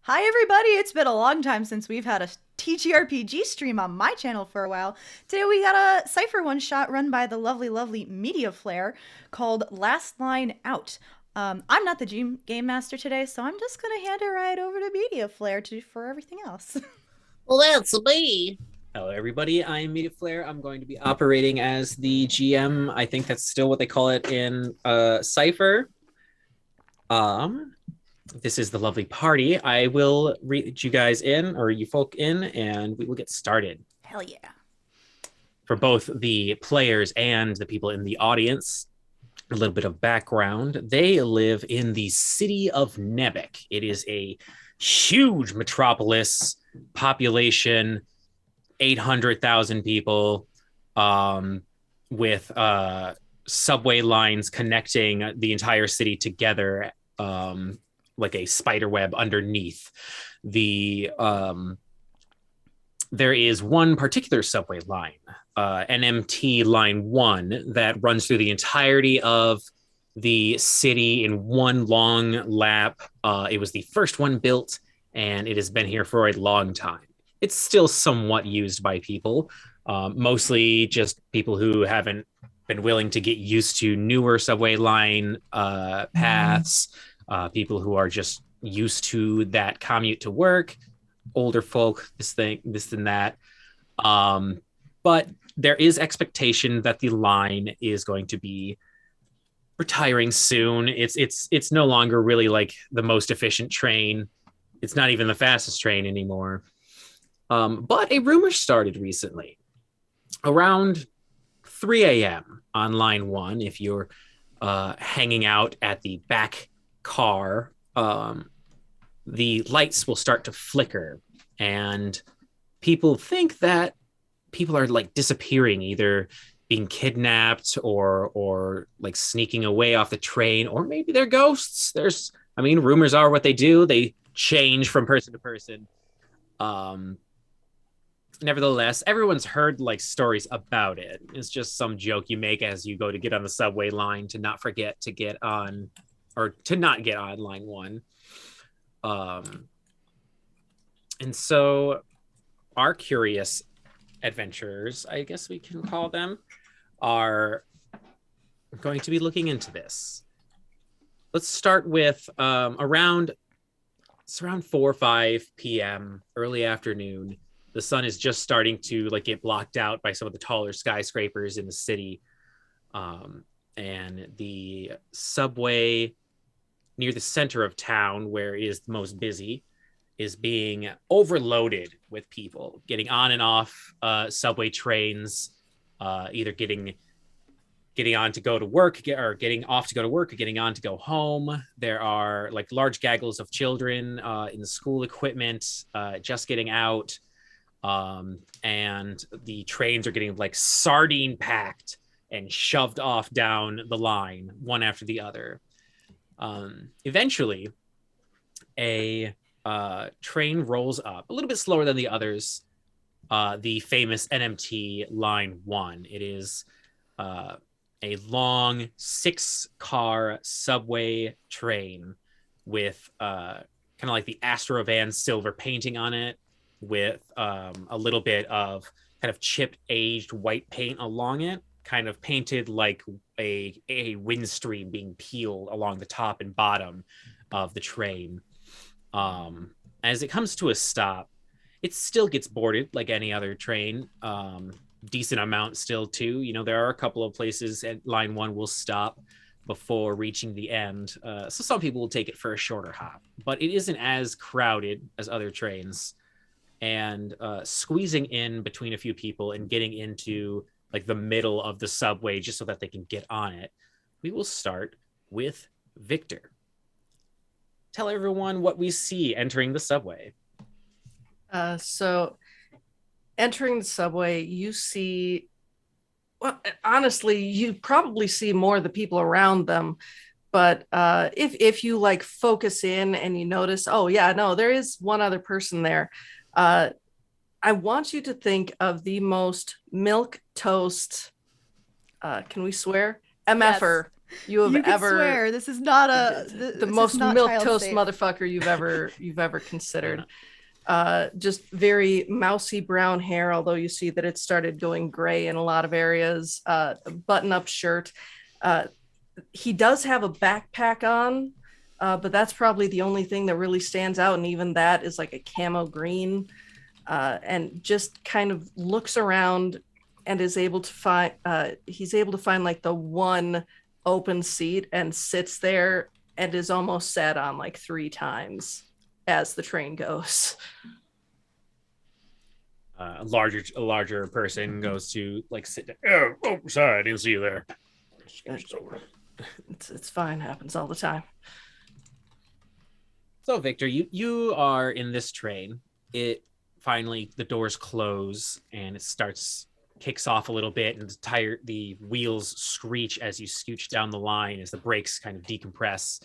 Hi, everybody. It's been a long time since we've had a TTRPG stream on my channel for a while. Today we got a Cypher one shot run by the lovely Media Flare called Last Line Out. I'm not the game master today, so I'm just gonna hand it right over to Media Flare for everything else. Well, that's me. Hello, everybody. I'm Media Flare. I'm going to be operating as the GM. I think that's still what they call it in Cypher. Um, this is the lovely party. I will read you guys in, or you folk in, and we will get started. Hell yeah. For both the players and the people in the audience, a little bit of background. They live in the city of Nebek. It is a huge metropolis, population 800,000 people, with subway lines connecting the entire city together, like a spider web underneath. There is one particular subway line, NMT line 1, that runs through the entirety of the city in one long lap. It was the first one built, and it has been here for a long time. It's still somewhat used by people, mostly just people who haven't been willing to get used to newer subway line paths, people who are just used to that commute to work, older folk, this and that. But there is expectation that the line is going to be retiring soon. It's no longer really like the most efficient train. It's not even the fastest train anymore. But a rumor started recently around 3 a.m. on line 1. If you're hanging out at the back car, the lights will start to flicker, and people think that people are like disappearing, either being kidnapped or like sneaking away off the train, or maybe they're ghosts. Rumors are what they do. They change from person to person. Nevertheless, everyone's heard like stories about it. It's just some joke you make as you go to get on the subway line to not forget to get on, or to not get on line 1. And so our curious adventurers, I guess we can call them, are going to be looking into this. Let's start with around 4 or 5 p.m., early afternoon. The sun is just starting to like get blocked out by some of the taller skyscrapers in the city. And the subway near the center of town, where it is the most busy, is being overloaded with people getting on and off subway trains, either getting on to go to work, or getting off to go to work, or getting on to go home. There are like large gaggles of children in the school equipment, just getting out. And the trains are getting like sardine packed and shoved off down the line, one after the other. Eventually, a train rolls up a little bit slower than the others. The famous NMT line 1. It is a long 6-car subway train with kind of like the Astrovan silver painting on it, with a little bit of kind of chipped aged white paint along it, kind of painted like a wind stream being peeled along the top and bottom of the train. As it comes to a stop, it still gets boarded like any other train. Decent amount still too. There are a couple of places at line 1 will stop before reaching the end. So some people will take it for a shorter hop, but it isn't as crowded as other trains. And squeezing in between a few people and getting into like the middle of the subway just so that they can get on it, we will start with Victor. Tell everyone what we see entering the subway. So entering the subway, you see, well, honestly, you probably see more of the people around them. But if you like focus in and you notice, oh yeah, no, there is one other person there. I want you to think of the most milk toast. Can we swear? MFer. you have You can ever swear this is not the this is most not milk child toast safe. motherfucker you've ever considered. Yeah. Just very mousy brown hair, although you see that it started going gray in a lot of areas. Button-up shirt. He does have a backpack on, but that's probably the only thing that really stands out, and even that is like a camo green. And just kind of looks around and is able to find. He's able to find like the one open seat and sits there and is almost sat on like 3 times as the train goes. A larger person goes to like sit down. Oh, sorry, I didn't see you there. It's fine, happens all the time. So Victor, you are in this train. It finally the doors close and it kicks off a little bit, and the wheels screech as you scooch down the line as the brakes kind of decompress.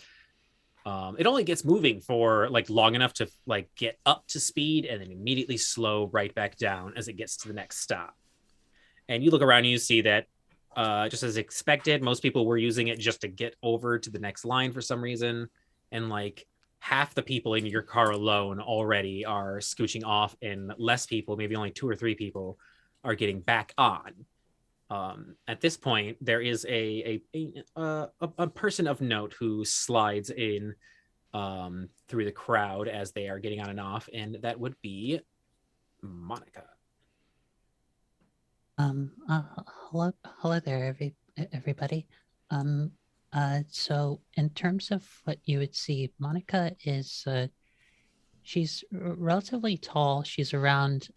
It only gets moving for like long enough to like get up to speed and then immediately slow right back down as it gets to the next stop. And you look around and you see that just as expected, most people were using it just to get over to the next line for some reason. And like half the people in your car alone already are scooching off, and less people, maybe only 2 or 3 people, are getting back on. At this point, there is a person of note who slides in through the crowd as they are getting on and off, and that would be Monica. Hello there, everybody. So in terms of what you would see, Monica is, she's relatively tall. She's around,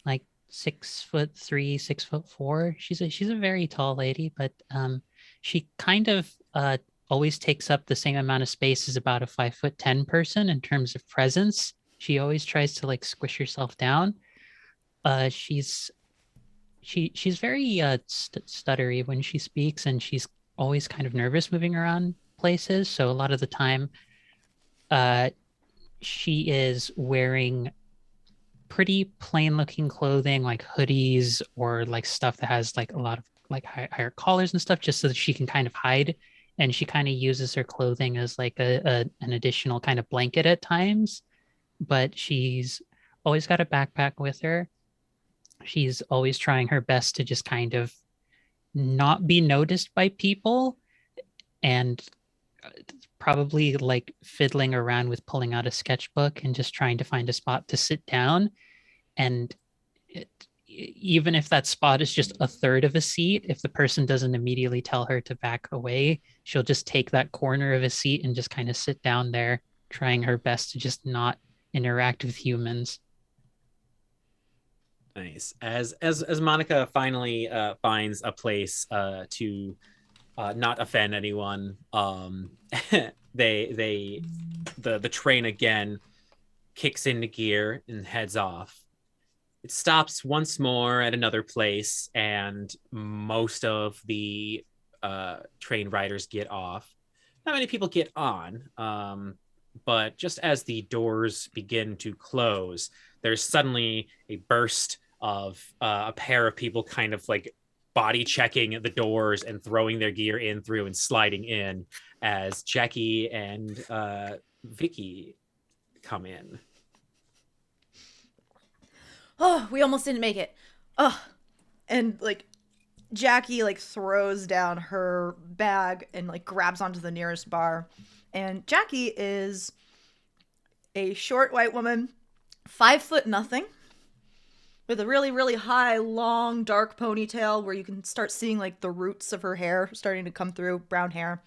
like 6'3", 6'4". She's a very tall lady, but she kind of always takes up the same amount of space as about a 5'10" person in terms of presence. She always tries to like squish herself down. She's very stuttery when she speaks, and she's always kind of nervous moving around places. So a lot of the time, she is wearing pretty plain looking clothing, like hoodies or like stuff that has like a lot of like higher collars and stuff, just so that she can kind of hide. And she kind of uses her clothing as like an additional kind of blanket at times. But she's always got a backpack with her. She's always trying her best to just kind of not be noticed by people, and probably like fiddling around with pulling out a sketchbook and just trying to find a spot to sit down. And even if that spot is just a third of a seat, if the person doesn't immediately tell her to back away, she'll just take that corner of a seat and just kind of sit down there, trying her best to just not interact with humans. Nice. As Monica finally finds a place to not offend anyone, the train again kicks into gear and heads off. It stops once more at another place, and most of the train riders get off. Not many people get on, but just as the doors begin to close, there's suddenly a burst of a pair of people kind of like body checking the doors and throwing their gear in through and sliding in as Jackie and Vicky come in. Oh, we almost didn't make it. Oh, and like Jackie like throws down her bag and like grabs onto the nearest bar. And Jackie is a short white woman, 5 foot nothing, with a really, really high, long, dark ponytail where you can start seeing like the roots of her hair starting to come through, brown hair.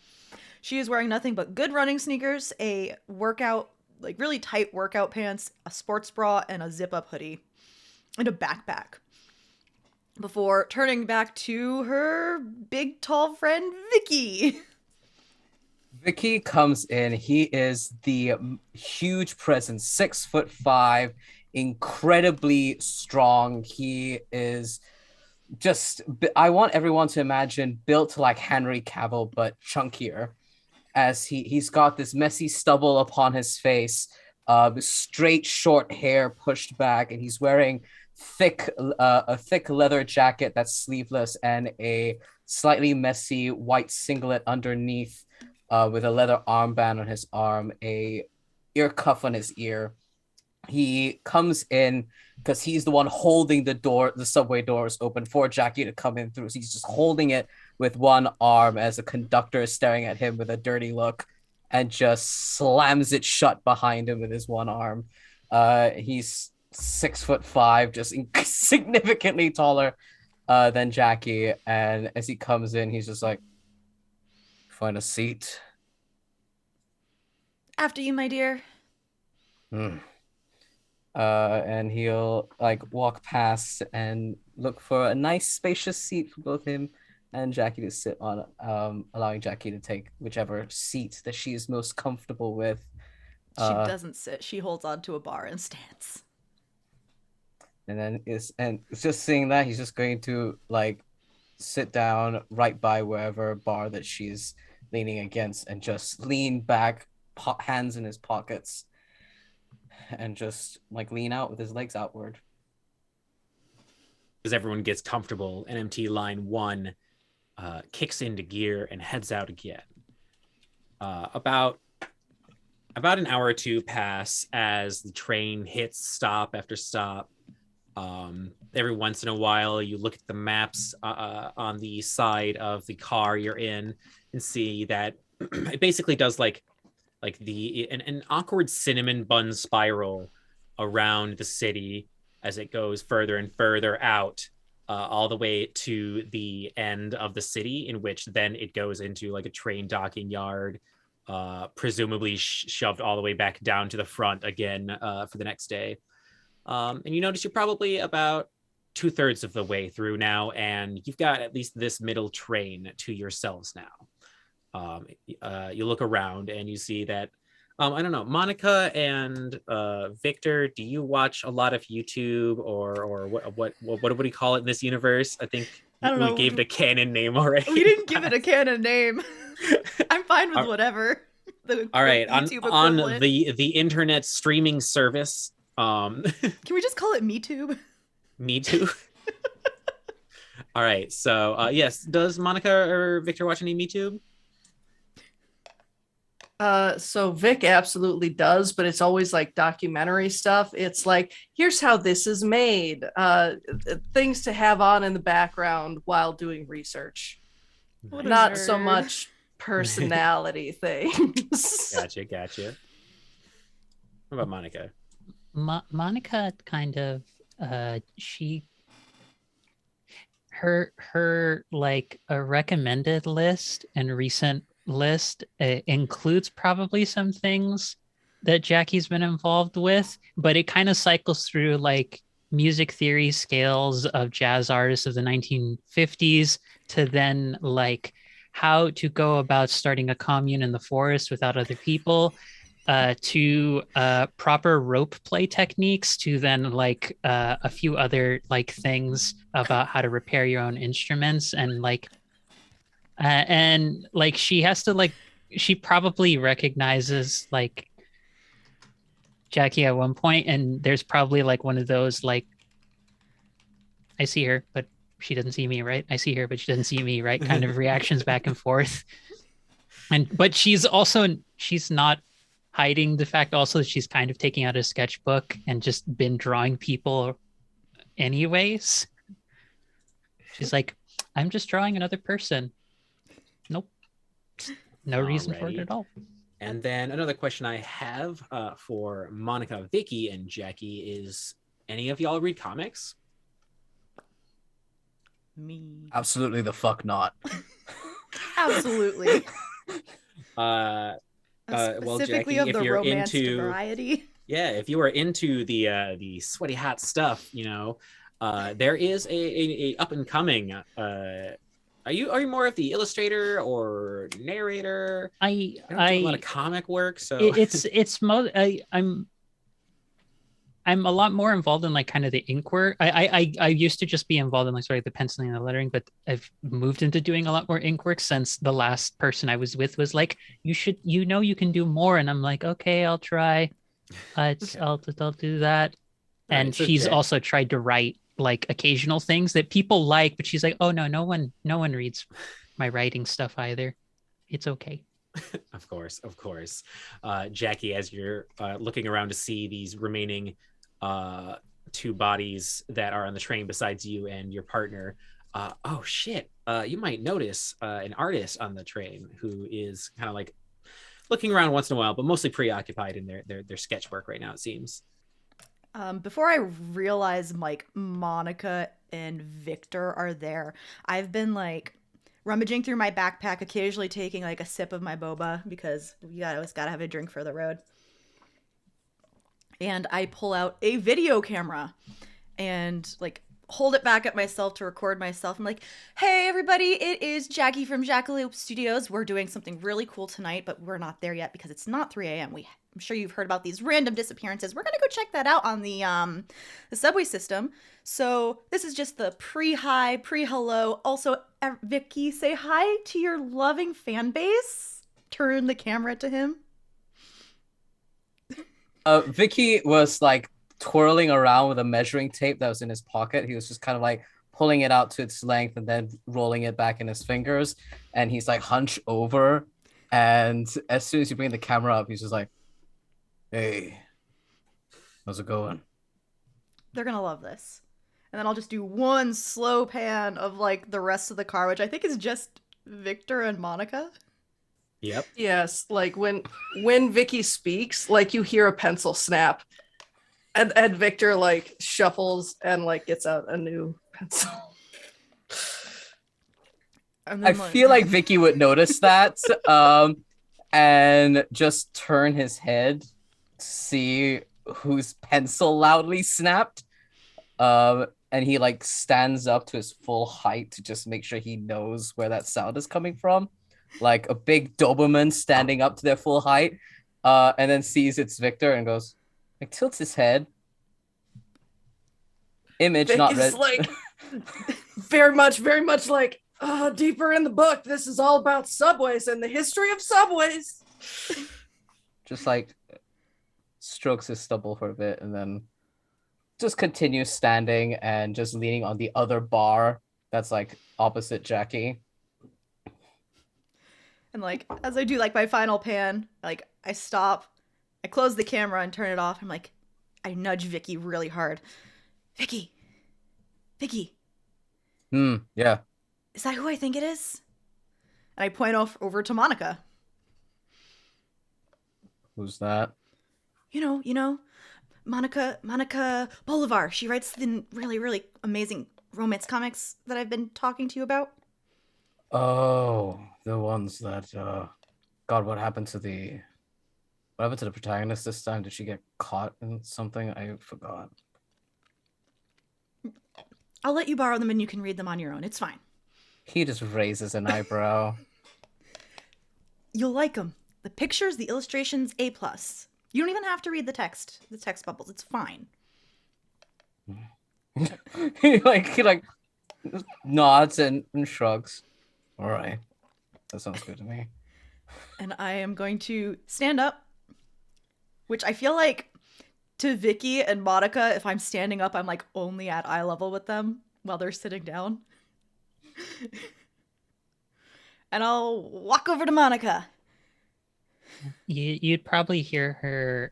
She is wearing nothing but good running sneakers, a workout, like really tight workout pants, a sports bra, and a zip-up hoodie, and a backpack. Before turning back to her big, tall friend, Vicky. Vicky comes in. He is the huge presence, 6'5", incredibly strong. He is just, I want everyone to imagine built like Henry Cavill, but chunkier, as he's got this messy stubble upon his face, straight short hair pushed back, and he's wearing a thick leather jacket that's sleeveless and a slightly messy white singlet underneath, with a leather armband on his arm, a ear cuff on his ear. He comes in because he's the one holding the subway doors open for Jackie to come in through. So he's just holding it with one arm as the conductor is staring at him with a dirty look and just slams it shut behind him with his one arm. He's 6'5", just significantly taller than Jackie. And as he comes in, he's just like, find a seat. After you, my dear. And he'll like walk past and look for a nice spacious seat for both him and Jackie to sit on, allowing Jackie to take whichever seat that she is most comfortable with. She doesn't sit. She holds on to a bar and stands. And then it's just seeing that, he's just going to like sit down right by wherever bar that she's leaning against and just lean back, hands in his pockets, and just like lean out with his legs outward. As everyone gets comfortable, NMT line 1 kicks into gear and heads out again. About an hour or two pass as the train hits stop after stop. Every once in a while, you look at the maps on the side of the car you're in and see that it basically does like an awkward cinnamon bun spiral around the city as it goes further and further out, all the way to the end of the city, in which then it goes into like a train docking yard, presumably shoved all the way back down to the front again for the next day. And you notice you're probably about 2/3 of the way through now, and you've got at least this middle train to yourselves now. You look around and you see that, I don't know, Monica and Victor, do you watch a lot of YouTube or what do you call it in this universe? I think I don't know. We gave it a canon name already. We didn't give it a canon name. I'm fine with whatever. All right, YouTube on equivalent. the internet streaming service. Can we just call it MeTube? Me too. All right, so yes, does Monica or Victor watch any MeTube? So Vic absolutely does, but it's always like documentary stuff. It's like, here's how this is made, things to have on in the background while doing research. What a Not so nerd. much personality things. Gotcha. What about Monica? Monica kind of her like a recommended list and recent list includes probably some things that Jackie's been involved with, but it kind of cycles through like music theory scales of jazz artists of the 1950s to then like how to go about starting a commune in the forest without other people, to proper rope play techniques, to then like a few other like things about how to repair your own instruments, and like she has to like, she probably recognizes like Jackie at one point, and there's probably like one of those like, I see her but she doesn't see me, right? I see her but she doesn't see me, right? Kind of reactions back and forth. But she's not hiding the fact also that she's kind of taking out a sketchbook and just been drawing people anyways. She's like, I'm just drawing another person. Nope. No reason for it at all. And then another question I have for Monica, Vicky, and Jackie is, any of y'all read comics? Me. Absolutely the fuck not. Absolutely. Well, Specifically Jackie, of if the you're romance into variety. Yeah, if you are into the sweaty hot stuff, there is a up and coming. Are you more of the illustrator or narrator? I don't do a lot of comic work, so I'm a lot more involved in like kind of the ink work. I used to just be involved in like sort of the penciling and the lettering, but I've moved into doing a lot more ink work since the last person I was with was like, you can do more, and I'm like, okay, I'll try. I'll do that. And so she's also tried to write like occasional things that people like, but she's like, oh no, no one reads my writing stuff either. It's okay. Of course, of course. Jackie, as you're looking around to see these remaining two bodies that are on the train besides you and your partner, oh shit, you might notice an artist on the train who is kind of like looking around once in a while, but mostly preoccupied in their sketch work right now, it seems. Before I realize like Monica and Victor are there, I've been like rummaging through my backpack, occasionally taking like a sip of my boba because always gotta have a drink for the road. And I pull out a video camera and like hold it back at myself to record myself. I'm like, hey everybody, it is Jackie from Jackalope Studios. We're doing something really cool tonight, but we're not there yet because it's not 3 a.m. I'm sure you've heard about these random disappearances. We're gonna go check that out on the subway system. So this is just the pre-hi, pre-hello. Also, Vicky, say hi to your loving fan base. Turn the camera to him. Vicky was like twirling around with a measuring tape that was in his pocket. He was just kind of like pulling it out to its length and then rolling it back in his fingers. And he's like hunched over. And as soon as you bring the camera up, he's just like, hey, how's it going? They're gonna love this. And then I'll just do one slow pan of like the rest of the car, which I think is just Victor and Monica. Yep. Yes, like when Vicky speaks, like you hear a pencil snap, and Victor like shuffles and like gets out a new pencil. And I then, feel like Vicky would notice that, and just turn his head to see whose pencil loudly snapped. And he like stands up to his full height to just make sure he knows where that sound is coming from. Like a big Doberman standing up to their full height, and then sees it's Victor and goes, like tilts his head. Image Vic not is read. like very much like, oh, deeper in the book, this is all about subways and the history of subways. Just like strokes his stubble for a bit and then just continues standing and just leaning on the other bar that's like opposite Jackie. and like as I do like my final pan, like I stop, I close the camera and turn it off. I'm like, I nudge Vicky really hard. Vicky, Yeah. is that who I think it is? And I point over to Monica. Who's that? You know, Monica Bolivar. She writes the really amazing romance comics that I've been talking to you about. Oh, the ones that God, what happened to the protagonist this time? Did she get caught in something? I forgot. I'll let you borrow them and you can read them on your own. It's fine. He just raises an eyebrow. You'll like them. The pictures, the illustrations, A+. You don't even have to read the text bubbles. It's fine. he like nods and shrugs. All right. That sounds good to me. And I am going to stand up, which I feel like to Vicky and Monica, if I'm standing up, I'm like only at eye level with them while they're sitting down. And I'll walk over to Monica. You'd probably hear her.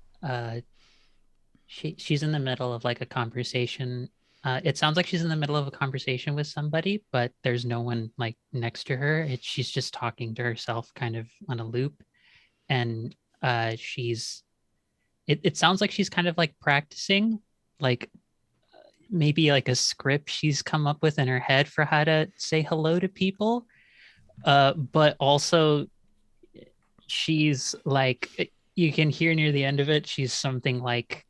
She's in the middle of like a conversation. It sounds like she's in the middle of a conversation with somebody, but there's no one like next to her. She's just talking to herself, kind of on a loop, and it sounds like she's kind of like practicing, like maybe like a script she's come up with in her head for how to say hello to people. But also she's like, you can hear near the end of it, she's something like,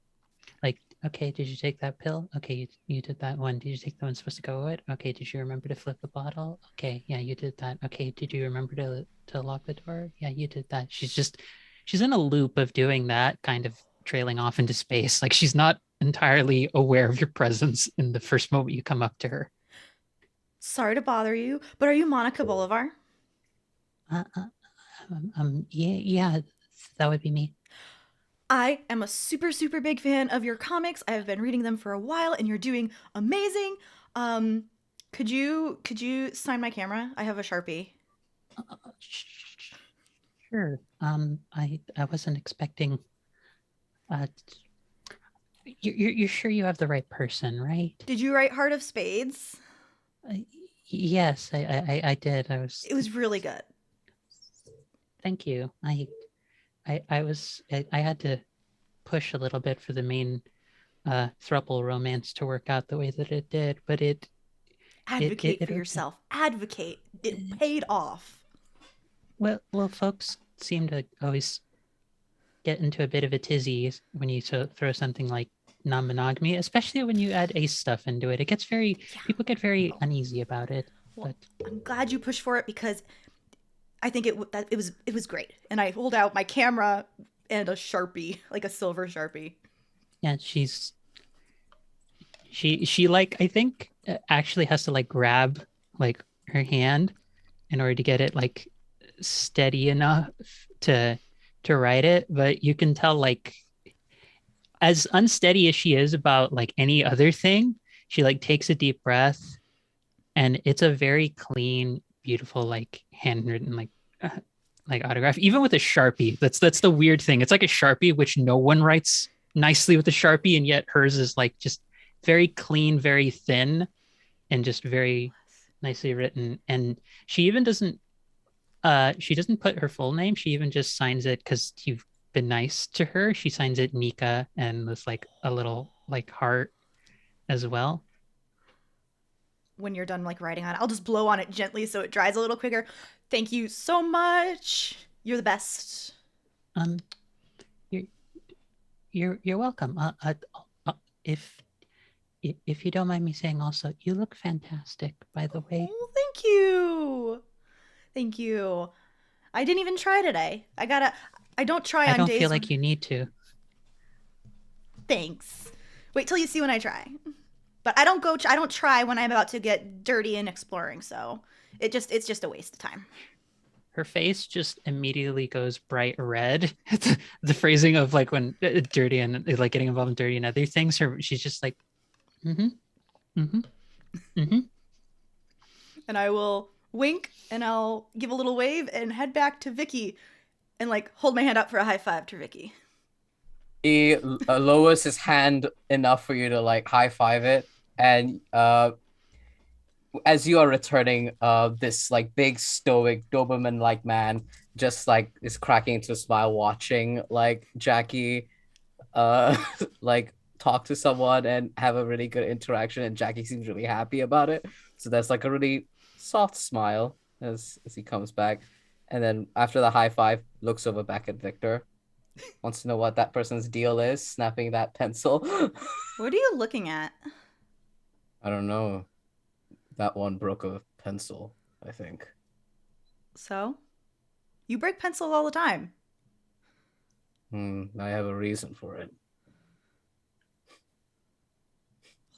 okay, did you take that pill? Okay, you did that one. Did you take the one supposed to go with? Okay, did you remember to flip the bottle? Okay, yeah, you did that. Okay, did you remember to lock the door? Yeah, you did that. She's in a loop of doing that, kind of trailing off into space. Like she's not entirely aware of your presence in the first moment you come up to her. Sorry to bother you, but are you Monica Bolivar? Yeah, that would be me. I am a super, super big fan of your comics. I have been reading them for a while, and you're doing amazing. Could you sign my camera? I have a Sharpie. Sure. I wasn't expecting. Uh, you're sure you have the right person, right? Did you write Heart of Spades? Uh, yes, I did. I was. It was really good. Thank you. I had to push a little bit for the main throuple romance to work out the way that it did, but Advocate for it yourself. Advocate. It paid off. well, folks seem to always get into a bit of a tizzy when you throw something like non-monogamy, especially when you add ace stuff into it. It gets people get very uneasy about it. Well, But I'm glad you pushed for it because I think it was great. And I hold out my camera and a Sharpie, like a silver Sharpie. yeah, she like I think actually has to like grab like her hand in order to get it like steady enough to write it, but you can tell like as unsteady as she is about like any other thing, she like takes a deep breath, and it's a very clean, beautiful, like handwritten like autograph, even with a Sharpie. That's the weird thing. It's like a Sharpie, which no one writes nicely with a Sharpie, and yet hers is like just very clean, very thin, and just very nicely written. And she even doesn't she doesn't put her full name. She even just signs it because you've been nice to her. She signs it Nika and with like a little like heart as well. When you're done like writing on it, I'll just blow on it gently so it dries a little quicker. Thank you so much. You're the best. Um, you're you're welcome. If if you don't mind me saying, also, you look fantastic, by the way. Oh, thank you. Thank you. I didn't even try today. I don't try I on don't days feel when... like you need to. Thanks. Wait till you see when I try. But I don't try when I'm about to get dirty and exploring, so it's just a waste of time. Her face just immediately goes bright red. The phrasing of like when dirty and like getting involved in dirty and other things, she's just like, mm-hmm, mm-hmm, mm-hmm. And I will wink and I'll give a little wave and head back to Vicky and like hold my hand up for a high five to Vicky. He lowers his hand enough for you to like high five it, and as you are returning, this like big stoic Doberman like man just like is cracking into a smile, watching like Jackie, like talk to someone and have a really good interaction, and Jackie seems really happy about it. So there's like a really soft smile as he comes back, and then after the high five, looks over back at Victor, wants to know what that person's deal is, snapping that pencil. What are you looking at? I don't know. That one broke a pencil, I think. So? You break pencils all the time. I have a reason for it.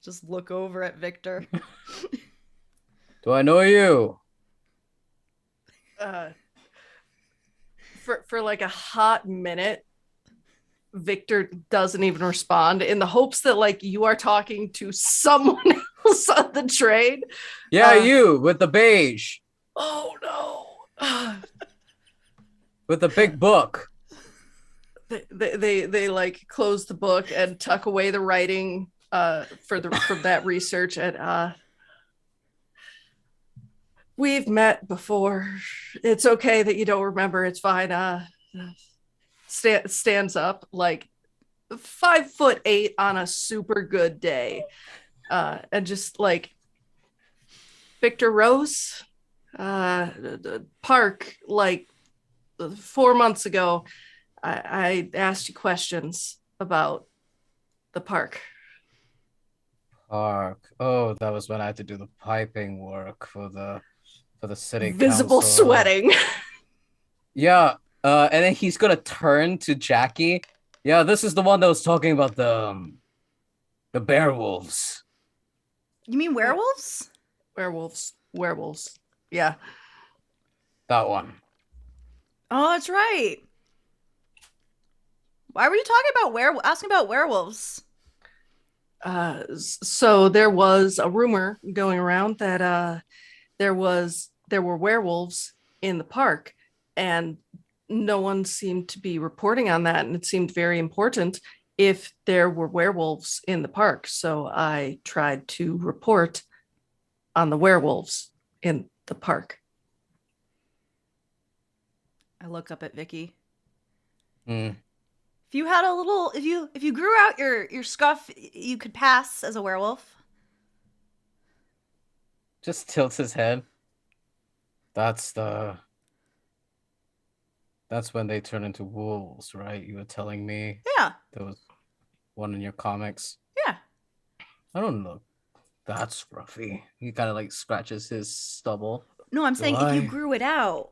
Just look over at Victor. Do I know you? For like a hot minute, Victor doesn't even respond in the hopes that like you are talking to someone else on the train. Yeah, you with the beige. Oh no. With the big book. They like close the book and tuck away the writing from that research, and we've met before. It's okay that you don't remember. It's fine. Stands up like 5'8" on a super good day, and just like Victor Rose, the park, like 4 months ago. I asked you questions about the park. Park. Oh, that was when I had to do the piping work for the city Visible council. sweating. Yeah. And then he's gonna turn to Jackie. Yeah, this is the one that was talking about the bear wolves. You mean werewolves? Werewolves. Yeah. That one. Oh, that's right. Why were you talking about asking about werewolves? So there was a rumor going around that there were werewolves in the park, and no one seemed to be reporting on that, and it seemed very important if there were werewolves in the park. So I tried to report on the werewolves in the park. I look up at Vicky. Hmm. If you had a little, if you grew out your scuff, you could pass as a werewolf. Just tilts his head. That's when they turn into wolves, right? You were telling me Yeah, there was one in your comics. yeah. I don't know. That's scruffy. He kind of like scratches his stubble. No, I'm saying if you Why? grew it out.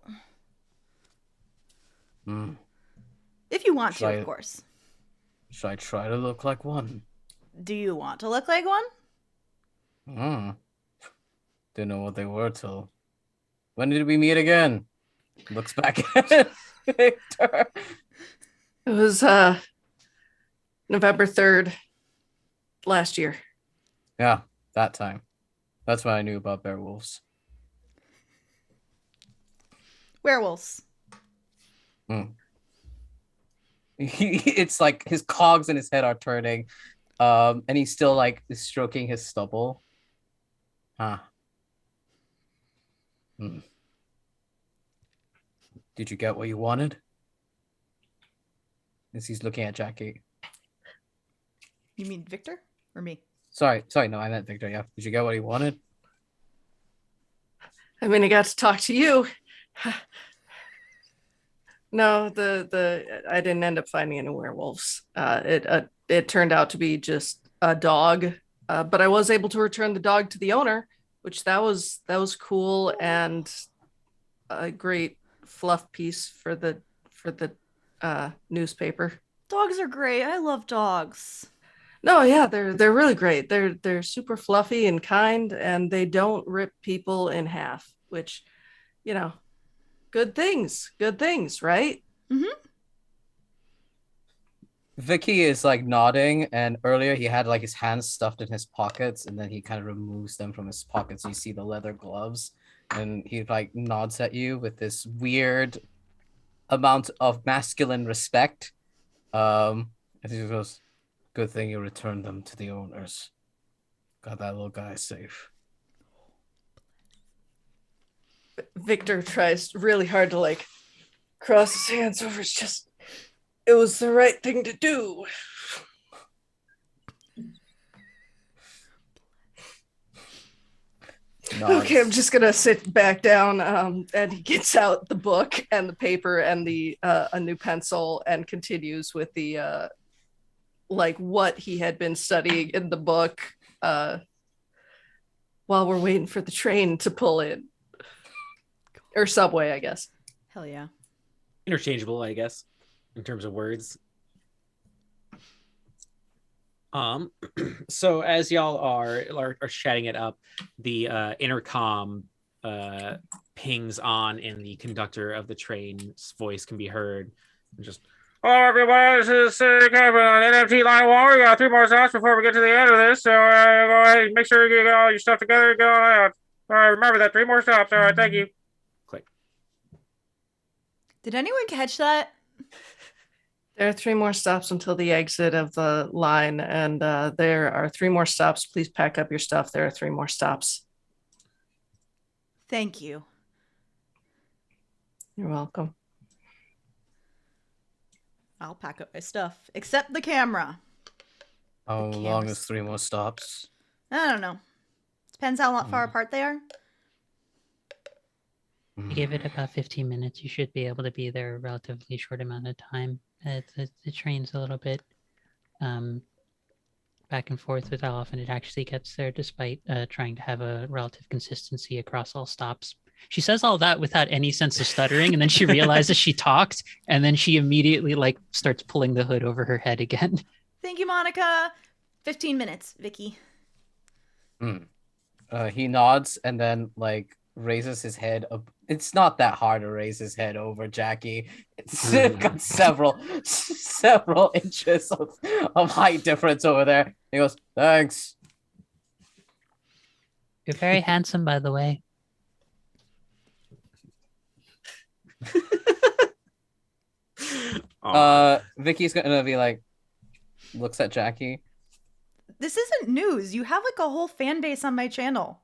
Hmm. If you want to, Should of I- course. Should I try to look like one? Do you want to look like one? Hmm. Didn't know what they were till. When did we meet again? Looks back at Victor. It was November 3rd last year. Yeah, that time. That's when I knew about werewolves. Werewolves. It's like his cogs in his head are turning, and he's still like stroking his stubble. Huh. Hmm. Did you get what you wanted? As he's looking at Jackie. You mean Victor or me? Sorry, no, I meant Victor. Yeah, did you get what he wanted? I mean, I got to talk to you. No, I didn't end up finding any werewolves. It turned out to be just a dog, but I was able to return the dog to the owner, which that was cool, and a great fluff piece for the newspaper. Dogs are great. I love dogs. No, yeah, they're really great. They're super fluffy and kind, and they don't rip people in half, which, good things, right? Mm-hmm. Vicky is like nodding, and earlier he had like his hands stuffed in his pockets, and then he kind of removes them from his pockets. You see the leather gloves, and he like nods at you with this weird amount of masculine respect. And he just goes, "Good thing you returned them to the owners. Got that little guy safe." Victor tries really hard to like cross his hands over his chest. It was the right thing to do. Nods. Okay, I'm just gonna sit back down. And he gets out the book and the paper and the a new pencil and continues with the like what he had been studying in the book while we're waiting for the train to pull in, or subway, I guess. Hell yeah. Interchangeable, I guess, in terms of words. So as y'all are chatting it up, the intercom pings on, and the conductor of the train's voice can be heard. Just, "Oh, everybody, this is Kevin on NMT line 1. We got 3 more stops before we get to the end of this, so go ahead, make sure you get all your stuff together and go on out. All right, remember that, 3 more stops. All right, thank you." Click. Did anyone catch that? There are 3 more stops until the exit of the line, and there are 3 more stops. Please pack up your stuff. There are 3 more stops. Thank you. You're welcome. I'll pack up my stuff, except the camera. How The long cameras. is 3 more stops? I don't know. Depends how far apart they are. You give it about 15 minutes, you should be able to be there a relatively short amount of time. The train's a little bit back and forth with how often it actually gets there, despite trying to have a relative consistency across all stops. She says all that without any sense of stuttering, and then she realizes she talked, and then she immediately like starts pulling the hood over her head again. Thank you, Monica. 15 minutes, Vicky. He nods, and then like raises his head up. It's not that hard to raise his head over Jackie. It's Mhm. got several inches of height difference over there. He goes, thanks. You're very handsome, by the way. Aw. Vicky's gonna be like, looks at Jackie. This isn't news. You have like a whole fan base on my channel.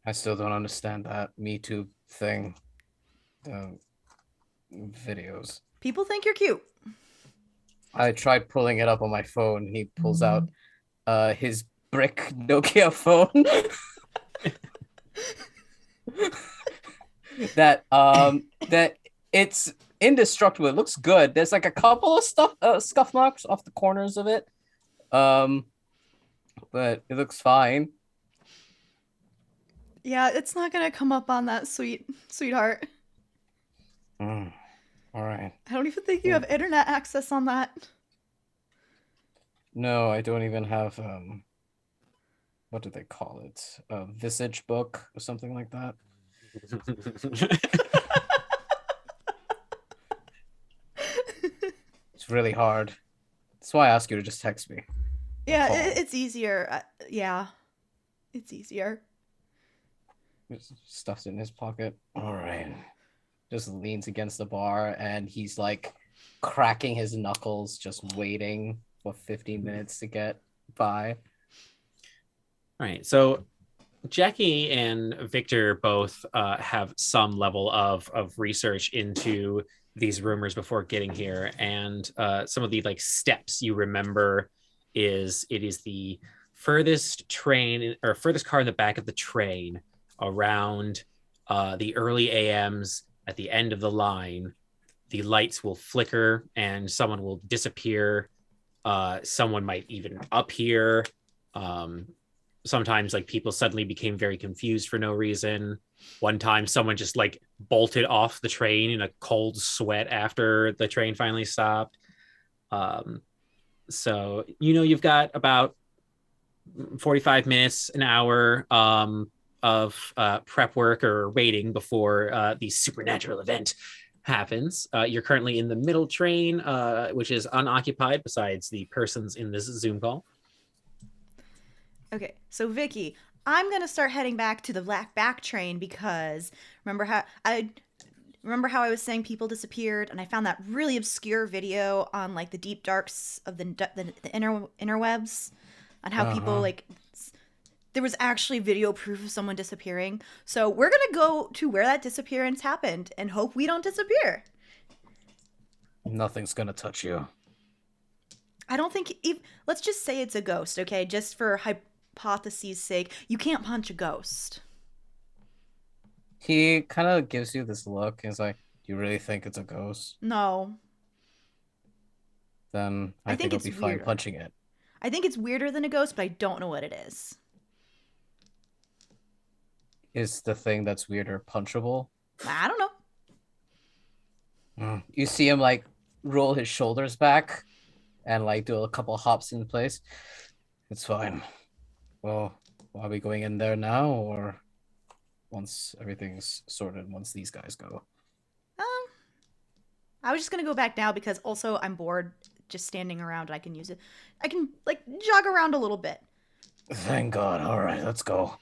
I still don't understand that Me Too thing. The videos. People think you're cute. I tried pulling it up on my phone. He pulls out his brick Nokia phone. that it's indestructible. It looks good. There's like a couple of scuff marks off the corners of it. But it looks fine. Yeah, it's not gonna come up on that sweetheart. All right. I don't even think you have internet access on that. No, I don't even have what do they call it? A visage book or something like that. It's really hard. That's why I ask you to just text me. Yeah, Call. it's easier. Yeah, it's easier. Stuffs it in his pocket. All right. Just leans against the bar and he's like cracking his knuckles, just waiting for 15 minutes to get by. All right. So Jackie and Victor both have some level of research into these rumors before getting here, and some of the like steps you remember is it is the furthest train or furthest car in the back of the train around the early AMs at the end of the line. The lights will flicker and someone will disappear. Someone might even appear. Sometimes like people suddenly became very confused for no reason. One time someone just like bolted off the train in a cold sweat after the train finally stopped. So you've got about 45 minutes, an hour of prep work or waiting before the supernatural event happens. You're currently in the middle train, which is unoccupied besides the persons in this Zoom call. Okay, so Vicky, I'm gonna start heading back to the black back train because remember how I was saying people disappeared, and I found that really obscure video on like the deep darks of the interwebs on how people like there was actually video proof of someone disappearing. So we're gonna go to where that disappearance happened and hope we don't disappear. Nothing's gonna touch you. I don't think. Let's just say it's a ghost, okay? Just for hypothesis' sake, you can't punch a ghost. He kind of gives you this look. He's like, "Do you really think it's a ghost?" No, Then I I think think I'll it's be fine weirder. punching it. I think it's weirder than a ghost, but I don't know what it is. Is the thing that's weirder punchable? I don't know. You see him like roll his shoulders back and like do a couple hops in place. It's fine. Well, are we going in there now or once everything's sorted, once these guys go? I was just gonna go back now because also I'm bored just standing around and I can use it. I can like jog around a little bit. Thank God. All right, let's go.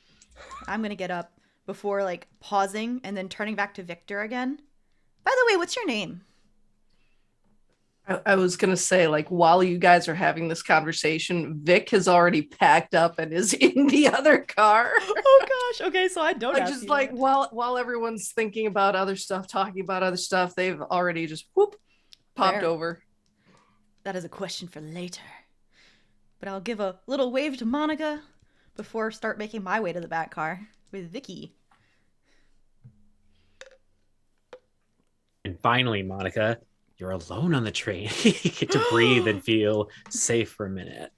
I'm gonna get up before like pausing and then turning back to Victor again. By the way, what's your name? I was going to say, like, while you guys are having this conversation, Vic has already packed up and is in the other car. Oh gosh. Okay, so I don't Like, ask just you like that. while everyone's thinking about other stuff, talking about other stuff, they've already just whoop popped Fair. over. That is a question for later. But I'll give a little wave to Monica before I start making my way to the back car with Vicky. And finally, Monica, you're alone on the train. You get to breathe and feel safe for a minute.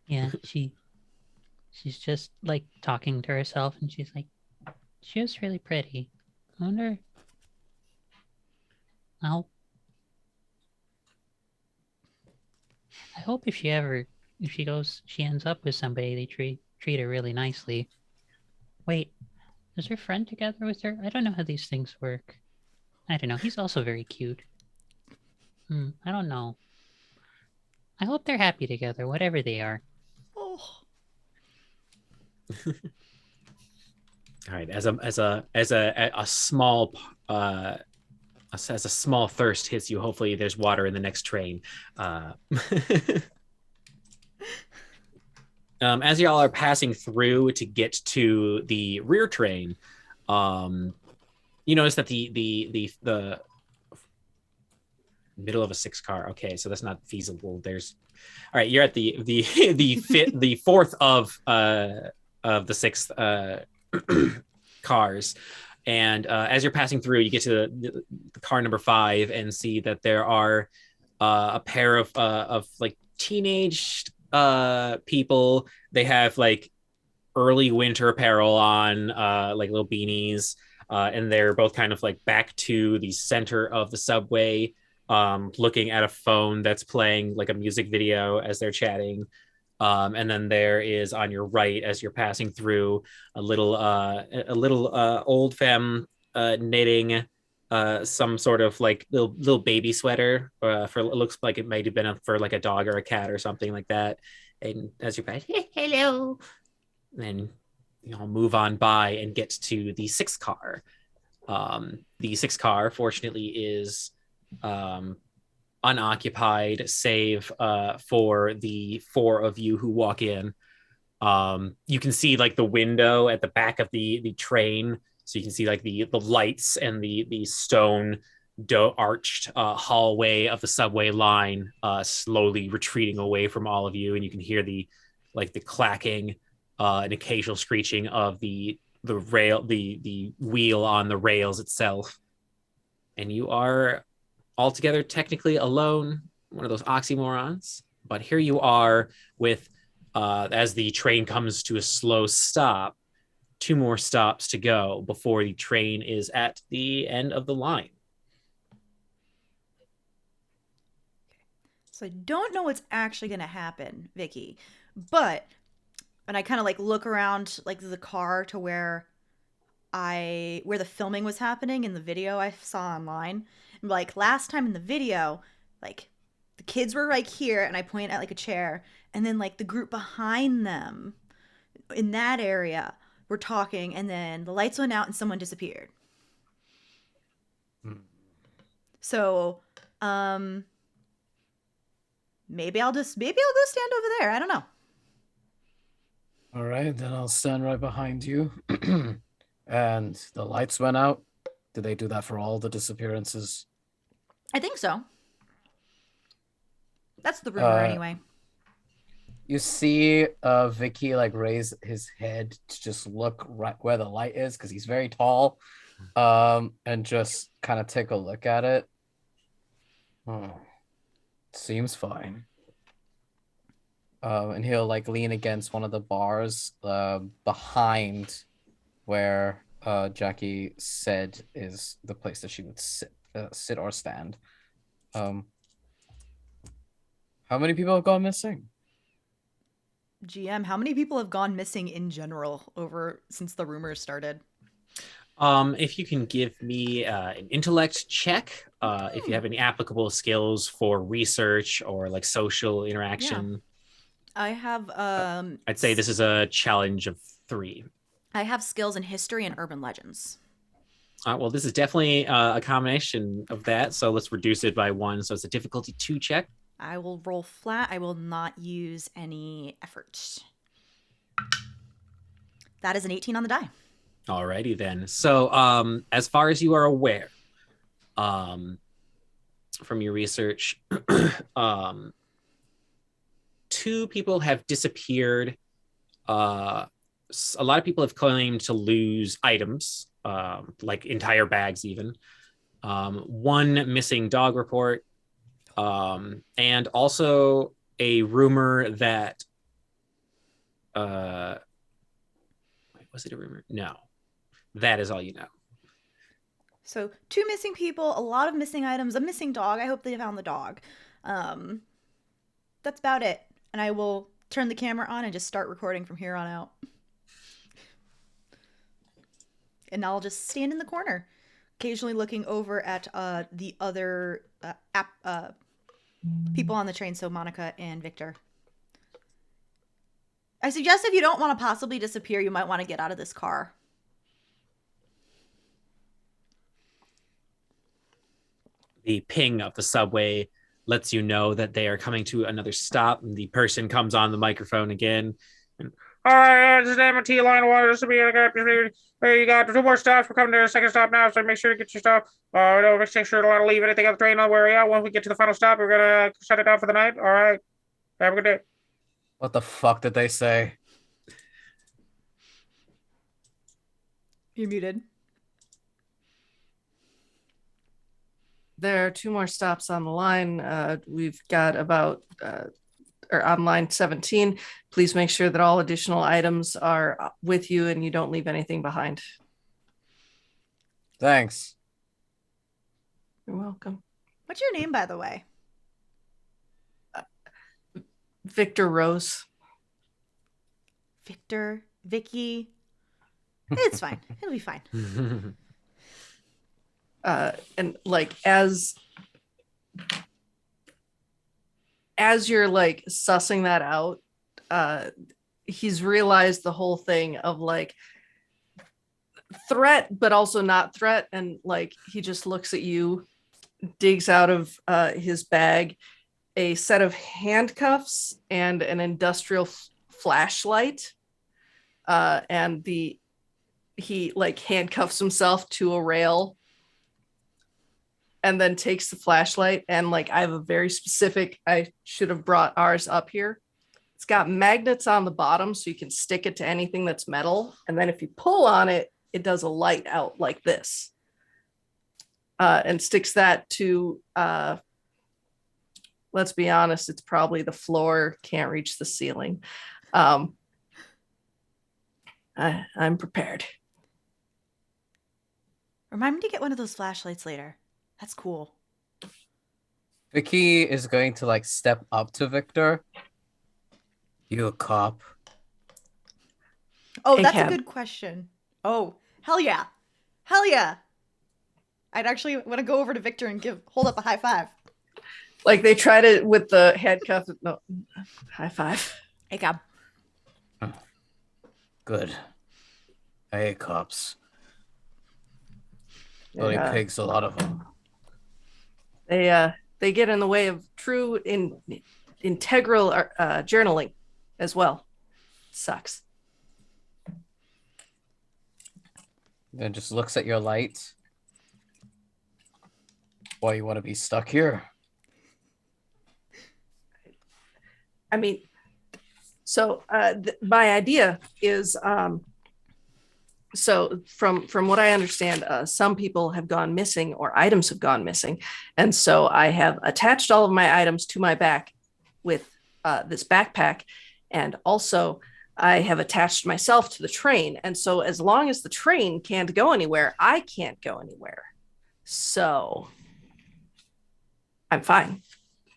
Yeah, she's just like talking to herself, and she's like, she was really pretty. I wonder. I hope if she ends up with somebody, they treat her really nicely. Wait, is her friend together with her? I don't know how these things work. I don't know. He's also very cute. I don't know. I hope they're happy together, whatever they are. Oh. All right, as a small as a small thirst hits you, hopefully there's water in the next train. Uh, as y'all are passing through to get to the rear train, you notice that the middle of a six car. Okay, so that's not feasible. There's all right. You're at the the fourth of the sixth cars, and as you're passing through, you get to the car number 5 and see that there are a pair of like teenage people. They have like early winter apparel on, like little beanies, and they're both kind of like back to the center of the subway, looking at a phone that's playing like a music video as they're chatting. And then there is on your right as you're passing through a little old femme knitting some sort of like little baby sweater, for it looks like it might have been for like a dog or a cat or something like that. And as you pass, hello, then you'll move on by and get to the sixth car. The sixth car, fortunately, is unoccupied, save for the 4 of you who walk in. You can see like the window at the back of the train, so you can see like the lights and the stone arched hallway of the subway line slowly retreating away from all of you, and you can hear the clacking and occasional screeching of the wheel on the rails itself. And you are altogether technically alone, one of those oxymorons. But here you are with, as the train comes to a slow stop, 2 more stops to go before the train is at the end of the line. So I don't know what's actually going to happen, Vicky, but and I kind of like look around like the car to where the filming was happening in the video I saw online. And like last time in the video, like the kids were like here and I point at like a chair and then like the group behind them in that area were talking and then the lights went out and someone disappeared. So, um maybe I'll go stand over there. I don't know. All right, then I'll stand right behind you. And the lights went out. Did they do that for all the disappearances? I think so. That's the rumor anyway. You see Vicky like raise his head to just look right where the light is because he's very tall, and just kind of take a look at it. Oh, seems fine. And he'll like lean against one of the bars behind where Jackie said is the place that she would sit or stand. How many people have gone missing? GM, how many people have gone missing in general over since the rumors started? If you can give me an intellect check, if you have any applicable skills for research or like social interaction. I have I'd say this is a challenge of 3. I have skills in history and urban legends. Well, this is definitely a combination of that, so let's reduce it by 1. So it's a difficulty 2 check. I will roll flat. I will not use any effort. That is an 18 on the die. Alrighty then. So, as far as you are aware, from your research, 2 people have disappeared. A lot of people have claimed to lose items, like entire bags, even. 1 missing dog report, and also a rumor that. Was it a rumor? No. That is all you know. So 2 missing people, a lot of missing items, a missing dog. I hope they found the dog. That's about it. And I will turn the camera on and just start recording from here on out. and I'll just stand in the corner, occasionally looking over at the other people on the train, so Monica and Victor. I suggest if you don't want to possibly disappear, you might want to get out of this car. The ping of the subway lets you know that they are coming to another stop, and the person comes on the microphone again. And, all right, this is MT line one. This will be you got 2 more stops. We're coming to the second stop now, so make sure to get your stuff. Make sure to leave anything on the train. Don't worry. Once we get to the final stop, we're gonna shut it down for the night. All right. Have a good day. What the fuck did they say? You're muted. There are 2 more stops on the line. We've got about, or on line 17. Please make sure that all additional items are with you and you don't leave anything behind. Thanks. You're welcome. What's your name, by the way? Victor Rose. Victor, Vicky. It's fine. It'll be fine. And like as you're like sussing that out, he's realized the whole thing of like threat but also not threat, and like he just looks at you, digs out of his bag a set of handcuffs and an industrial flashlight, and he like handcuffs himself to a rail and then takes the flashlight, and like I have a very specific, I should have brought ours up here. It's got magnets on the bottom so you can stick it to anything that's metal, and then if you pull on it, it does a light out like this, and sticks that to let's be honest, it's probably the floor, can't reach the ceiling. I'm prepared. Remind me to get one of those flashlights later. That's cool. Vicky is going to like step up to Victor. You a cop? Oh, Hey, that's Cab. a good question. Oh, hell yeah. Hell yeah. I'd actually want to go over to Victor and hold up a high five. Like they tried it with the handcuff. No, high five. Hey, Cab. Good. Hey, cops. Bloody Yeah. pigs, a lot of them. They get in the way of true integral journaling as well. Sucks. Then just looks at your light. Why you want to be stuck here? I mean, so my idea is, so from what I understand, some people have gone missing or items have gone missing. And so I have attached all of my items to my back with this backpack. And also I have attached myself to the train. And so as long as the train can't go anywhere, I can't go anywhere. So I'm fine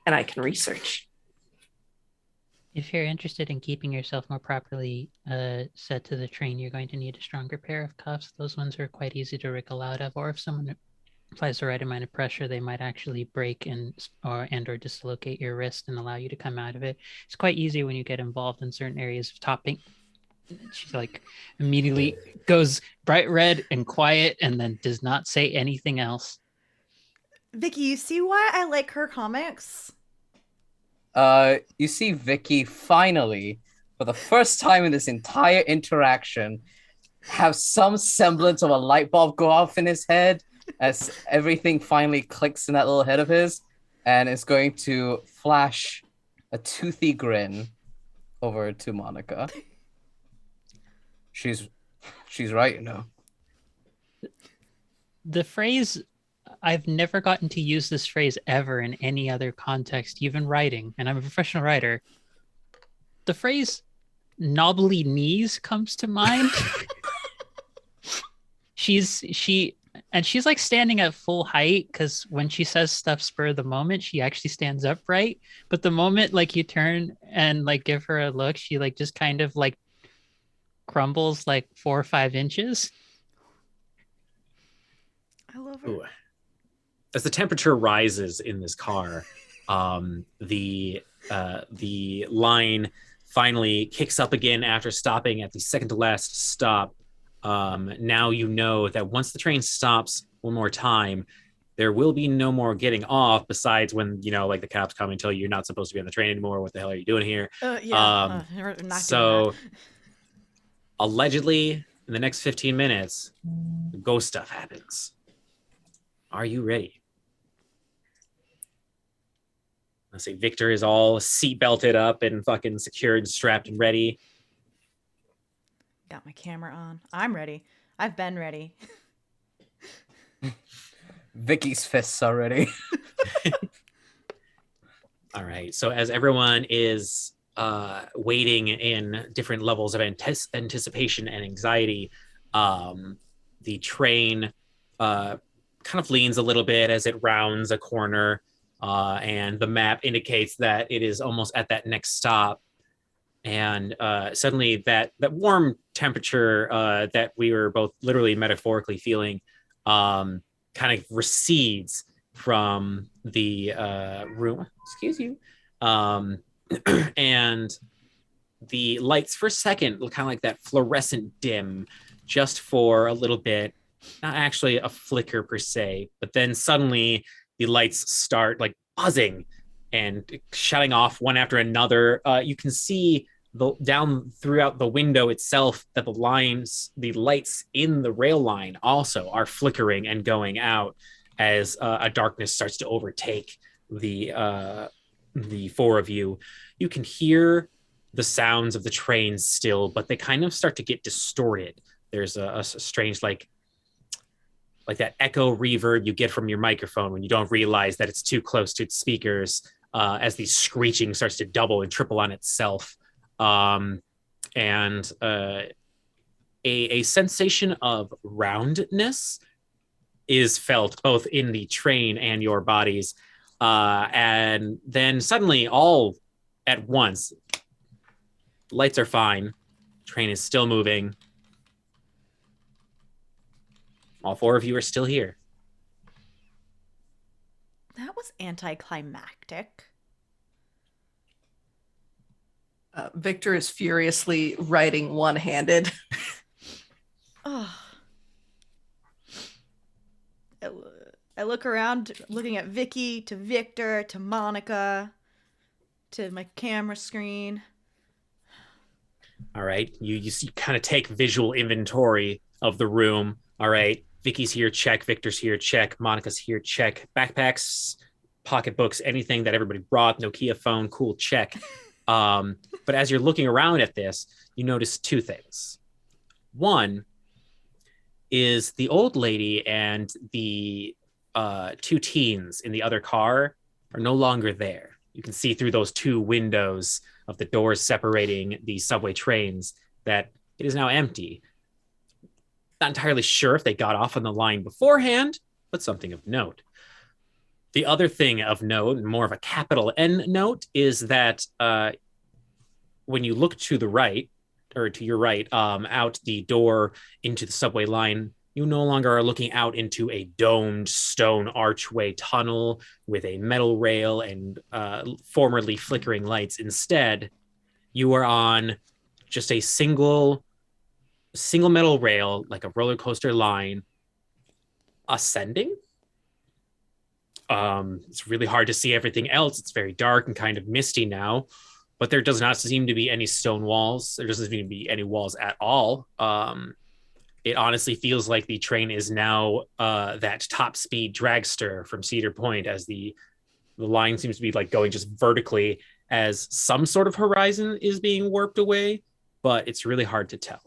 and I can research. If you're interested in keeping yourself more properly set to the train, you're going to need a stronger pair of cuffs. Those ones are quite easy to wriggle out of, or if someone applies the right amount of pressure, they might actually break or dislocate your wrist and allow you to come out of it. It's quite easy when you get involved in certain areas of topping. She like immediately goes bright red and quiet and then does not say anything else. Vicky, you see why I like her comics? You see Vicky finally, for the first time in this entire interaction, have some semblance of a light bulb go off in his head as everything finally clicks in that little head of his, and is going to flash a toothy grin over to Monica. She's right, you know. The phrase, I've never gotten to use this phrase ever in any other context, even writing, and I'm a professional writer. The phrase knobbly knees comes to mind. She's like standing at full height, because when she says stuff spur of the moment, she actually stands upright. But the moment like you turn and like give her a look, she like just kind of like crumbles like 4 or 5 inches. I love her. Ooh. As the temperature rises in this car, the line finally kicks up again after stopping at the second to last stop. Now you know that once the train stops one more time, there will be no more getting off. Besides when like the cops come and tell you you're not supposed to be on the train anymore. What the hell are you doing here? We're not So doing allegedly, in the next 15 minutes, ghost stuff happens. Are you ready? Let's say Victor is all seat belted up and fucking secured, strapped, and ready. that. Got my camera on. I'm ready. I've been ready. Vicky's fists are ready. All right. So as everyone is waiting in different levels of anticipation and anxiety, the train kind of leans a little bit as it rounds a corner, and the map indicates that it is almost at that next stop. And suddenly that warm temperature that we were both literally and metaphorically feeling kind of recedes from the room. Excuse you. And the lights for a second look kind of like that fluorescent dim just for a little bit. Not actually a flicker per se, but then suddenly the lights start like buzzing and shutting off one after another. You can see down throughout the window itself that the lights in the rail line also are flickering and going out as a darkness starts to overtake the four of you. You can hear the sounds of the trains still, but they kind of start to get distorted. There's a strange like that echo reverb you get from your microphone when you don't realize that it's too close to its speakers, as the screeching starts to double and triple on itself. And a sensation of roundness is felt both in the train and your bodies. And then suddenly, all at once, lights are fine. Train is still moving. All four of you are still here. That was anticlimactic. Victor is furiously writing one-handed. Oh. I look around, looking at Vicky, to Victor, to Monica, to my camera screen. All right. You kind of take visual inventory of the room. All right. Vicky's here, check. Victor's here, check. Monica's here, check. Backpacks, pocketbooks, anything that everybody brought. Nokia phone, cool, check. But as you're looking around at this, you notice two things. One is the old lady and the two teens in the other car are no longer there. You can see through those two windows of the doors separating the subway trains that it is now empty. Not entirely sure if they got off on the line beforehand, but something of note. The other thing of note, more of a capital N note, is that when you look to the right, or to your right, out the door into the subway line, you no longer are looking out into a domed stone archway tunnel with a metal rail and formerly flickering lights. Instead, you are on just a single metal rail, like a roller coaster line, ascending. It's really hard to see everything else. It's very dark and kind of misty now, but there does not seem to be any stone walls. There doesn't seem to be any walls at all. It honestly feels like the train is now that top speed dragster from Cedar Point, as the line seems to be like going just vertically as some sort of horizon is being warped away, but it's really hard to tell.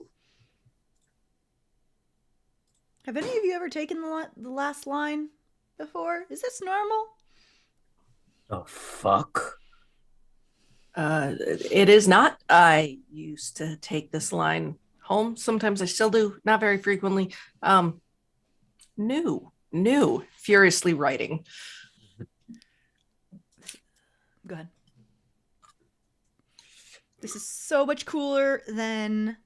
Have any of you ever taken the last line before? Is this normal? Oh, fuck. It is not. I used to take this line home. Sometimes I still do, not very frequently. New, furiously writing. Go ahead. This is so much cooler than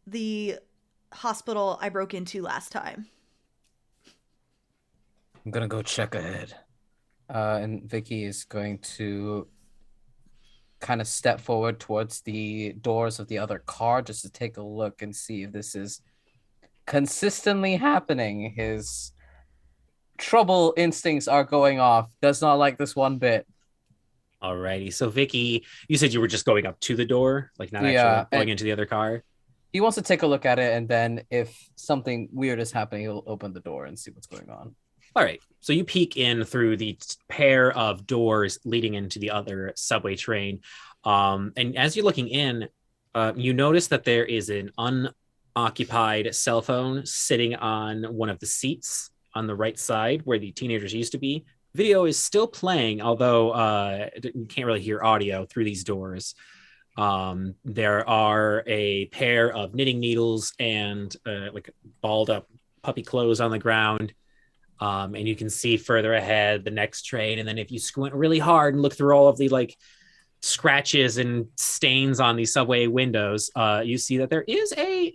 the hospital I broke into last time. I'm gonna go check ahead. And Vicky is going to kind of step forward towards the doors of the other car just to take a look and see if this is consistently happening. His trouble instincts are going off. Does not like this one bit. Alrighty. So Vicky, you said you were just going up to the door, like not actually Yeah, going into the other car. he wants to take a look at it, and then if something weird is happening, he'll open the door and see what's going on. All right. So you peek in through the pair of doors leading into the other subway train. And as you're looking in, you notice that there is an unoccupied cell phone sitting on one of the seats on the right side where the teenagers used to be. Video is still playing, although you can't really hear audio through these doors. There are a pair of knitting needles and like balled up puppy clothes on the ground. And you can see further ahead the next train. And then if you squint really hard and look through all of the like scratches and stains on the subway windows, you see that there is a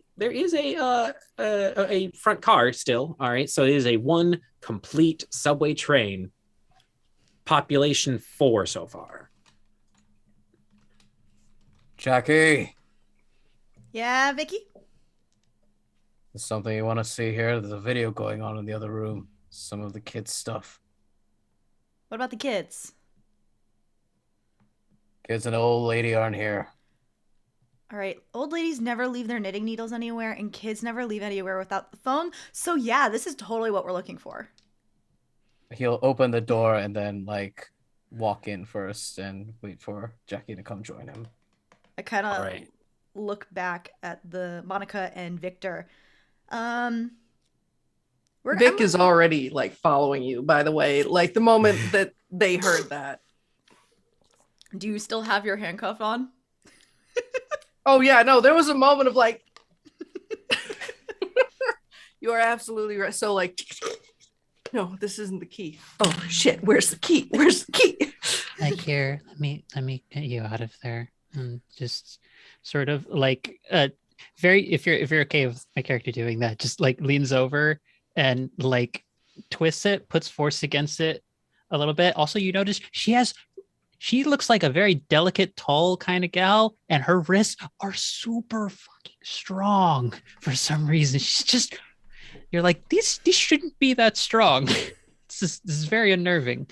front car still. All right, so it is a one complete subway train. Population 4 so far. Jackie, Yeah, Vicky? there's something you want to see here. There's a video going on in the other room. Some of the kids' stuff. What about the kids? Kids and old lady aren't here. All right, old ladies never leave their knitting needles anywhere, and kids never leave anywhere without the phone. So yeah, this is totally what we're looking for. He'll open the door and then like walk in first and wait for Jackie to come join him. I kind of Right. look back at the Monica and Victor. Vic is already like following you, by the way. Like the moment that they heard that. Do you still have your handcuff on? Oh yeah, no, there was a moment of like you are absolutely right. So like no, this isn't the key. Oh shit, where's the key? Where's the key? Like here, let me get you out of there, and just sort of like very if you're okay with my character doing that, just like leans over and like twists it, puts force against it a little bit. Also, you notice she looks like a very delicate, tall kind of gal, and her wrists are super fucking strong for some reason. She's just, you're like, these shouldn't be that strong. This is very unnerving.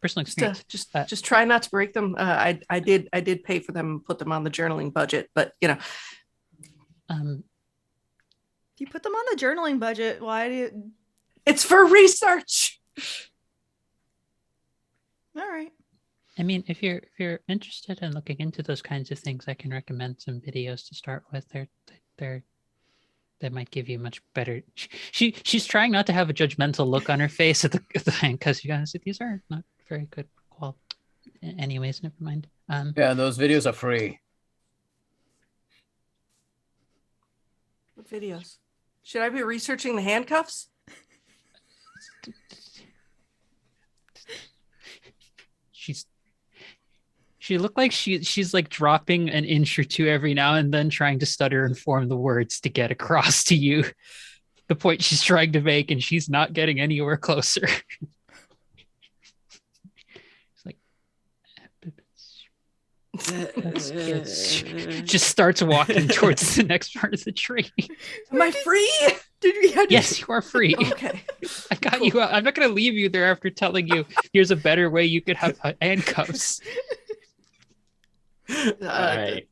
Personal experience. Just try not to break them. I did pay for them and put them on the journaling budget, but you know. If you put them on the journaling budget, why do you... It's for research. All right. I mean, if you're interested in looking into those kinds of things, I can recommend some videos to start with. That might give you much better. She's trying not to have a judgmental look on her face at the because you guys, these are not very good quality. Anyways, never mind. Yeah, those videos are free. What videos? Should I be researching the handcuffs? She looked like she's like dropping an inch or two every now and then, trying to stutter and form the words to get across to you the point she's trying to make, and she's not getting anywhere closer. It's like just starts walking towards the next part of the train. Am I free? Did we have Yes, you are free. Okay. I got you out. I'm not going to leave you there after telling you here's a better way you could have handcuffs. Right.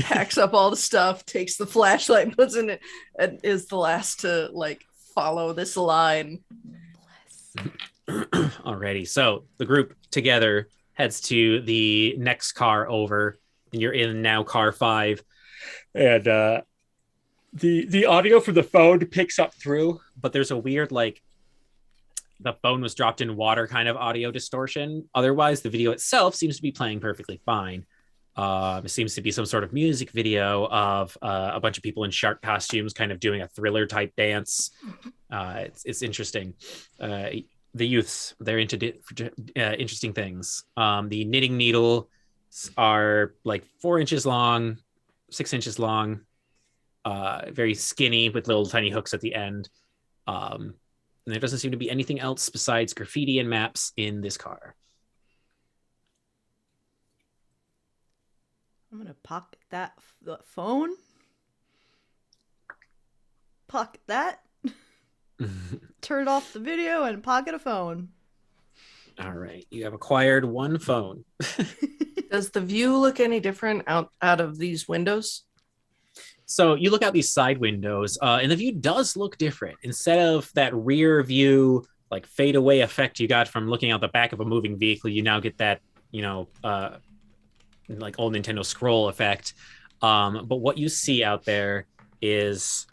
Packs up all the stuff, takes the flashlight, puts in it, and is the last to like follow this line. Alrighty. So the group together heads to the next car over, and you're in now car 5. And the audio from the phone picks up through, but there's a weird like the phone was dropped in water kind of audio distortion. Otherwise, the video itself seems to be playing perfectly fine. It seems to be some sort of music video of a bunch of people in shark costumes kind of doing a thriller type dance. It's interesting. The youths, they're into interesting things. The knitting needles are like 4 inches long, 6 inches long, very skinny with little tiny hooks at the end. And there doesn't seem to be anything else besides graffiti and maps in this car. I'm gonna pocket that phone. Pocket that. Turn off the video and pocket a phone. All right, you have acquired one phone. Does the view look any different out of these windows? So you look out these side windows, and the view does look different. Instead of that rear view, like fade away effect you got from looking out the back of a moving vehicle, you now get that, like old Nintendo scroll effect. But what you see out there is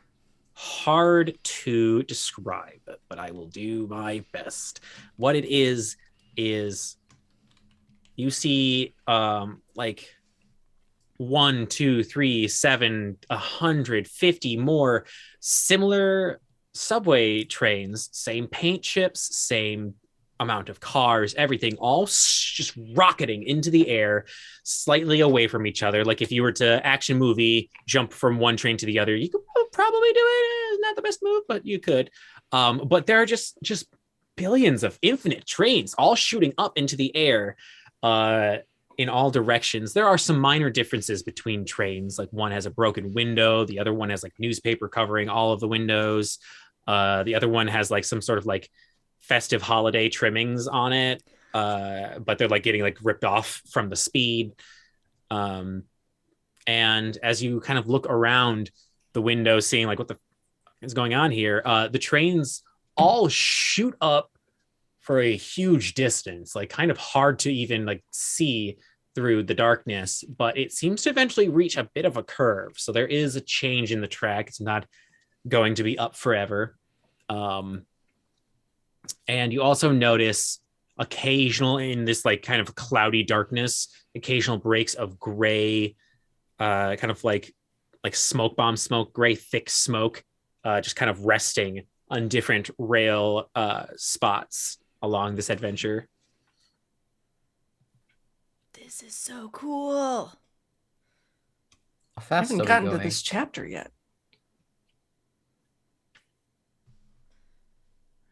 hard to describe, but I will do my best. What it is you see like 1, 2, 3, 7, 150 more similar subway trains, same paint chips, same amount of cars, everything, all just rocketing into the air, slightly away from each other. Like if you were to action movie jump from one train to the other, you could probably do it. It's not the best move, but you could. But there are just billions of infinite trains all shooting up into the air in all directions. There are some minor differences between trains. Like one has a broken window, the other one has like newspaper covering all of the windows. The other one has like some sort of like festive holiday trimmings on it, but they're like getting like ripped off from the speed. And as you kind of look around the window, seeing like what the is going on here, the trains all shoot up for a huge distance, like kind of hard to even like see through the darkness, but it seems to eventually reach a bit of a curve. So there is a change in the track. It's not going to be up forever. And you also notice occasional in this like kind of cloudy darkness, occasional breaks of gray, kind of like smoke bomb smoke, gray thick smoke, just kind of resting on different rail spots along this adventure. This is so cool. How I fast haven't are we gotten to going? this chapter yet.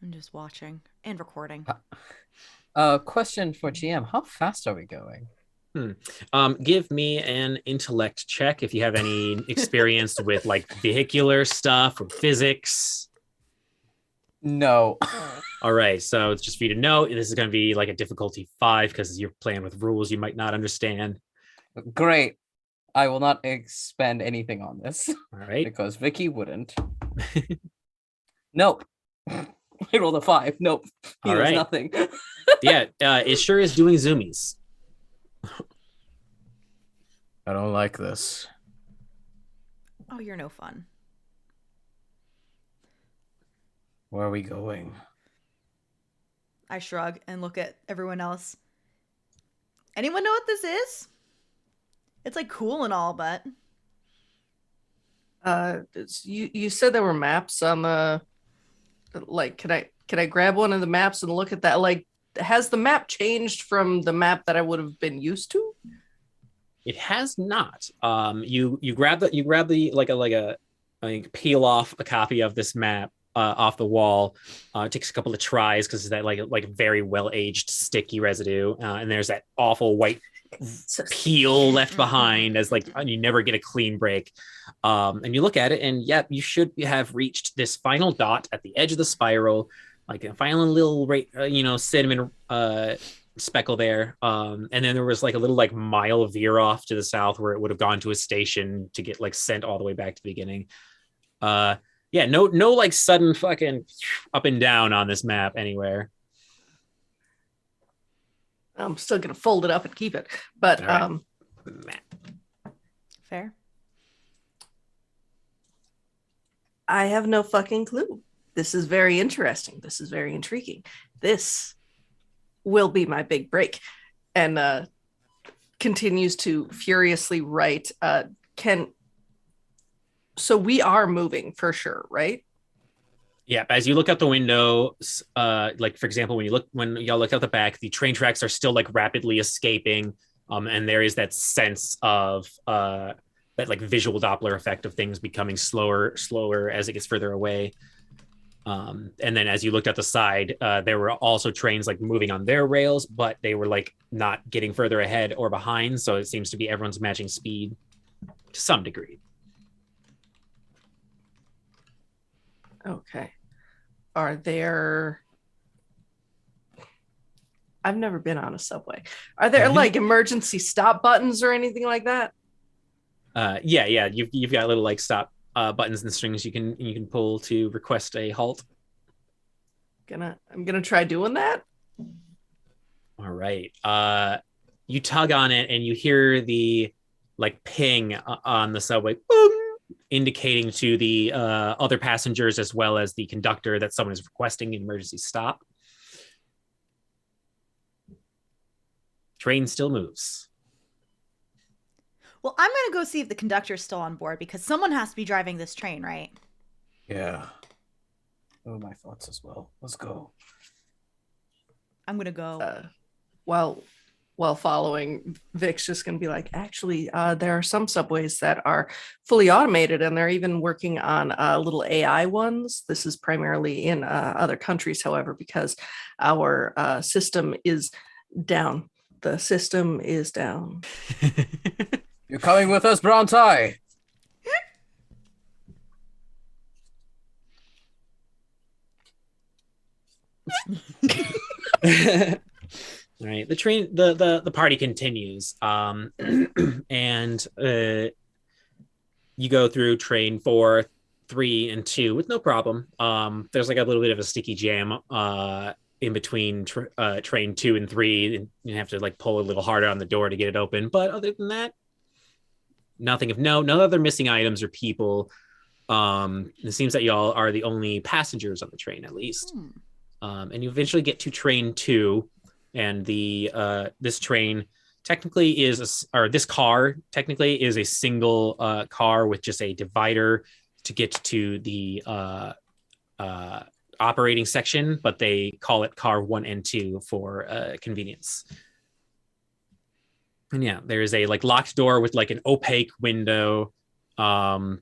I'm just watching and recording. Question for GM: how fast are we going? Give me an intellect check if you have any experience with like vehicular stuff or physics. No. All right, so it's just for you to know, this is going to be like a difficulty 5 because you're playing with rules you might not understand. Great. I will not expend anything on this All right. because Vicky wouldn't. Nope. I rolled a 5. Nope. He All knows right. nothing. Yeah, it sure is doing zoomies. I don't like this. Oh, you're no fun. Where are we going? I shrug and look at everyone else. Anyone know what this is? It's like cool and all, but You said there were maps on the, like, can I grab one of the maps and look at that? Like, has the map changed from the map that I would have been used to? It has not. You grab the like peel off a copy of this map off the wall. It takes a couple of tries because it's that like very well aged sticky residue, and there's that awful white peel left behind as like you never get a clean break. And you look at it, and yeah, you should have reached this final dot at the edge of the spiral, like a final little cinnamon speckle there. And then there was like a little like mile veer off to the south where it would have gone to a station to get like sent all the way back to the beginning. Yeah, no like sudden fucking up and down on this map anywhere. I'm still gonna fold it up and keep it, but All right. fair. I have no fucking clue. This is very interesting. This is very intriguing. This will be my big break. And continues to furiously write. So we are moving for sure, right? Yeah, as you look out the window, like for example, when y'all look out the back, the train tracks are still like rapidly escaping, and there is that sense of that like visual Doppler effect of things becoming slower as it gets further away. And then as you looked at the side, there were also trains like moving on their rails, but they were like not getting further ahead or behind. So it seems to be everyone's matching speed to some degree. Okay. Are there... I've never been on a subway. Are there like emergency stop buttons or anything like that? Yeah. You've got little like stop buttons and strings you can pull to request a halt. I'm gonna try doing that. All right. You tug on it and you hear the like ping on the subway, boom, indicating to the other passengers as well as the conductor that someone is requesting an emergency stop. Train still moves. Well, I'm going to go see if the conductor's still on board because someone has to be driving this train, right? Yeah. Oh, my thoughts as well. Let's go. I'm going to go. While following, Vic's just going to be like, actually, there are some subways that are fully automated, and they're even working on little AI ones. This is primarily in other countries, however, because our system is down. The system is down. You're coming with us, Brown Tie. Right. The train, the party continues. And you go through train 4, 3, and 2 with no problem. There's like a little bit of a sticky jam in between train 2 and 3, and you have to like pull a little harder on the door to get it open. But other than that, nothing of note. No other missing items or people. It seems that y'all are the only passengers on the train, at least. And you eventually get to train 2, and this train technically is this car technically is a single car with just a divider to get to the operating section, but they call it car 1 and 2 for convenience. And yeah, there is a like locked door with like an opaque window, and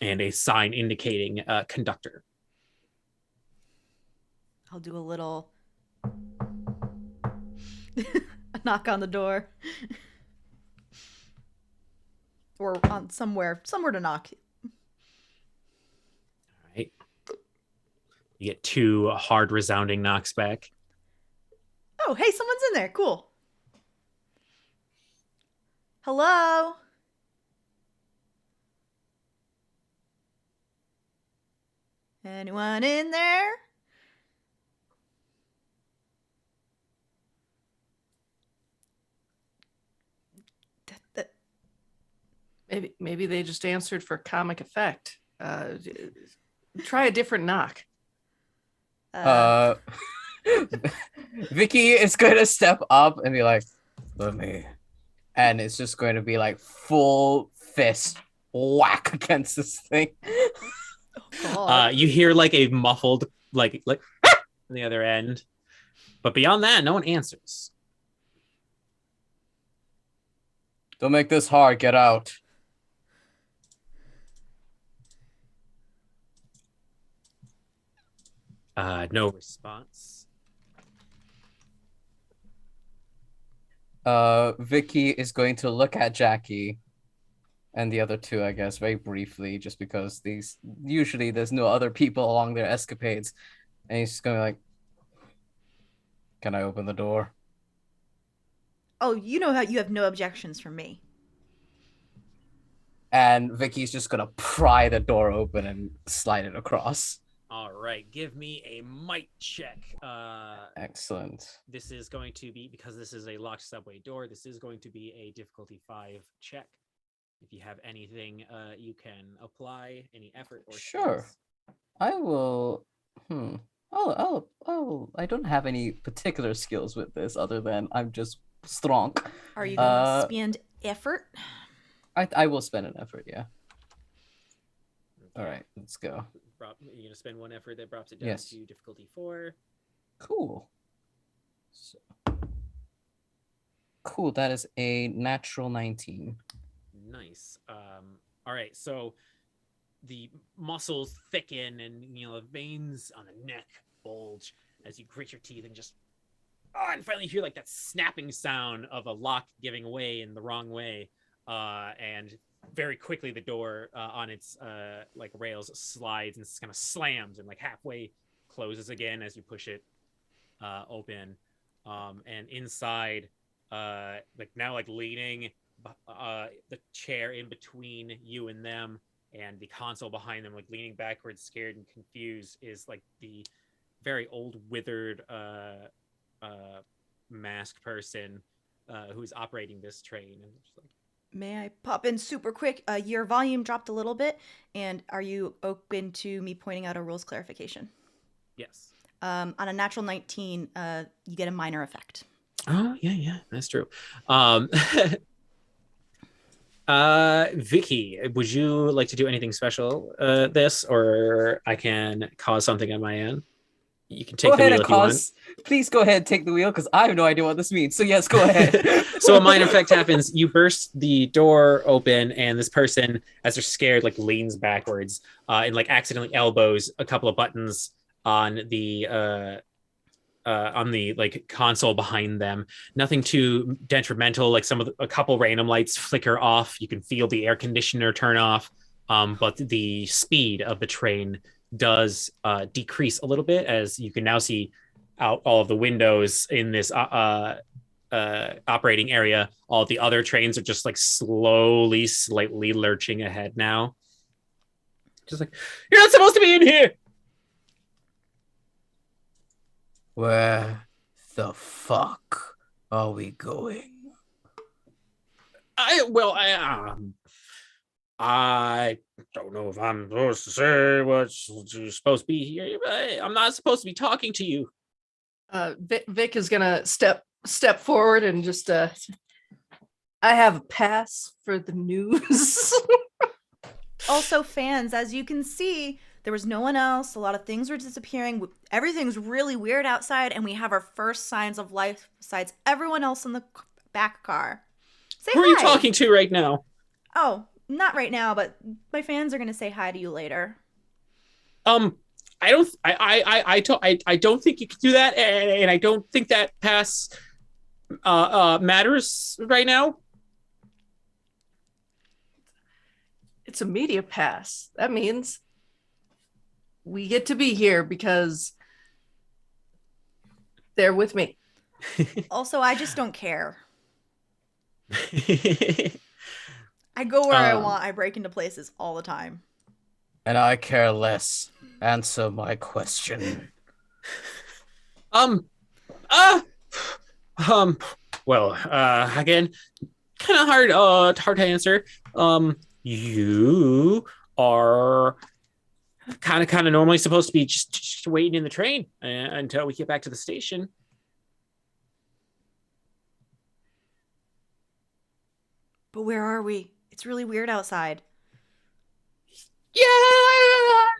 a sign indicating conductor. I'll do a little a knock on the door. Or on somewhere to knock. All right. You get 2 hard resounding knocks back. Oh, hey, someone's in there. Cool. Hello? Anyone in there? Maybe they just answered for comic effect. Try a different knock. Vicky is going to step up and be like, let me. And it's just going to be like full fist whack against this thing. You hear like a muffled like on the other end, but beyond that, no one answers. Don't make this hard. Get out. No response. Vicky is going to look at Jackie and the other 2, I guess, very briefly, just because usually there's no other people along their escapades. And he's just going to be like, can I open the door? Oh, you know how you have no objections from me. And Vicky's just going to pry the door open and slide it across. All right, give me a might check. Excellent. This is going to be, because this is a locked subway door, this is going to be a difficulty 5 check. If you have anything you can apply, any effort or sure. skills. I will. I don't have any particular skills with this other than I'm just strong. Are you going to spend effort? I will spend an effort, yeah. Okay. All right, let's go. You're going to spend 1 effort that drops it down Yes. to difficulty 4. Cool. Cool, that is a natural 19. Nice. All right, so the muscles thicken and the veins on the neck bulge as you grit your teeth and just and finally you hear like that snapping sound of a lock giving way in the wrong way, and very quickly the door on its like rails slides and kind of slams and like halfway closes again as you push it open, and inside like now like leaning the chair in between you and them and the console behind them, like leaning backwards, scared and confused, is like the very old, withered masked person who's operating this train. And just like, May I pop in super quick? Your volume dropped a little bit, and are you open to me pointing out a rules clarification? yes. On a natural 19, you get a minor effect. Oh yeah, that's true. Vicky, would you like to do anything special this, or I can cause something on my end? You can take Go the ahead wheel and if you want. cause. Please go ahead and take the wheel because I have no idea what this means. So yes, go ahead. So a minor effect happens. You burst the door open, and this person, as they're scared, like leans backwards and like accidentally elbows a couple of buttons on the like console behind them. Nothing too detrimental. Like a couple random lights flicker off. You can feel the air conditioner turn off, but the speed of the train does decrease a little bit as you can now see out all of the windows in this operating area. All the other trains are just like slowly, slightly lurching ahead now. Just like, you're not supposed to be in here. Where the fuck are we going? I don't know if I'm supposed to say what you're supposed to be here, but I'm not supposed to be talking to you. Vic is gonna step forward and just I have a pass for the news. Also, fans, as you can see, there was no one else. A lot of things were disappearing. Everything's really weird outside, and we have our first signs of life besides everyone else in the back car. Say Who hi. are you talking to right now? Oh, not right now, but my fans are gonna say hi to you later. I don't think you can do that, and I don't think that pass matters right now. It's a media pass. That means we get to be here because they're with me. Also, I just don't care. I go where I want. I break into places all the time. And I care less. Answer my question. Well, again, kind of hard to answer. You are kind of normally supposed to be just waiting in the train until we get back to the station. But where are we? It's really weird outside. Yeah,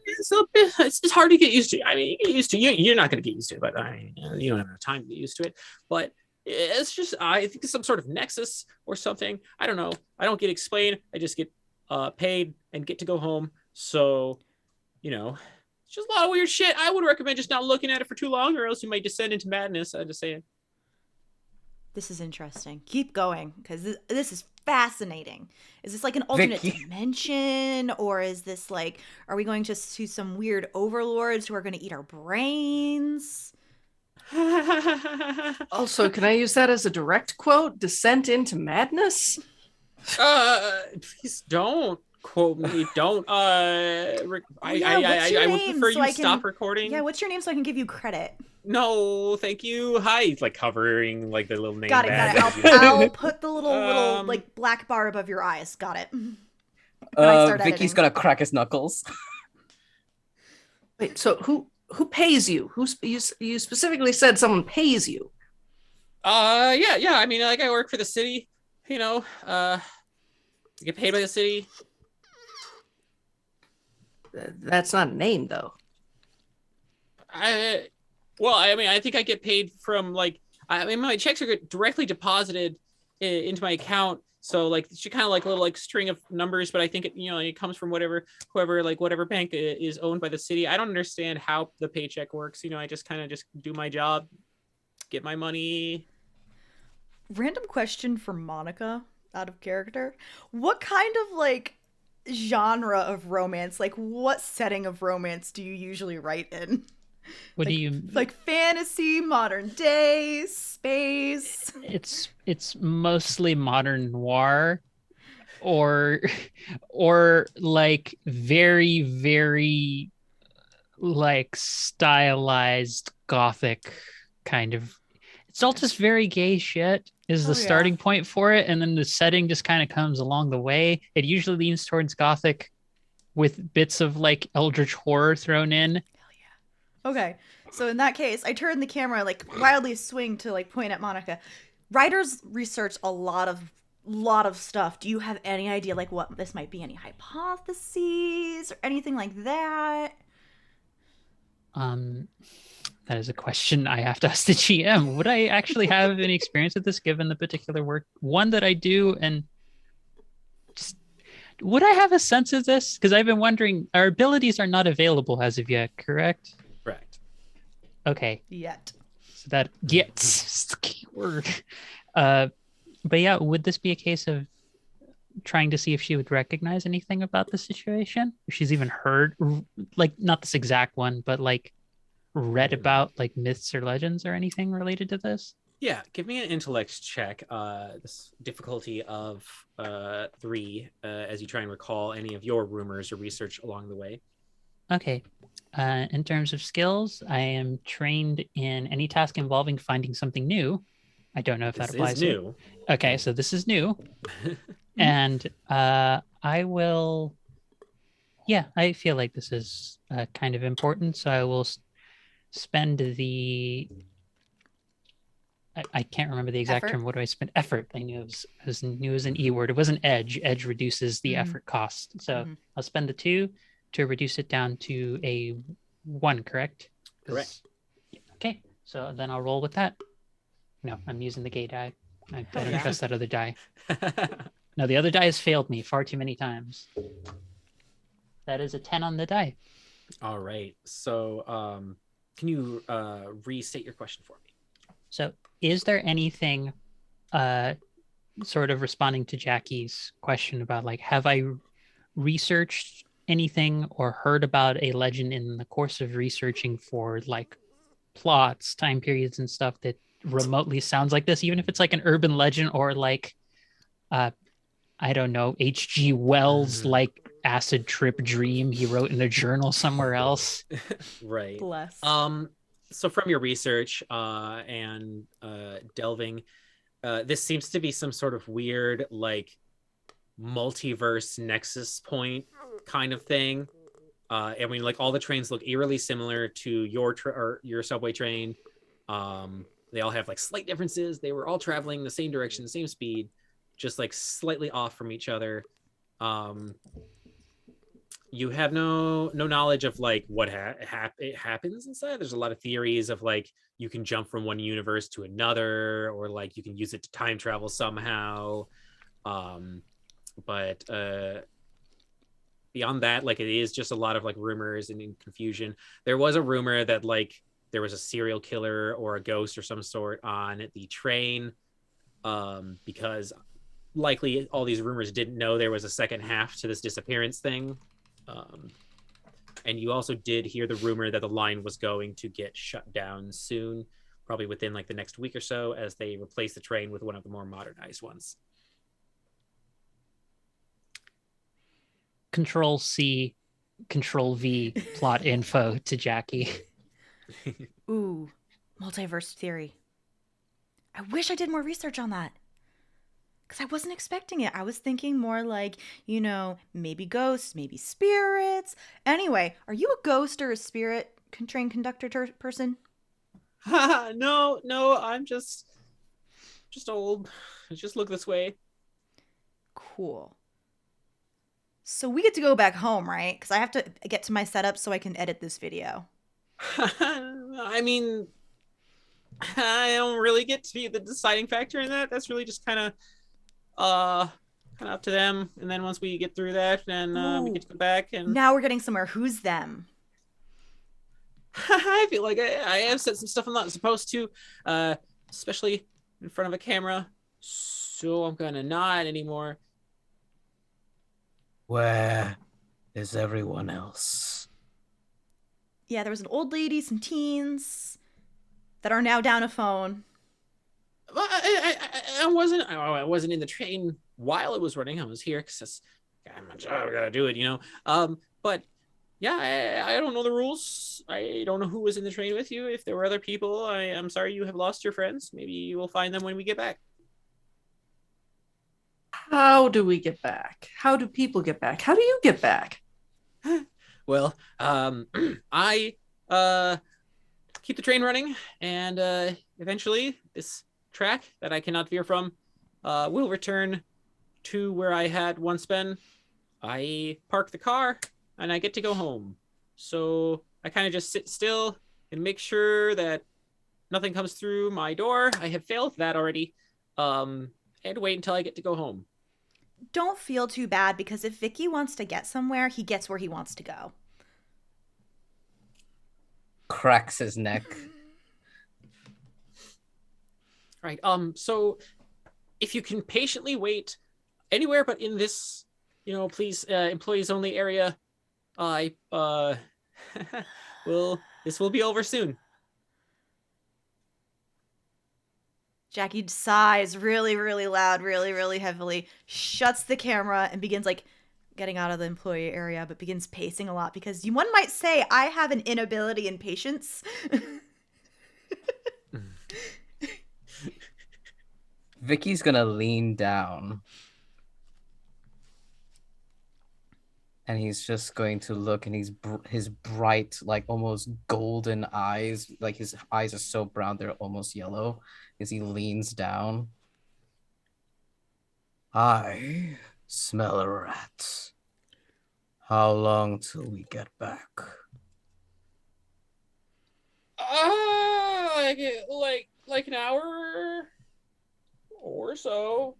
it's just hard to get used to. I mean, you get used to. You're not going to get used to it, but you don't have enough time to get used to it. But it's just, I think it's some sort of nexus or something. I don't know. I don't get explained. I just get paid and get to go home. So, it's just a lot of weird shit. I would recommend just not looking at it for too long, or else you might descend into madness. I'm just saying. This is interesting. Keep going, because this is fascinating. Is this like an alternate Vicky. dimension, or is this like, are we going to see some weird overlords who are going to eat our brains? Also, can I use that as a direct quote? Descent into madness? Please don't quote me. Don't. I would prefer so you stop recording. Yeah, what's your name so I can give you credit? No, thank you. Hi. It's like covering like the little name. Got it. badge. I'll put the little like black bar above your eyes. Got it. When I start Vicky's editing. gonna crack his knuckles. Wait, so who pays you? You specifically said someone pays you. Yeah. I mean, like I work for the city. I get paid by the city. That's not a name, though. Well, I mean, I think I get paid from my checks are directly deposited into my account. So like she kind of like a little like string of numbers, but I think it, it comes from whatever bank is owned by the city. I don't understand how the paycheck works. I just kind of just do my job, get my money. Random question for Monica, out of character. What kind of like genre of romance, like what setting of romance do you usually write in? What do Like you like fantasy, modern day, space? it's mostly modern noir or or like very very like stylized gothic kind of. It's all just very gay shit is the Oh yeah. starting point for it, and then the setting just kind of comes along the way. It usually leans towards gothic with bits of like eldritch horror thrown in. Okay. So in that case, I turn the camera like wildly swing to like point at Monica. Writers research a lot of stuff. Do you have any idea like what this might be? Any hypotheses or anything like that? um that is a question I have to ask the GM. Would I actually have any experience with this given the particular work one that I do? And just would I have a sense of this? Because I've been wondering, our abilities are not available as of yet, correct? Correct. Okay. Yet. So that gets the key word. But yeah, would this be a case of trying to see if she would recognize anything about the situation? If she's even heard, like, not this exact one, but like read about like myths or legends or anything related to this? Yeah, give me an intellect check. This difficulty of 3, as you try and recall any of your rumors or research along the way. Okay. In terms of skills, I am trained in any task involving finding something new. I don't know if This that applies is here. new. Okay, so this is new. And I will, yeah, I feel like this is kind of important. So I will spend the, I can't remember the exact Effort? term. What do I spend? Effort. I knew knew it was an E word. It wasn't edge. Edge reduces the effort cost. So I'll spend the 2 to reduce it down to a 1, correct? Correct. Okay, so then I'll roll with that. No, I'm using the gay die. I don't trust that other die. No, the other die has failed me far too many times. That is a 10 on the die. All right. So can you restate your question for me? So is there anything sort of responding to Jackie's question about like, have I researched anything or heard about a legend in the course of researching for like plots, time periods, and stuff that remotely sounds like this, even if it's like an urban legend or like I don't know, H.G. Wells like acid trip dream he wrote in a journal somewhere else. Right. Bless. So from your research and delving, this seems to be some sort of weird like multiverse nexus point kind of thing. I mean, like all the trains look eerily similar to your subway train. They all have like slight differences. They were all traveling the same direction, the same speed, just like slightly off from each other. You have no knowledge of like what happens inside. There's a lot of theories of like you can jump from one universe to another, or like you can use it to time travel somehow. But beyond that, like it is just a lot of like rumors and confusion. There was a rumor that like there was a serial killer or a ghost or some sort on the train, because likely all these rumors didn't know there was a second half to this disappearance thing. And you also did hear the rumor that the line was going to get shut down soon, probably within like the next week or so, as they replace the train with one of the more modernized ones. Control C, Control V, plot info to Jackie. Ooh, multiverse theory. I wish I did more research on that. Because I wasn't expecting it. I was thinking more like, maybe ghosts, maybe spirits. Anyway, are you a ghost or a spirit train conductor person? No, I'm just old. Just look this way. Cool. So we get to go back home, right? Because I have to get to my setup so I can edit this video. I mean, I don't really get to be the deciding factor in that. That's really just kind of up to them. And then once we get through that, then we Ooh. get to go back and Now we're getting somewhere. Who's them? I feel like I have said some stuff I'm not supposed to, especially in front of a camera. So I'm gonna not anymore. Where is everyone else? Yeah, there was an old lady, some teens that are now down a phone. Well, I wasn't in the train while it was running. I was here because that's my job. I gotta do it, you know. But yeah, I don't know the rules. I don't know who was in the train with you. If there were other people, I'm sorry you have lost your friends. Maybe you will find them when we get back. How do we get back? How do people get back? How do you get back? Well, I keep the train running, and eventually this track that I cannot veer from will return to where I had once been. I park the car, and I get to go home. So I kind of just sit still and make sure that nothing comes through my door. I have failed that already. And wait until I get to go home. Don't feel too bad because if Vicky wants to get somewhere, he gets where he wants to go. Cracks his neck. Right. So if you can patiently wait anywhere but in this, please, employees only area, I this will be over soon. Jackie sighs really, really loud, really, really heavily, shuts the camera, and begins like getting out of the employee area, but begins pacing a lot because one might say I have an inability in patience. Vicky's gonna lean down. And he's just going to look, and his bright, like almost golden eyes, like his eyes are so brown they're almost yellow, as he leans down. I smell a rat. How long till we get back? Like an hour or so.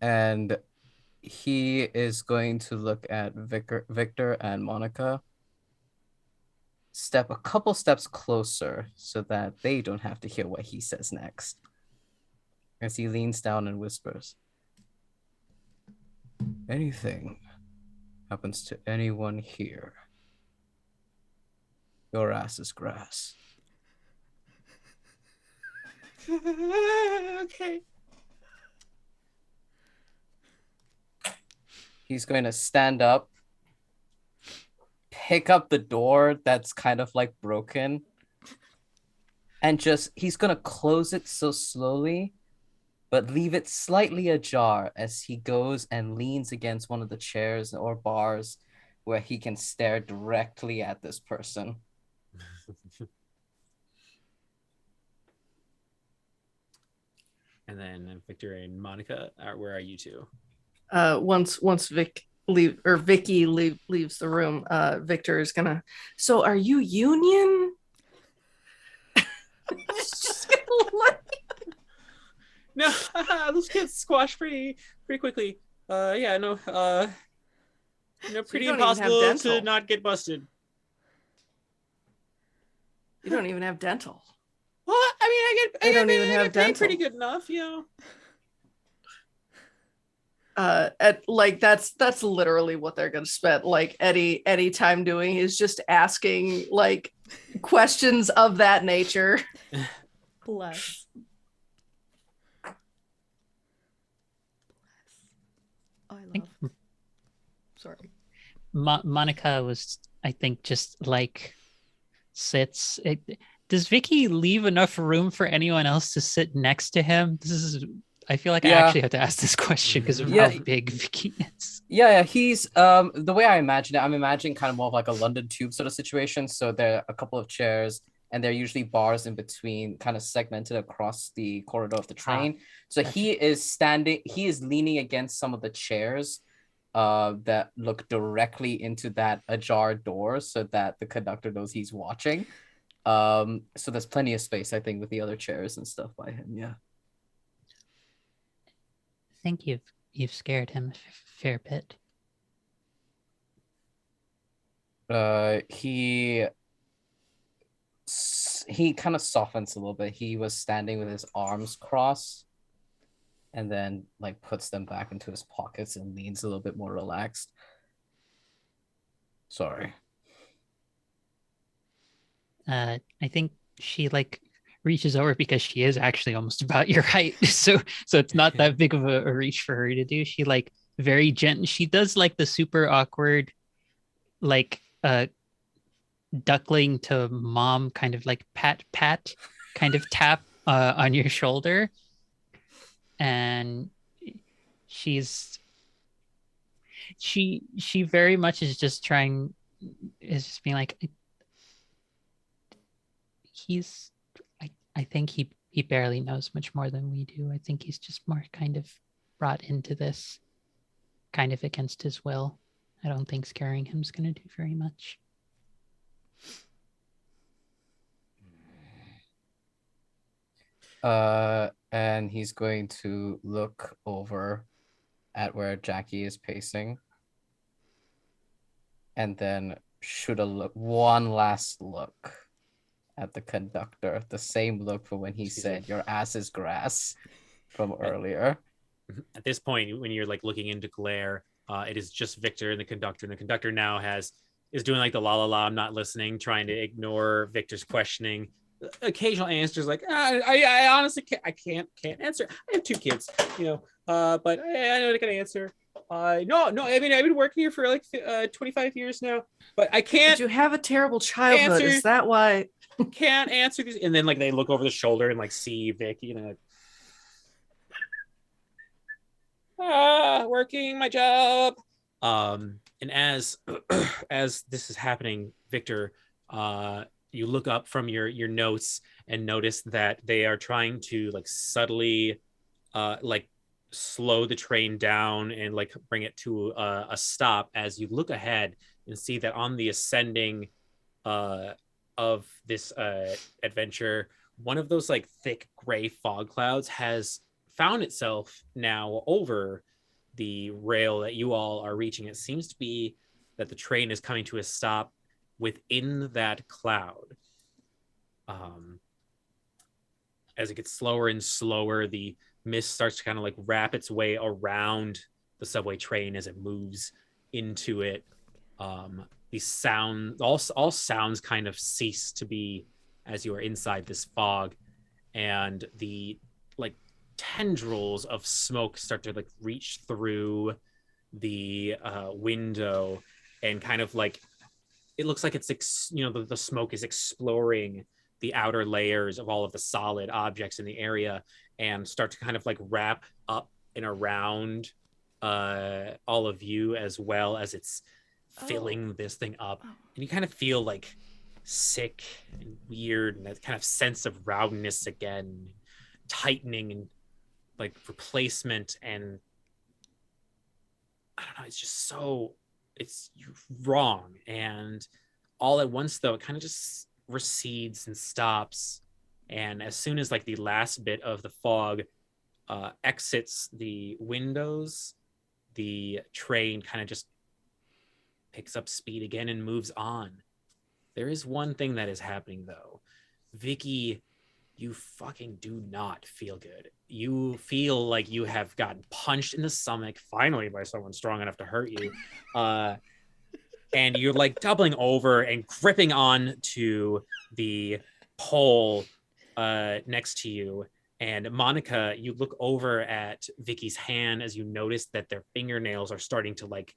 And he is going to look at Victor and Monica. Step a couple steps closer so that they don't have to hear what he says next. As he leans down and whispers, anything happens to anyone here, your ass is grass. Okay. He's going to stand up, pick up the door that's kind of like broken, and he's going to close it so slowly, but leave it slightly ajar as he goes and leans against one of the chairs or bars where he can stare directly at this person. And then Victor and Monica, where are you two? Once Vicky leaves the room, Victor is gonna. So, are you union? She's gonna look. No, those kids squash pretty quickly. Yeah, no. Pretty impossible to not get busted. You don't even have dental. Well, I They don't even have get paid dental. pretty good enough, That's literally what they're gonna spend like any time doing is just asking like questions of that nature. Bless. Oh, I love. Sorry. Monica was, I think, just like sits. Does Vicky leave enough room for anyone else to sit next to him? I feel like I actually have to ask this question because of how big Vicky is. Yeah, he's the way I imagine it, I'm imagining kind of more of like a London Tube sort of situation. So there are a couple of chairs, and there are usually bars in between, kind of segmented across the corridor of the train. So gotcha. He is leaning against some of the chairs that look directly into that ajar door so that the conductor knows he's watching. So there's plenty of space, I think, with the other chairs and stuff by him. Yeah. I think you've scared him a fair bit. He kind of softens a little bit. He was standing with his arms crossed, and then like puts them back into his pockets and leans a little bit more relaxed. Sorry. I think she like reaches over because she is actually almost about your height. So it's not that big of a reach for her to do. She like very gentle. She does like the super awkward, like duckling to mom kind of like pat kind of tap on your shoulder. And she's she very much is just being like, he's I think he barely knows much more than we do. I think he's just more kind of brought into this kind of against his will. I don't think scaring him's going to do very much. And he's going to look over at where Jackie is pacing, and then shoot one last look at the conductor, the same look for when he said, "Your ass is grass," from earlier. At this point, when you're like looking into glare, it is just Victor and the conductor now is doing like the la la la, I'm not listening, trying to ignore Victor's questioning. Occasional answers like, I honestly can't answer. I have 2 kids, but I know I can answer. No, I mean, I've been working here for like 25 years now, but I can't. Did you have a terrible childhood? Answer. Is that why? Can't answer these. And then like they look over the shoulder and like see Vic, working my job. And as this is happening, Victor, you look up from your notes and notice that they are trying to like subtly like slow the train down and like bring it to a stop as you look ahead and see that on the ascending of this adventure, one of those like thick gray fog clouds has found itself now over the rail that you all are reaching. It seems to be that the train is coming to a stop within that cloud. As it gets slower and slower, the mist starts to kind of like wrap its way around the subway train as it moves into it. The sound, all sounds kind of cease to be as you are inside this fog, and the like tendrils of smoke start to like reach through the window, and kind of like it looks like it's the smoke is exploring the outer layers of all of the solid objects in the area and start to kind of like wrap up and around all of you, as well as it's filling this thing up. And you kind of feel like sick and weird, and that kind of sense of roundness again, tightening and like replacement. And I don't know, it's just so it's wrong. And all at once though, it kind of just recedes and stops. And as soon as like the last bit of the fog exits the windows, the train kind of just picks up speed again and moves on. There is one thing that is happening though. Vicky, you fucking do not feel good. You feel like you have gotten punched in the stomach finally by someone strong enough to hurt you. And you're like doubling over and gripping on to the pole next to you. And Monica, you look over at Vicky's hand as you notice that their fingernails are starting to like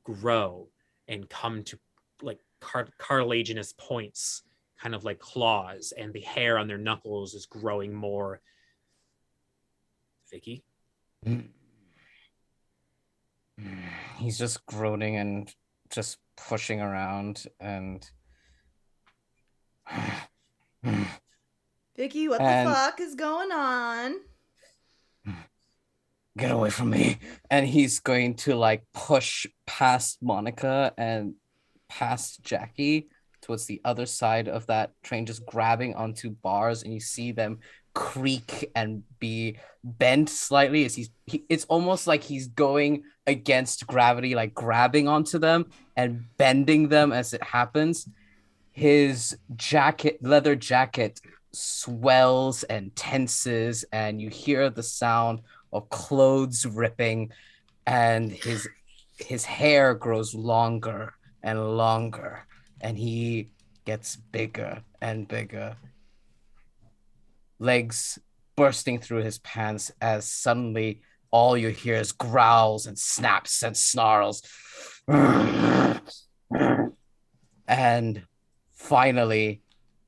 grow and come to like cartilaginous points, kind of like claws, and the hair on their knuckles is growing more. Vicky? He's just groaning and just pushing around and Vicky, what the fuck is going on? Get away from me. And he's going to like push past Monica and past Jackie towards the other side of that train, just grabbing onto bars, and you see them creak and be bent slightly as it's almost like he's going against gravity, like grabbing onto them and bending them as it happens. His leather jacket swells and tenses, and you hear the sound of clothes ripping, and his hair grows longer and longer, and he gets bigger and bigger. Legs bursting through his pants as suddenly all you hear is growls and snaps and snarls. And finally,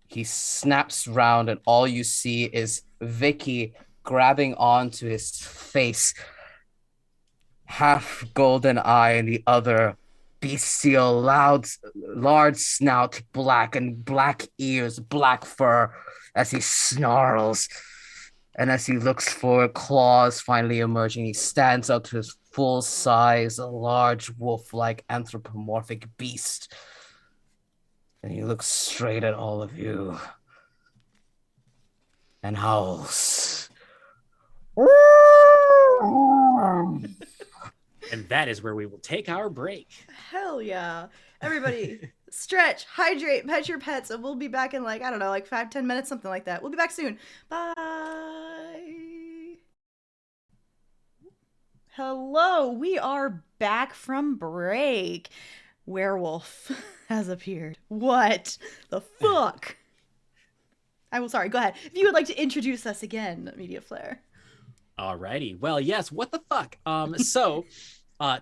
he snaps round, and all you see is Vicky grabbing onto his face, half golden eye and the other bestial, large snout, black ears, black fur, as he snarls. And as he looks for claws finally emerging, he stands up to his full size, a large wolf-like anthropomorphic beast. And he looks straight at all of you and howls. And that is where we will take our break. Hell yeah. Everybody, stretch, hydrate, pet your pets, and we'll be back in like 5-10 minutes, something like that. We'll be back soon. Bye. Hello, we are back from break. Werewolf has appeared. What the fuck? Sorry, go ahead. If you would like to introduce us again, Media Flare. Alrighty. Well, yes, what the fuck? So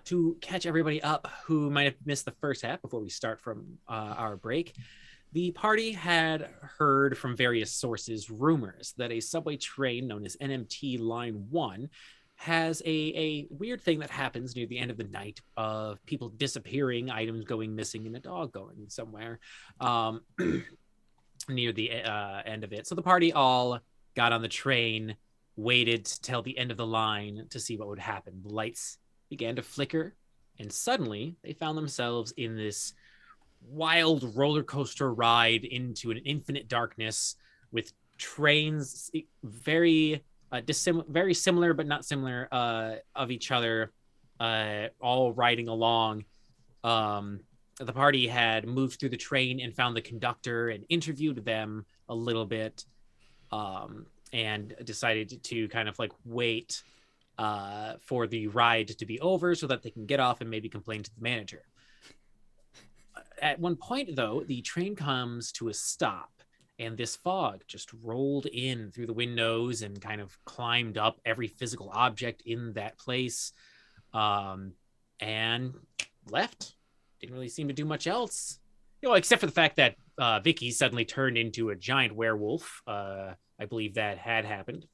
to catch everybody up who might have missed the first half before we start from our break, the party had heard from various sources rumors that a subway train known as NMT Line 1 has a weird thing that happens near the end of the night of people disappearing, items going missing, and a dog going somewhere near the end of it. So the party all got on the train, waited till the end of the line to see what would happen. The lights began to flicker, and suddenly they found themselves in this wild roller coaster ride into an infinite darkness with trains very similar but not similar of each other, all riding along. The party had moved through the train and found the conductor and interviewed them a little bit, and decided to kind of like wait for the ride to be over so that they can get off and maybe complain to the manager. At one point, though, the train comes to a stop, and this fog just rolled in through the windows and kind of climbed up every physical object in that place, and left. Didn't really seem to do much else, except for the fact that Vicky suddenly turned into a giant werewolf. I believe that had happened.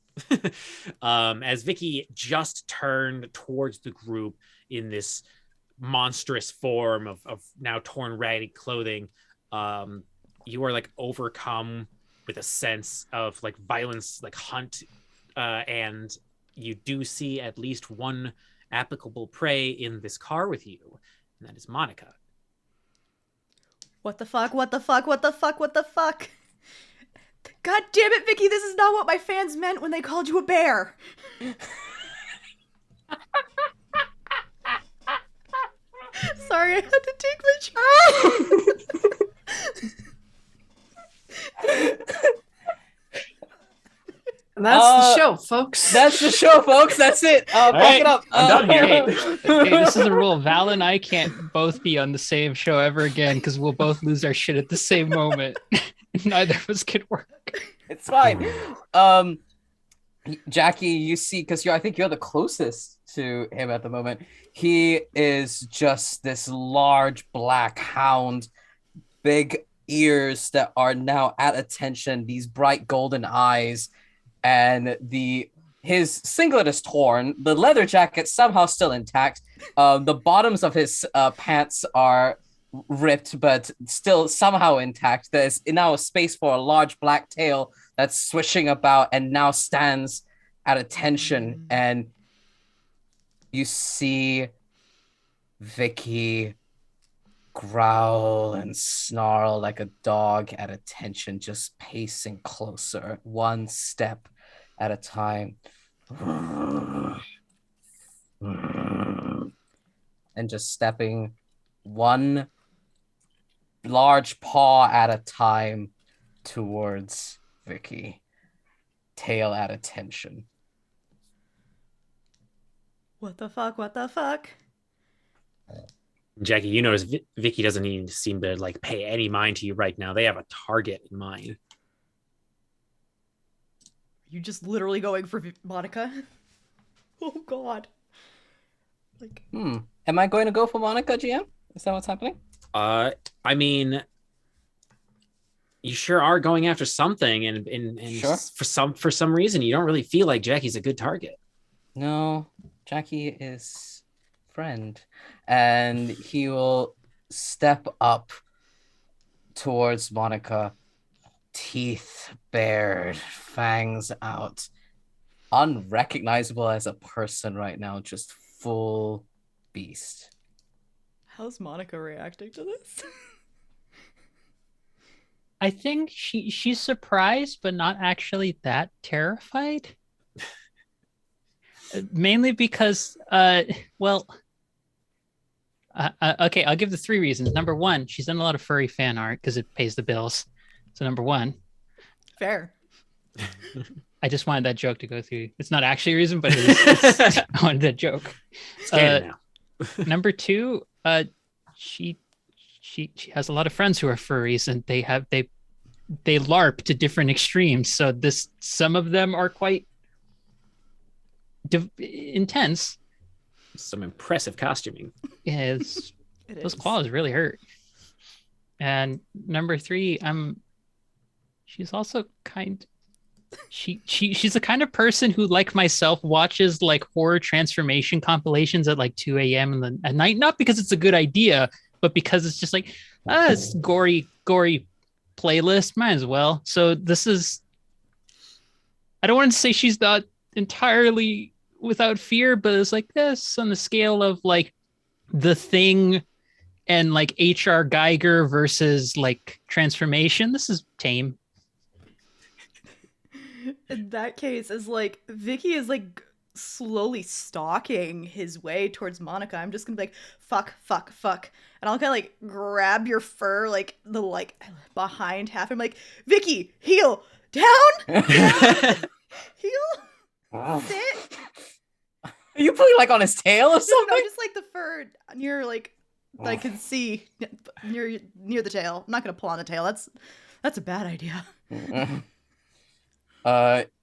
As Vicky just turned towards the group in this monstrous form of now torn, ragged clothing, you are like overcome with a sense of like violence, like hunt, and you do see at least one applicable prey in this car with you, and that is Monica. What the fuck? What the fuck? What the fuck? What the fuck? God damn it, Vicky, this is not what my fans meant when they called you a bear. Sorry, I had to take my And that's the show, folks. That's the show, folks. That's it. Back it up. I'm done here. Hey, this is a rule. Val and I can't both be on the same show ever again because we'll both lose our shit at the same moment. Neither of us can work. It's fine. Jackie, you see, because I think you're the closest to him at the moment. He is just this large black hound, big ears that are now at attention, these bright golden eyes, and his singlet is torn. The leather jacket somehow still intact. The bottoms of his pants are ripped, but still somehow intact. There's now a space for a large black tail that's swishing about and now stands at attention. And you see Vicky growl and snarl like a dog at attention, just pacing closer, one step at a time. And just stepping one large paw at a time towards Vicky, tail at attention. What the fuck? What the fuck? Jackie, you notice Vicky doesn't even seem to like pay any mind to you right now. They have a target in mind. You just literally going for Monica? Oh god. Like, Am I going to go for Monica, GM? Is that what's happening? I mean, you sure are going after something, and Sure. for some reason you don't really feel like Jackie's a good target. No, Jackie is friend, and he will step up towards Monica, teeth bared, fangs out, unrecognizable as a person right now, just full beast. how's Monica reacting to this? I think she's surprised, but not actually that terrified. Mainly because, well, okay, I'll give the 3 reasons. Number 1, she's done a lot of furry fan art because it pays the bills. So number 1. Fair. I just wanted that joke to go through. It's not actually a reason, but I wanted that joke. It's canon now. Number 2, she has a lot of friends who are furries, and they LARP to different extremes. So some of them are quite intense. Some impressive costuming. Yeah, those claws really hurt. And number 3, she's also she's the kind of person who, like myself, watches like horror transformation compilations at like 2 a.m. at night, not because it's a good idea, but because it's just like, it's gory playlist, might as well. So I don't want to say she's not entirely without fear, but it's like this on the scale of like The Thing and like HR Geiger versus like transformation. This is tame. In that case, is like Vicky is like slowly stalking his way towards Monica. I'm just gonna be like, fuck, fuck, fuck. And I'll kind of like grab your fur, like the like behind half. I'm like, Vicky, heel, down, heel, sit. Are you putting like on his tail or something? No, just like the fur near like that I can see near the tail. I'm not gonna pull on the tail. That's a bad idea.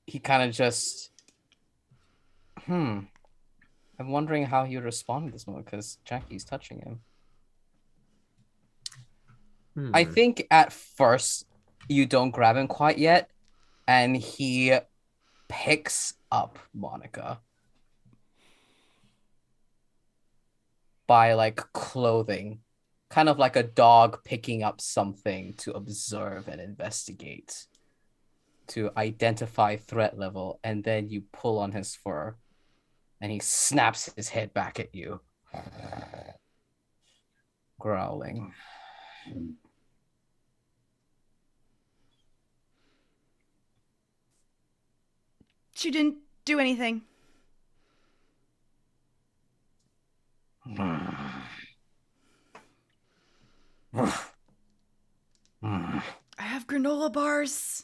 He kind of just I'm wondering how he would respond to this moment because Jackie's touching him. I think at first you don't grab him quite yet, and he picks up Monica by like clothing, kind of like a dog picking up something to observe and investigate, to identify threat level, and then you pull on his fur and he snaps his head back at you, growling. She didn't do anything. I have granola bars.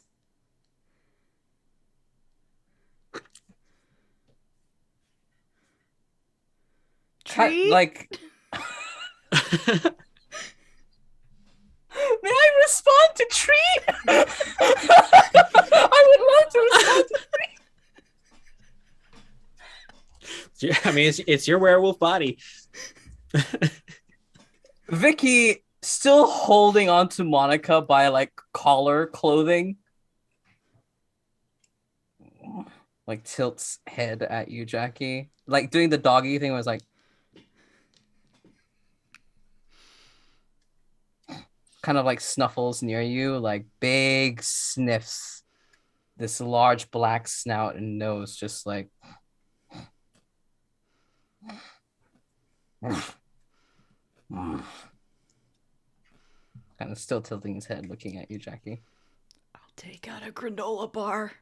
Tree? Like, may I respond to Tree? I would love to respond to Tree. I mean, it's your werewolf body. Vicky, still holding on to Monica by like collar clothing, like tilts head at you, Jackie, like doing the doggy thing. Was like kind of like snuffles near you, like big sniffs. This large black snout and nose, just like. Kind of still tilting his head, looking at you, Jackie. I'll take out a granola bar.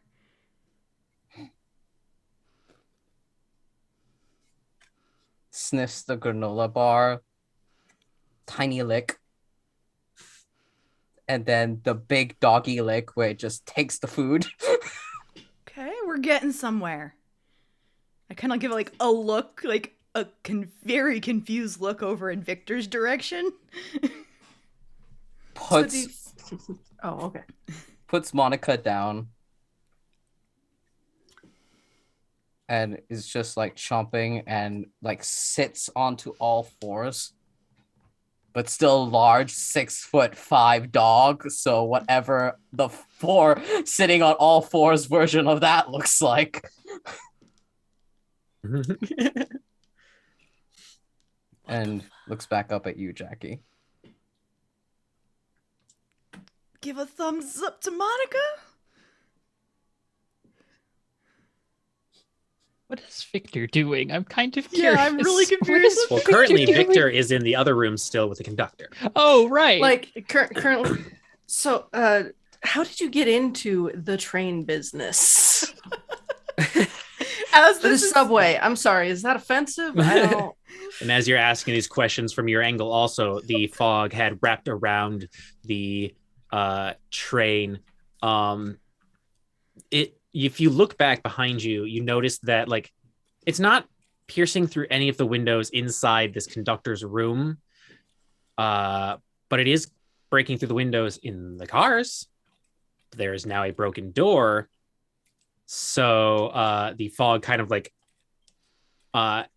Sniffs the granola bar. Tiny lick. And then the big doggy lick where it just takes the food. Okay, we're getting somewhere. I kind of give like a look, like a very confused look over in Victor's direction. Puts Oh, okay. puts Monica down. And is just like chomping and like sits onto all fours. But still large 6'5" dog. So whatever the 4 sitting on all fours version of that looks like. And looks back up at you, Jackie. Give a thumbs up to Monica. What is Victor doing? I'm kind of curious. Yeah, I'm really What confused. is Well, Victor currently doing? Victor is in the other room still with the conductor. Oh, right. Like currently. So, how did you get into the train business? As The this is subway. I'm sorry. Is that offensive? I don't. And as you're asking these questions from your angle, also the fog had wrapped around the train. If you look back behind you, you notice that like it's not piercing through any of the windows inside this conductor's room, but it is breaking through the windows in the cars. There is now a broken door, so the fog kind of like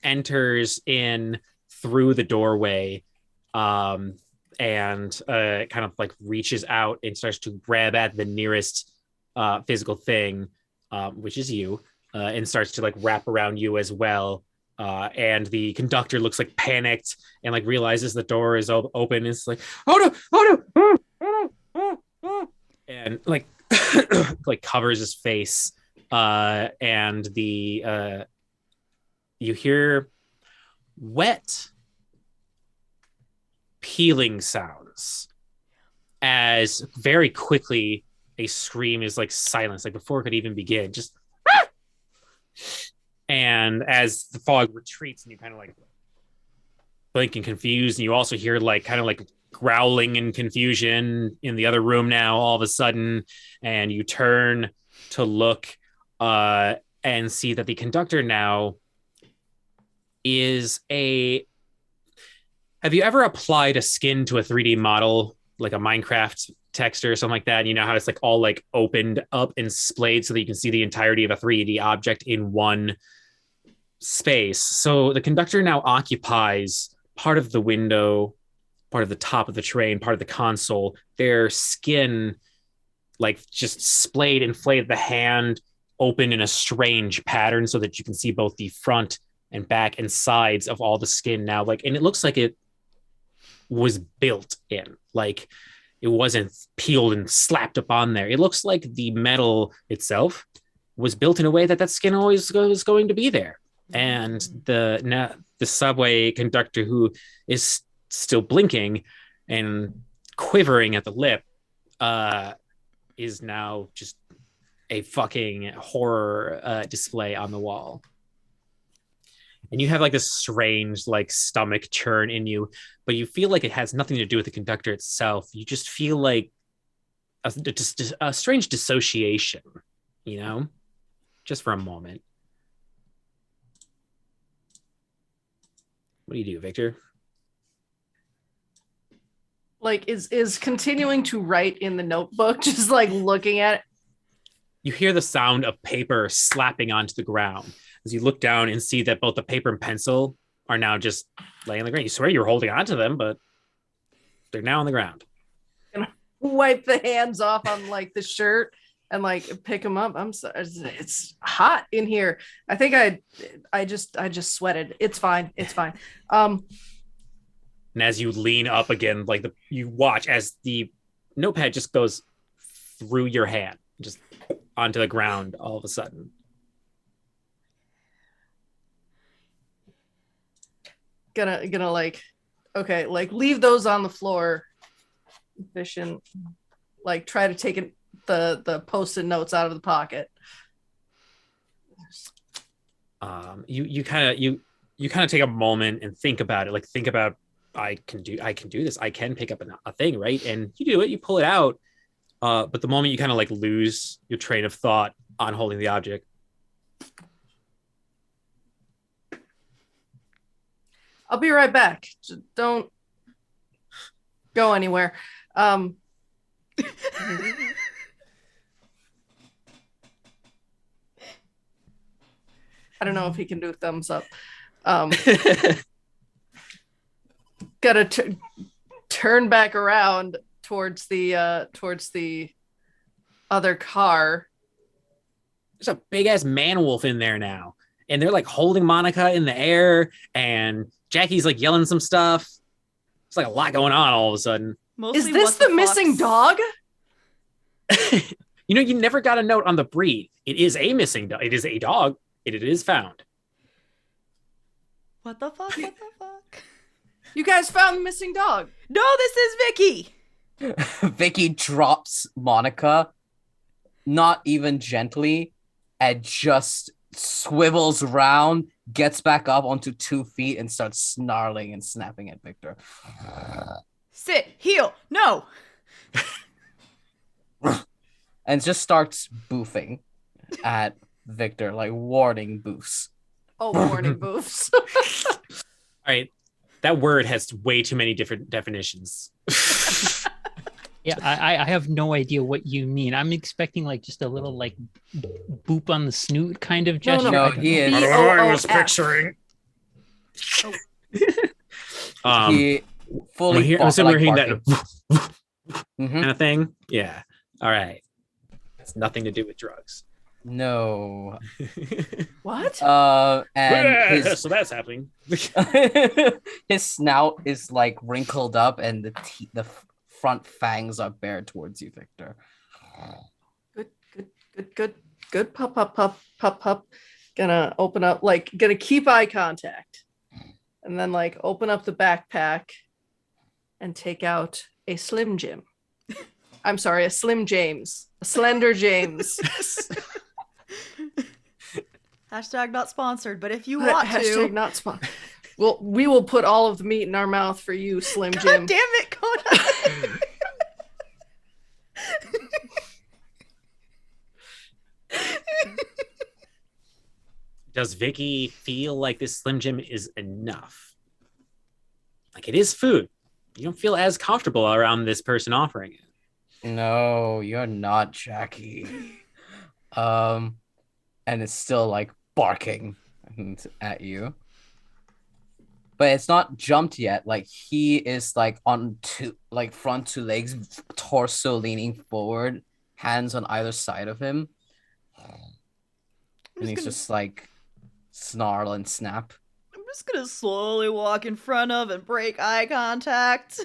enters in through the doorway, and kind of like reaches out and starts to grab at the nearest physical thing, which is you, and starts to like wrap around you as well. And the conductor looks like panicked and like realizes the door is open. It's like, oh no, and like like covers his face. And the you hear wet peeling sounds as very quickly a scream is like silenced, like before it could even begin. Just and as the fog retreats and you kind of like blink and confused, and you also hear like kind of like growling and confusion in the other room now all of a sudden, and you turn to look and see that the conductor now is a... Have you ever applied a skin to a 3D model, like a Minecraft text or something like that? You know how it's like all like opened up and splayed so that you can see the entirety of a 3D object in one space. So the conductor now occupies part of the window, part of the top of the train, part of the console. Their skin like just splayed and flayed, the hand open in a strange pattern so that you can see both the front and back and sides of all the skin now. Like, and it looks like it was built in, like it wasn't peeled and slapped up on there. It looks like the metal itself was built in a way that that skin always was going to be there. And the subway conductor, who is still blinking and quivering at the lip, is now just a fucking horror display on the wall. And you have like this strange like stomach churn in you, but you feel like it has nothing to do with the conductor itself. You just feel like a strange dissociation, you know, just for a moment. What do you do, Victor? Like, is continuing to write in the notebook, just like looking at it. You hear the sound of paper slapping onto the ground as you look down and see that both the paper and pencil are now just laying on the ground. You swear you're holding onto them, but they're now on the ground. And wipe the hands off on like the shirt and like pick them up. I'm sorry, it's hot in here. I think I just sweated. It's fine. It's fine. And as you lean up again, like you watch as the notepad just goes through your hand, just onto the ground all of a sudden. Gonna like, okay, like leave those on the floor, efficient. Like try to take the post-it notes out of the pocket. You kind of take a moment and think about it. Like think about I can do this. I can pick up a thing, right? And you do it. You pull it out. But the moment you kind of like lose your train of thought on holding the object. I'll be right back. Just don't go anywhere. I don't know if he can do thumbs up. Gotta turn back around towards the other car. There's a big ass man wolf in there now, and they're like holding Monica in the air, and Jackie's like yelling some stuff. It's like a lot going on all of a sudden. Mostly Is this what the fucks? missing dog? You know, you never got a note on the breed. It is a missing dog. It is a dog. It is found. What the fuck? What the fuck? You guys found the missing dog. No, this is Vicky. Vicky drops Monica, not even gently, and just swivels around, gets back up onto 2 feet, and starts snarling and snapping at Victor. Sit, heel, no. And just starts boofing at Victor, like warning boofs. Oh, warning boofs. All right. That word has way too many different definitions. Yeah, I have no idea what you mean. I'm expecting like just a little like boop on the snoot kind of gesture. No, I don't he know. is. I was B-O-O-F. picturing. He fully. I'm assuming we're hearing that Mhm. kind of thing. Yeah. All right. It's nothing to do with drugs. No. What? And So that's happening. his snout is like wrinkled up, and the front fangs are bared towards you, Victor. Good. Pup. Gonna open up, like, gonna keep eye contact, and then like open up the backpack and take out a Slim Jim. I'm sorry, a Slim James, a Slender James. Hashtag not sponsored, but if you want Hashtag to. not sponsored. Well, we will put all of the meat in our mouth for you, Slim Jim. God damn it, Conan. Does Vicky feel like this Slim Jim is enough? Like it is food. You don't feel as comfortable around this person offering it. No, you're not Jackie. And it's still like barking at you. But it's not jumped yet. Like he is like on front 2 legs, torso leaning forward, hands on either side of him. And he's just like snarl and snap. I'm just gonna slowly walk in front of and break eye contact.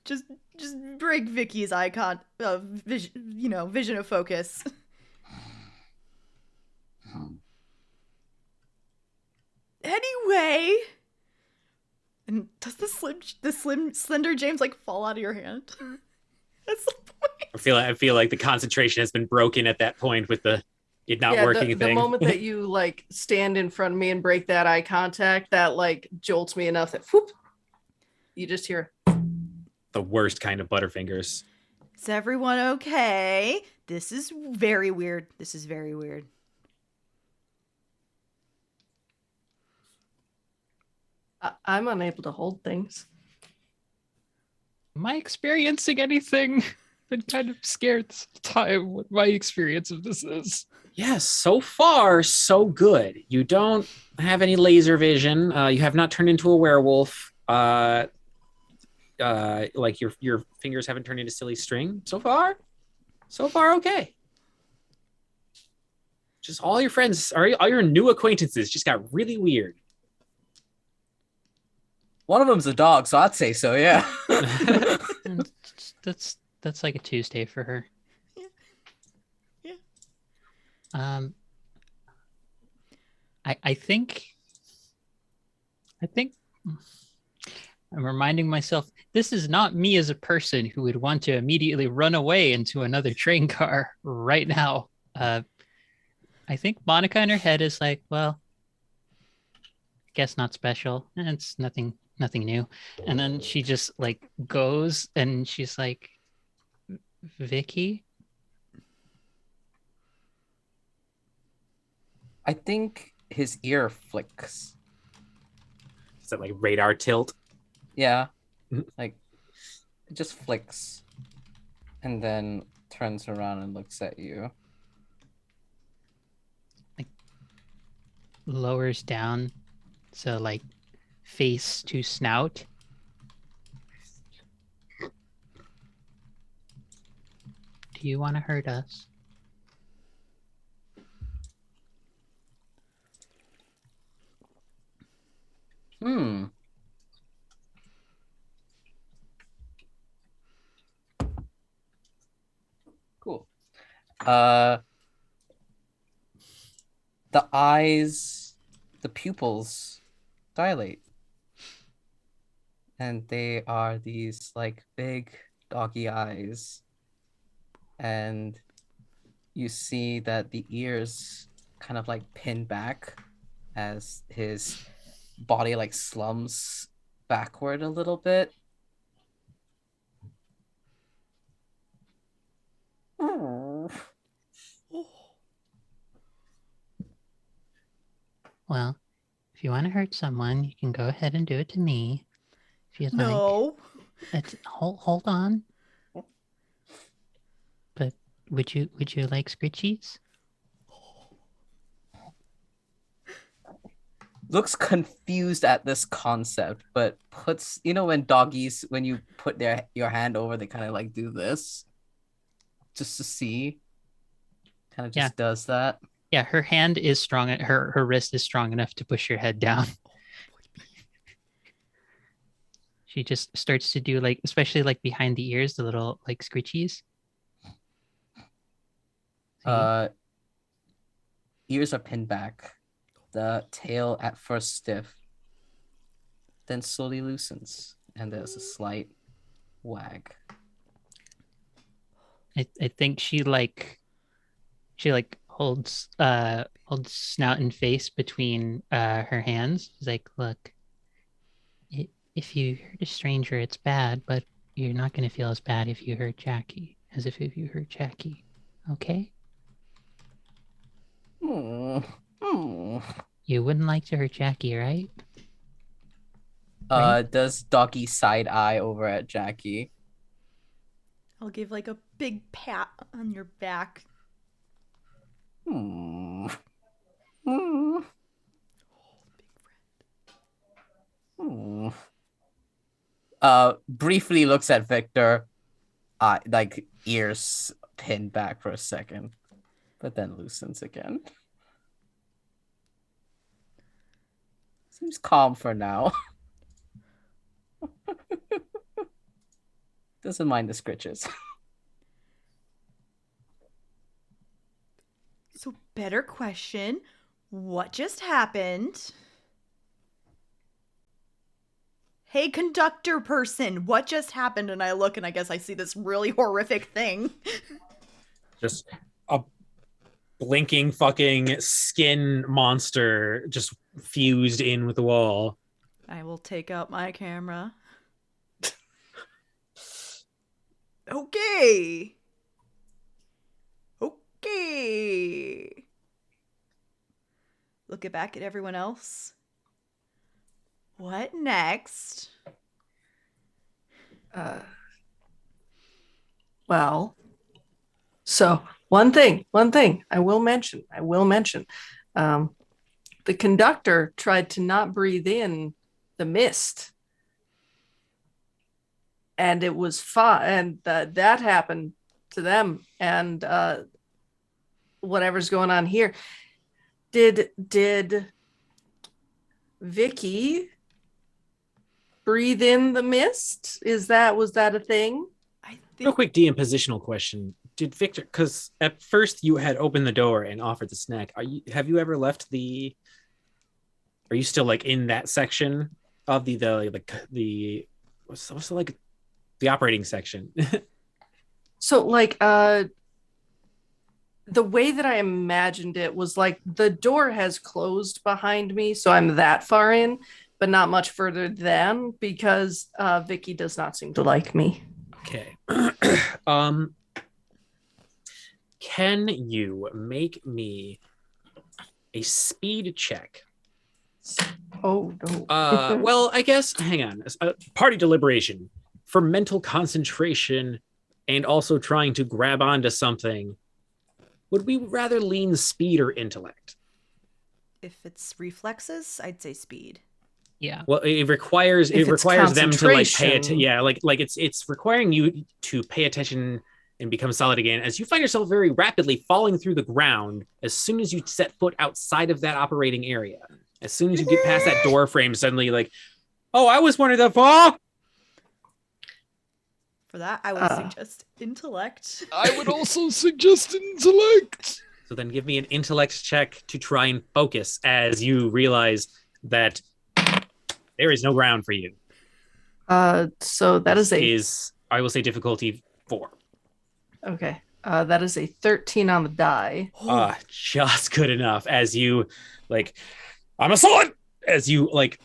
just break Vicky's vision of focus. Anyway, and does the Slender James like fall out of your hand? That's the point. I feel like the concentration has been broken at that point with it not working the thing. moment that you like stand in front of me and break that eye contact, that like jolts me enough that whoop, you just hear The worst kind of Butterfingers. Is everyone okay? This is very weird. I'm unable to hold things. Am I experiencing anything? Been kind of scared this time what my experience of this is. Yes, so far, so good. You don't have any laser vision. You have not turned into a werewolf. Like your fingers haven't turned into silly string. So far, okay. Just all your friends, all your new acquaintances just got really weird. One of them's a dog, so I'd say so, yeah. And that's like a Tuesday for her. Yeah. I think I'm reminding myself this is not me as a person who would want to immediately run away into another train car right now. I think Monica in her head is like, well, I guess not special. It's nothing new. And then she just like goes and she's like, Vicky? I think his ear flicks. Is that like radar tilt? Yeah. Mhm. Like it just flicks and then turns around and looks at you. Lowers down. So like face to snout. Do you want to hurt us? Cool. The eyes, the pupils dilate. And they are these like big doggy eyes. And you see that the ears kind of like pin back as his body like slumps backward a little bit. Well, if you want to hurt someone, you can go ahead and do it to me. If you'd like. No. Hold on. But would you like scritchies? Looks confused at this concept, but puts, you know, when doggies, when you put your hand over, they kind of like do this just to see. Kind of just does that. Yeah, her hand is strong. Her wrist is strong enough to push your head down. She just starts to do like, especially like behind the ears, the little like scritchies. Ears are pinned back. The tail at first stiff, then slowly loosens, and there's a slight wag. I think she holds snout and face between her hands. She's like, look, if you hurt a stranger, it's bad, but you're not going to feel as bad if you hurt Jackie as if you hurt Jackie. Okay? You wouldn't like to hurt Jackie, right? Right? Does doggy side eye over at Jackie? I'll give like a big pat on your back. Briefly looks at Victor, like ears pinned back for a second, but then loosens again. Seems calm for now. Doesn't mind the scritches. So, better question. What just happened? Hey, conductor person, what just happened? And I look and I guess I see this really horrific thing. Just a blinking fucking skin monster just fused in with the wall. I will take out my camera. Okay. Look back at everyone else. What next? Well, so one thing I will mention. The conductor tried to not breathe in the mist, and it was fun, and that happened to them. And whatever's going on here, did Vicky breathe in the mist? Was that a thing? I think Real quick DM positional question. Did Victor, because at first you had opened the door and offered the snack. Have you ever left are you still like in that section of the what's it like the operating section. So like the way that I imagined it was like the door has closed behind me, so I'm that far in, but not much further than because Vicky does not seem to like me. Okay. Can you make me a speed check? Oh no. Well, I guess, hang on. Party deliberation for mental concentration and also trying to grab onto something. Would we rather lean speed or intellect? If it's reflexes, I'd say speed. Yeah. Well, it requires If it's them to like pay concentration. Yeah, like it's requiring you to pay attention and become solid again as you find yourself very rapidly falling through the ground as soon as you set foot outside of that operating area. As soon as you get past that door frame, suddenly like, oh, I was wondering that fall. For that, I would suggest intellect. I would also suggest intellect. So then give me an intellect check to try and focus as you realize that there is no ground for you. So that is I will say difficulty 4. okay. That is a 13 on the die. Just good enough as you like, I'm a solid, as you like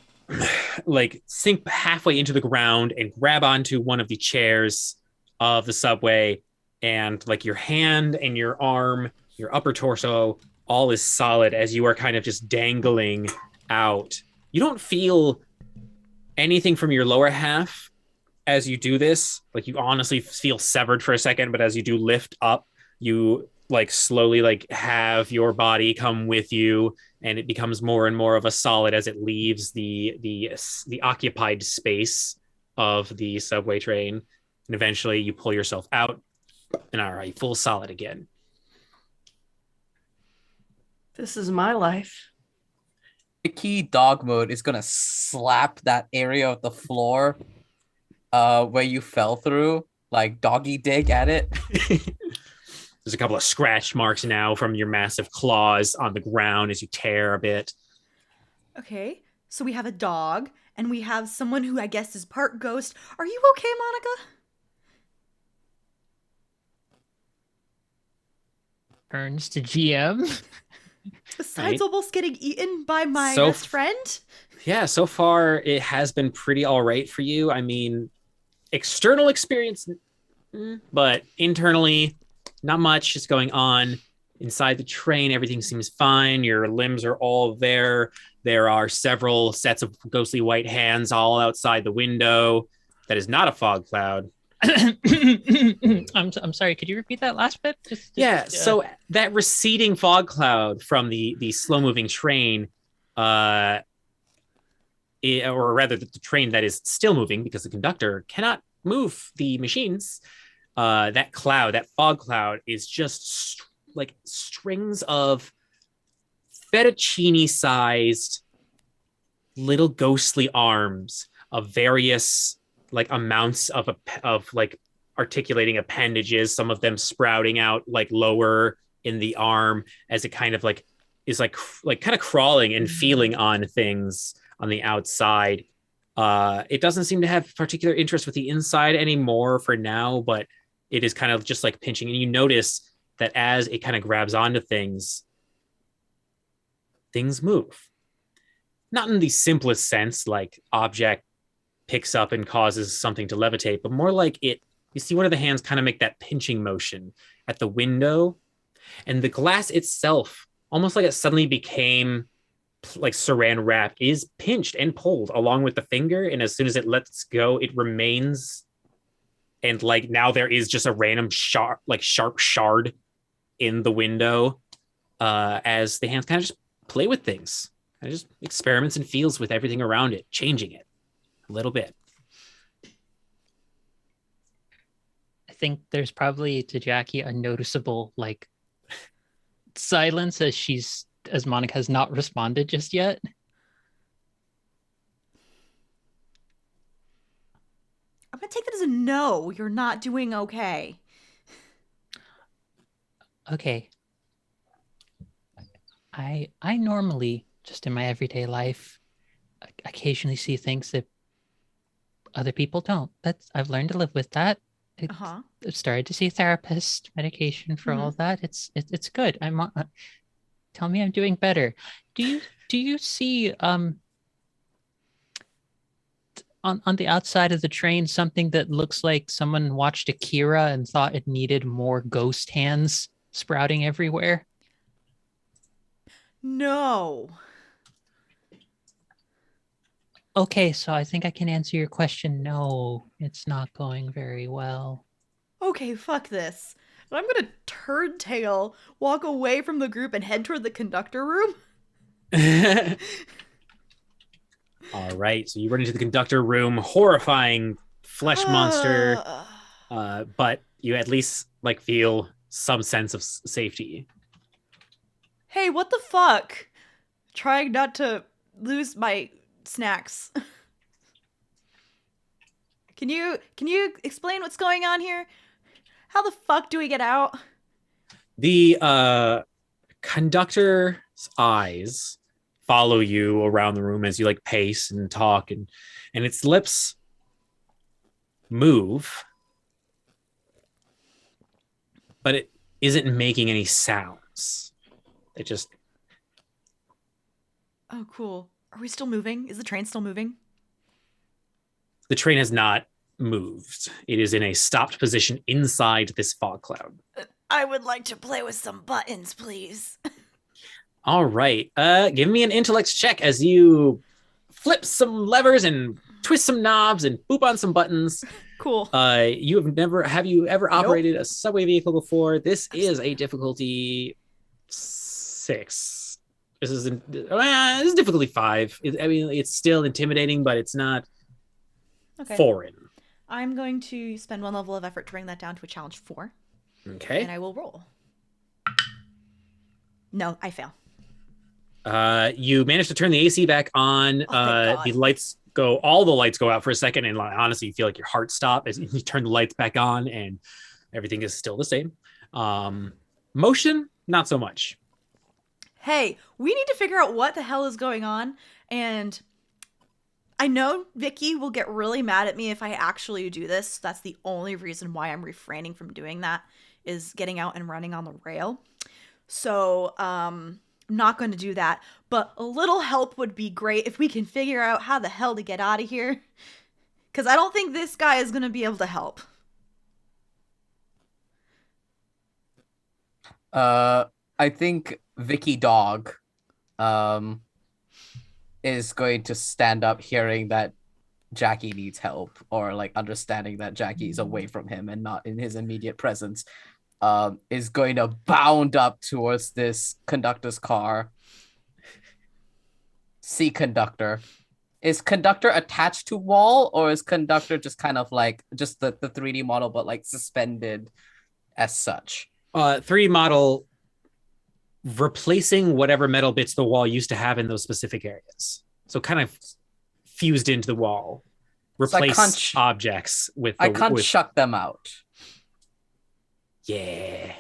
sink halfway into the ground and grab onto one of the chairs of the subway, and like your hand and your arm, your upper torso, all is solid as you are kind of just dangling out. You don't feel anything from your lower half as you do this. Like you honestly feel severed for a second, but as you do lift up, you like slowly like have your body come with you, and it becomes more and more of a solid as it leaves the occupied space of the subway train, and eventually you pull yourself out and are a full solid again. This is my life. Vicky dog mode is gonna slap that area of the floor where you fell through, like doggy dig at it. There's a couple of scratch marks now from your massive claws on the ground as you tear a bit. Okay, so we have a dog, and we have someone who I guess is part ghost. Are you okay, Monica? Turns to GM. Besides Right. almost getting eaten by my So- best friend? Yeah, so far it has been pretty all right for you. I mean, external experience, but internally, not much is going on. Inside the train, everything seems fine. Your limbs are all there. There are several sets of ghostly white hands all outside the window. That is not a fog cloud. I'm sorry. Could you repeat that last bit? So that receding fog cloud from the slow moving train, or rather the train that is still moving because the conductor cannot move the machines. That cloud, that fog cloud, is just like strings of fettuccine-sized little ghostly arms of various like amounts of like articulating appendages. Some of them sprouting out like lower in the arm as it kind of like is like kind of crawling and feeling on things on the outside. It doesn't seem to have particular interest with the inside anymore for now, but it is kind of just like pinching. And you notice that as it kind of grabs onto things, things move. Not in the simplest sense, like object picks up and causes something to levitate, but more like it, you see one of the hands kind of make that pinching motion at the window, and the glass itself, almost like it suddenly became like saran wrap, is pinched and pulled along with the finger, and as soon as it lets go, it remains. And like now there is just a random sharp shard in the window, as the hands kind of just play with things, kind of just experiments and feels with everything around it, changing it a little bit. I think there's probably to Jackie a noticeable like silence as Monica has not responded just yet. I'm gonna take that as a no. You're not doing okay. Okay. I normally just in my everyday life occasionally see things that other people don't. I've learned to live with that. Uh-huh. I've started to see a therapist, medication for all of that. It's good. Tell me I'm doing better. Do you see on the outside of the train something that looks like someone watched Akira and thought it needed more ghost hands sprouting everywhere? No. Okay, so I think I can answer your question. No, it's not going very well. Okay, fuck this. I'm gonna turd tail, walk away from the group, and head toward the conductor room. All right, so you run into the conductor room, horrifying flesh monster, but you at least like feel some sense of safety. Hey, what the fuck? Trying not to lose my snacks. Can you explain what's going on here? How the fuck do we get out? The conductor's eyes follow you around the room as you like pace and talk, and its lips move, but it isn't making any sounds. It just Oh, cool. Are we still moving? Is the train still moving? the train has not moved. It is in a stopped position inside this fog cloud. I would like to play with some buttons, please. All right. Give me an intellect check as you flip some levers and twist some knobs and boop on some buttons. Cool. Have you ever operated a subway vehicle before? This is a difficulty 6. This is difficulty 5. It's still intimidating, but it's not foreign. I'm going to spend 1 level of effort to bring that down to a challenge 4. Okay. And I will roll. No, I fail. You manage to turn the AC back on. All the lights go out for a second, and honestly, you feel like your heart stop as you turn the lights back on, and everything is still the same. Motion, not so much. Hey, we need to figure out what the hell is going on, and I know Vicky will get really mad at me if I actually do this. That's the only reason why I'm refraining from doing that, is getting out and running on the rail. So, I'm not going to do that, but a little help would be great if we can figure out how the hell to get out of here, because I don't think this guy is going to be able to help. I think Vicky Dog is going to stand up hearing that Jackie needs help, or like understanding that Jackie's away from him and not in his immediate presence, is going to bound up towards this conductor's car. See conductor. Is conductor attached to wall, or is conductor just kind of like just the 3D model but like suspended as such? 3D model replacing whatever metal bits the wall used to have in those specific areas. So kind of fused into the wall. Replace objects with I can't chuck them out. Yeah.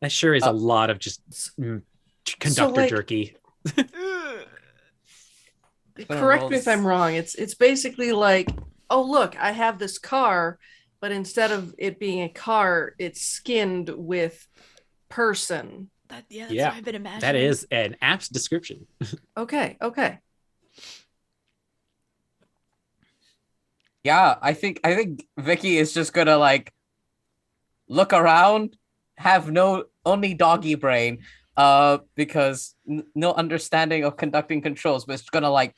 That sure is a lot of just conductor jerky. Correct me if I'm wrong. It's basically like, oh look, I have this car, but instead of it being a car, it's skinned with person. That's what I've been imagining. That is an apt description. Okay. Yeah, I think Vicky is just gonna like look around, have only doggy brain, because no understanding of conducting controls, but it's gonna like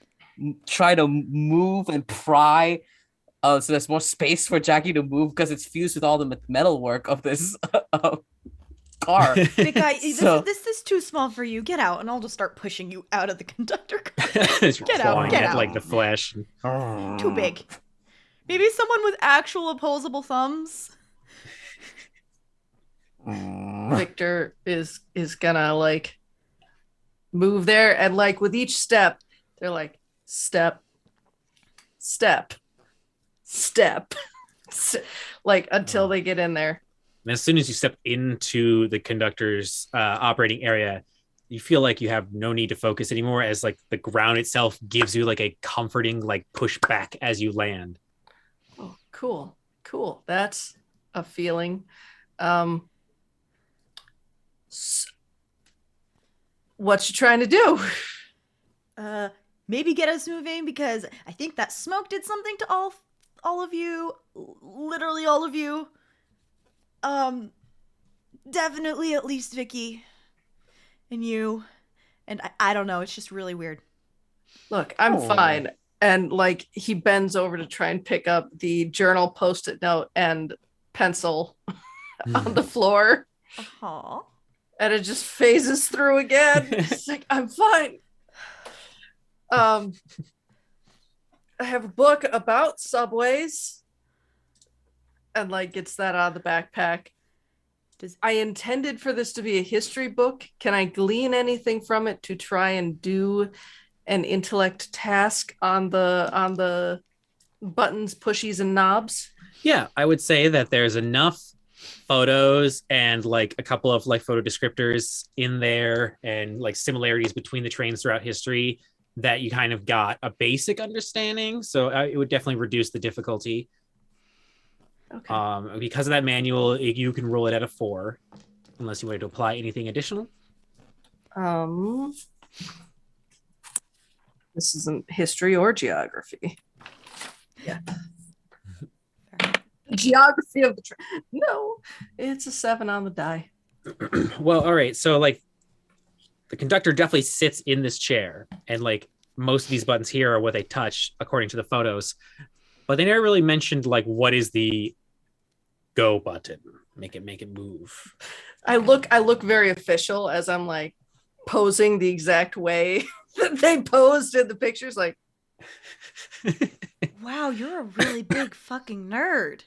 try to move and pry, so there's more space for Jackie to move because it's fused with all the metal work of this car. Big guy, this is too small for you. Get out, and I'll just start pushing you out of the conductor car. Get out, like the flesh. Too big. Maybe someone with actual opposable thumbs. Victor is gonna like move there, and like with each step, they're like step, like until they get in there. And as soon as you step into the conductor's operating area, you feel like you have no need to focus anymore, as like the ground itself gives you like a comforting like push back as you land. Oh, cool. That's a feeling. Um, what you trying to do? Maybe get us moving, because I think that smoke did something to all of you, literally all of you. Definitely at least Vicky and you, and I don't know. It's just really weird. Look, I'm fine. And like he bends over to try and pick up the journal post-it note and pencil on the floor. Aw. And it just phases through again. It's like, I'm fine. I have a book about subways. And like gets that out of the backpack. I intended for this to be a history book. Can I glean anything from it to try and do an intellect task on the buttons, pushies, and knobs? Yeah, I would say that there's enough photos and like a couple of like photo descriptors in there and like similarities between the trains throughout history that you kind of got a basic understanding. So it would definitely reduce the difficulty. Okay. Because of that manual, you can roll it at a 4, unless you wanted to apply anything additional. This isn't history or geography. Yeah. Geography of the train. No, it's a 7 on the die. Well, all right. So like the conductor definitely sits in this chair, and like most of these buttons here are what they touch according to the photos, but they never really mentioned like what is the go button. Make it move. I look very official as I'm like posing the exact way that they posed in the pictures. Like, Wow, you're a really big fucking nerd.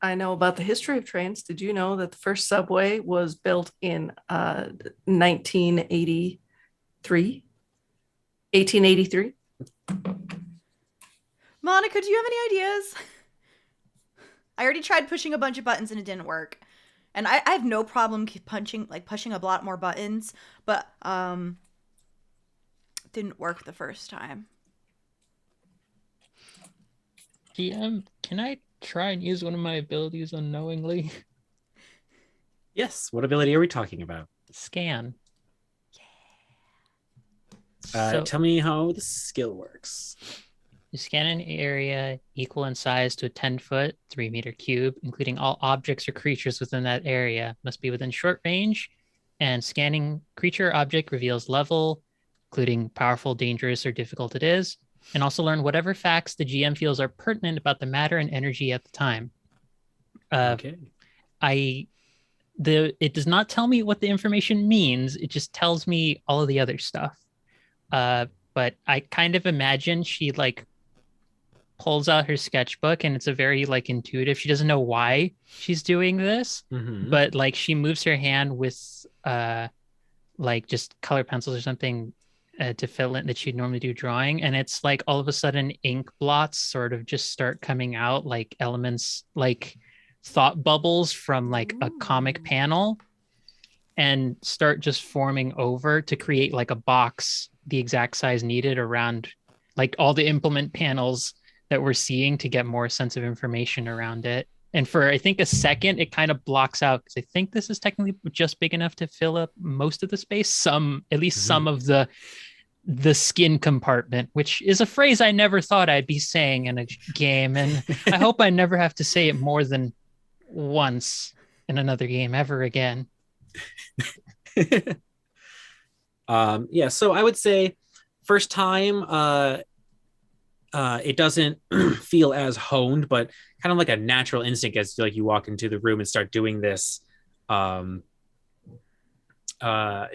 I know about the history of trains. Did you know that the first subway was built in 1983? 1883? Monica, do you have any ideas? I already tried pushing a bunch of buttons and it didn't work. And I have no problem pushing a lot more buttons, but didn't work the first time. GM, can I try and use one of my abilities unknowingly? Yes. What ability are we talking about? Scan. Tell me how the skill works. You scan an area equal in size to a 10-foot, 3-meter cube, including all objects or creatures within that area, must be within short range, and scanning creature or object reveals level, including powerful, dangerous, or difficult it is, and also learn whatever facts the GM feels are pertinent about the matter and energy at the time. Okay. It does not tell me what the information means. It just tells me all of the other stuff. But I kind of imagine she like pulls out her sketchbook, and it's a very like intuitive. She doesn't know why she's doing this, but like she moves her hand with like just color pencils or something to fill in that she'd normally do drawing, and it's like all of a sudden ink blots sort of just start coming out, like elements like thought bubbles from like a comic panel, and start just forming over to create like a box the exact size needed around like all the implement panels that we're seeing to get more sense of information around it. And for I think a second, it kind of blocks out, because I think this is technically just big enough to fill up most of the space, some of the skin compartment, which is a phrase I never thought I'd be saying in a game, and I hope I never have to say it more than once in another game ever again. Yeah, so I would say first time it doesn't feel as honed, but kind of like a natural instinct as like you walk into the room and start doing this,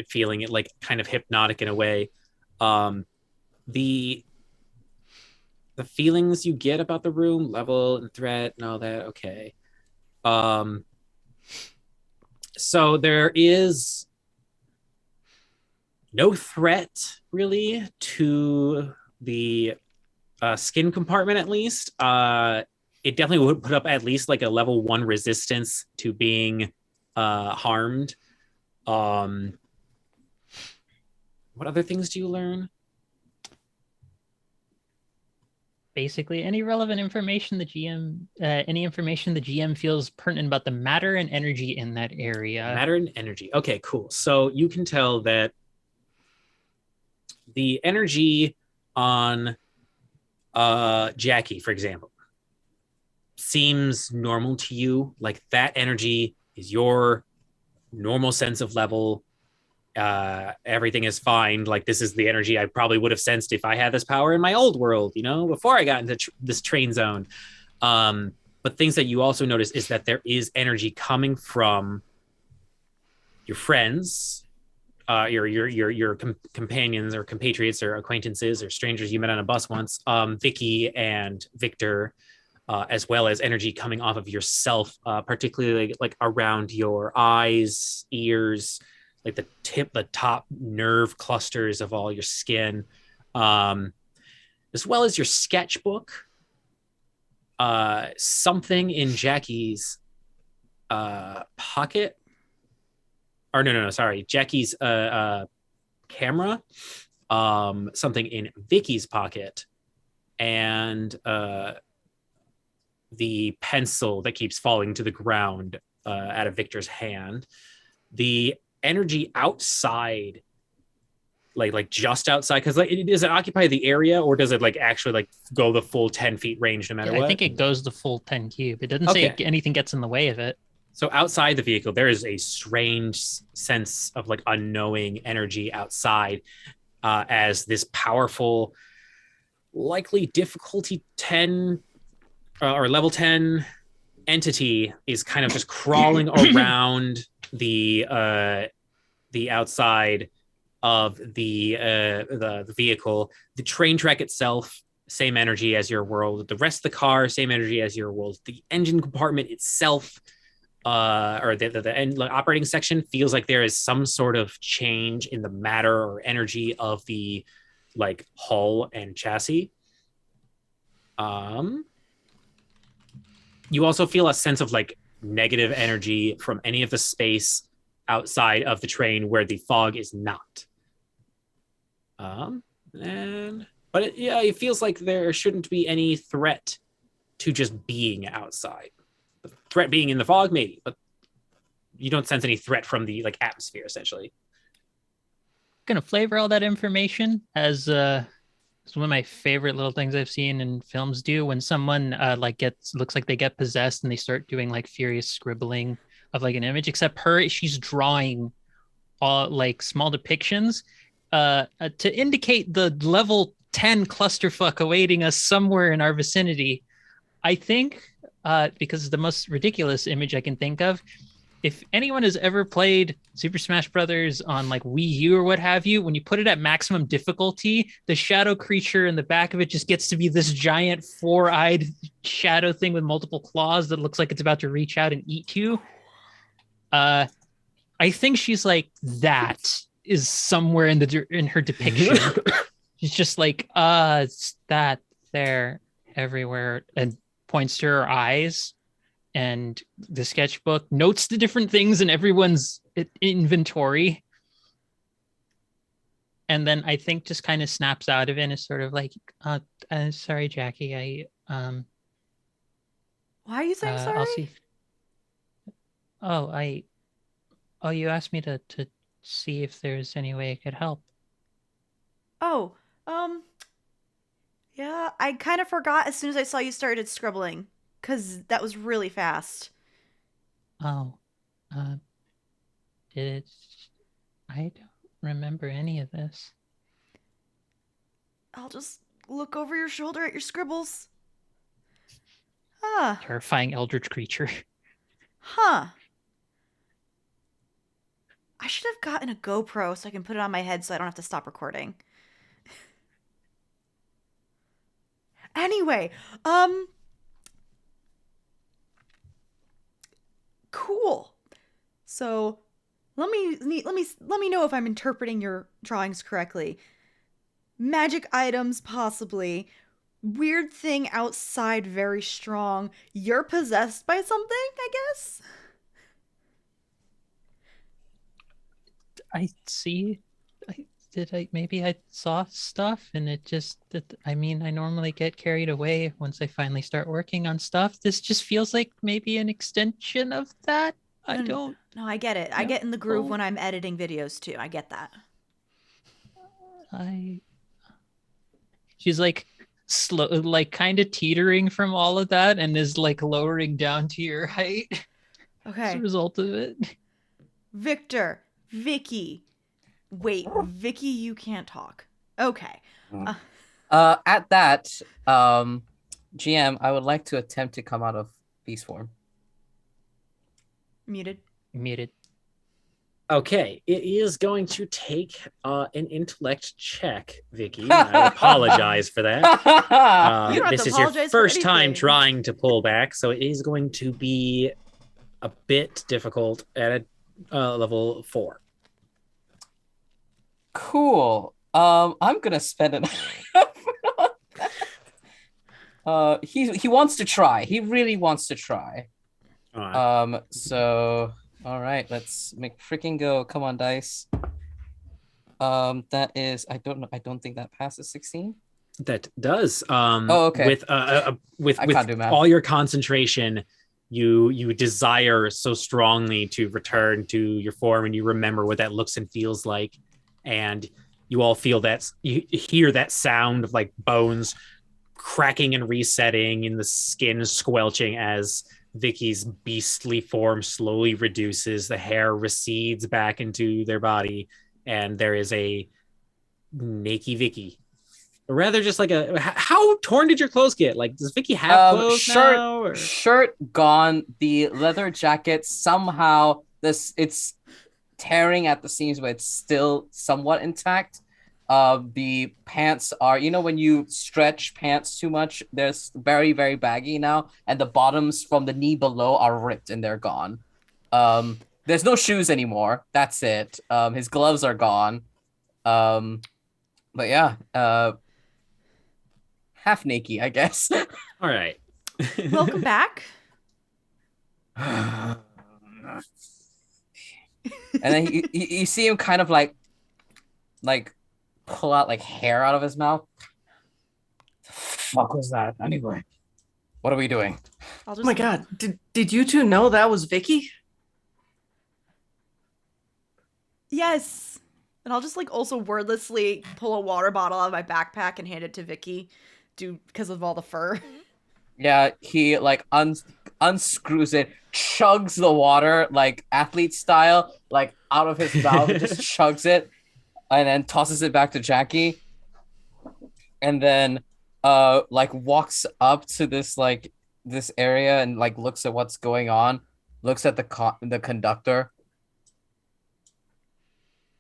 feeling it like kind of hypnotic in a way. The feelings you get about the room, level and threat and all that, okay. So there is no threat really to the skin compartment, at least. It definitely would put up at least like a level 1 resistance to being harmed. What other things do you learn? Basically, any relevant information the GM, any information the GM feels pertinent about the matter and energy in that area. Matter and energy. Okay, cool. So you can tell that the energy on Jackie, for example, seems normal to you. Like that energy is your normal sense of level. Everything is fine. Like this is the energy I probably would have sensed if I had this power in my old world, before I got into this train zone. But things that you also notice is that there is energy coming from your friends, your companions or compatriots or acquaintances or strangers you met on a bus once, Vicky and Victor, as well as energy coming off of yourself, particularly like around your eyes, ears, like the top nerve clusters of all your skin, as well as your sketchbook. Something in Jackie's pocket, or no, sorry, Jackie's camera, something in Vicky's pocket, and the pencil that keeps falling to the ground out of Victor's hand. The energy outside, like just outside, because like does it occupy the area, or does it like actually like go the full 10 feet range no matter what? I think it goes the full 10 cube. It doesn't say anything gets in the way of it. So outside the vehicle, there is a strange sense of like unknowing energy outside, as this powerful, likely difficulty 10 or level 10 entity is kind of just crawling around the outside of the vehicle. The train track itself, same energy as your world. The rest of the car, same energy as your world. The engine compartment itself, or the operating section, feels like there is some sort of change in the matter or energy of the like hull and chassis. You also feel a sense of like negative energy from any of the space outside of the train where the fog is not. But it feels like there shouldn't be any threat to just being outside. The threat being in the fog, maybe, but you don't sense any threat from the like atmosphere, essentially. Gonna flavor all that information as it's one of my favorite little things I've seen in films do when someone looks like they get possessed and they start doing like furious scribbling of like an image, except she's drawing all like small depictions to indicate the level 10 clusterfuck awaiting us somewhere in our vicinity. I think because it's the most ridiculous image I can think of. If anyone has ever played Super Smash Brothers on like Wii U or what have you, when you put it at maximum difficulty, the shadow creature in the back of it just gets to be this giant four-eyed shadow thing with multiple claws that looks like it's about to reach out and eat you. I think she's like that is somewhere in her depiction. She's just like, it's that there everywhere, and points to her eyes. And the sketchbook notes the different things in everyone's inventory. And then I think just kind of snaps out of it and is sort of like, sorry, Jackie, why are you saying sorry? I'll see. You asked me to see if there's any way I could help. Oh, yeah, I kind of forgot as soon as I saw you started scribbling. Because that was really fast. Oh, I don't remember any of this. I'll just look over your shoulder at your scribbles. Terrifying eldritch creature. Huh. I should have gotten a GoPro so I can put it on my head so I don't have to stop recording. Anyway, cool. So let me know if I'm interpreting your drawings correctly. Magic items, possibly. Weird thing outside, very strong. You're possessed by something, I guess? I see. Maybe I saw stuff and it just, I mean, I normally get carried away once I finally start working on stuff. This just feels like maybe an extension of that. I don't No, I get it. I know. get in the groove when I'm editing videos too. I get that. She's like slow, like kind of teetering from all of that and is like lowering down to your height as a Okay. result of it. Victor, Vicky. Wait, Vicky, you can't talk. Okay. At that, GM, I would like to attempt to come out of beast form. Muted. Muted. Okay, it is going to take an intellect check, Vicky. I apologize for that. You don't have This to is your apologize for first time anything. trying to pull back, so it is going to be a bit difficult at a level 4. Cool. I'm gonna spend it. He wants to try. He really wants to try. All right. So all right, let's make freaking go. Come on, dice. That is, I don't know. I don't think that passes 16. That does. Okay. With I can't do math. all your concentration, you desire so strongly to return to your form, and you remember what that looks and feels like, and you all feel that you hear that sound of like bones cracking and resetting, and the skin squelching as Vicky's beastly form slowly reduces. The hair recedes back into their body, and there is a naked Vicky. Or rather, just like how torn did your clothes get? Like, does Vicky have clothes now? Or? Shirt gone. The leather jacket somehow it's tearing at the seams, but it's still somewhat intact. The pants are, when you stretch pants too much, they're very, very baggy now, and the bottoms from the knee below are ripped and they're gone. There's no shoes anymore. That's it. His gloves are gone. But yeah, half naked, I guess. All right. Welcome back. And then you see him kind of like pull out like hair out of his mouth. The fuck was that? Anyway, what are we doing? Oh my god, did you two know that was Vicky? Yes. And I'll just like also wordlessly pull a water bottle out of my backpack and hand it to Vicky, because of all the fur. Yeah, he like unscrews it, chugs the water like athlete style, like out of his mouth, just chugs it, and then tosses it back to Jackie, and then like walks up to this area and like looks at what's going on, looks at the conductor.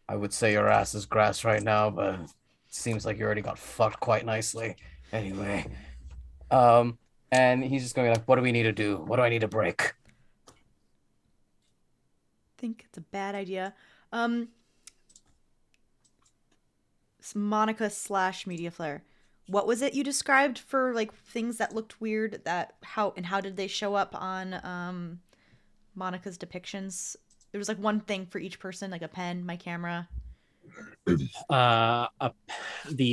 I would say your ass is grass right now, but it seems like you already got fucked quite nicely. Anyway, and he's just going like, what do we need to do? What do I need to break? I think it's a bad idea. It's Monica / Media Flare. What was it you described for like things that looked weird? How did they show up on Monica's depictions? There was like one thing for each person, like a pen, my camera. The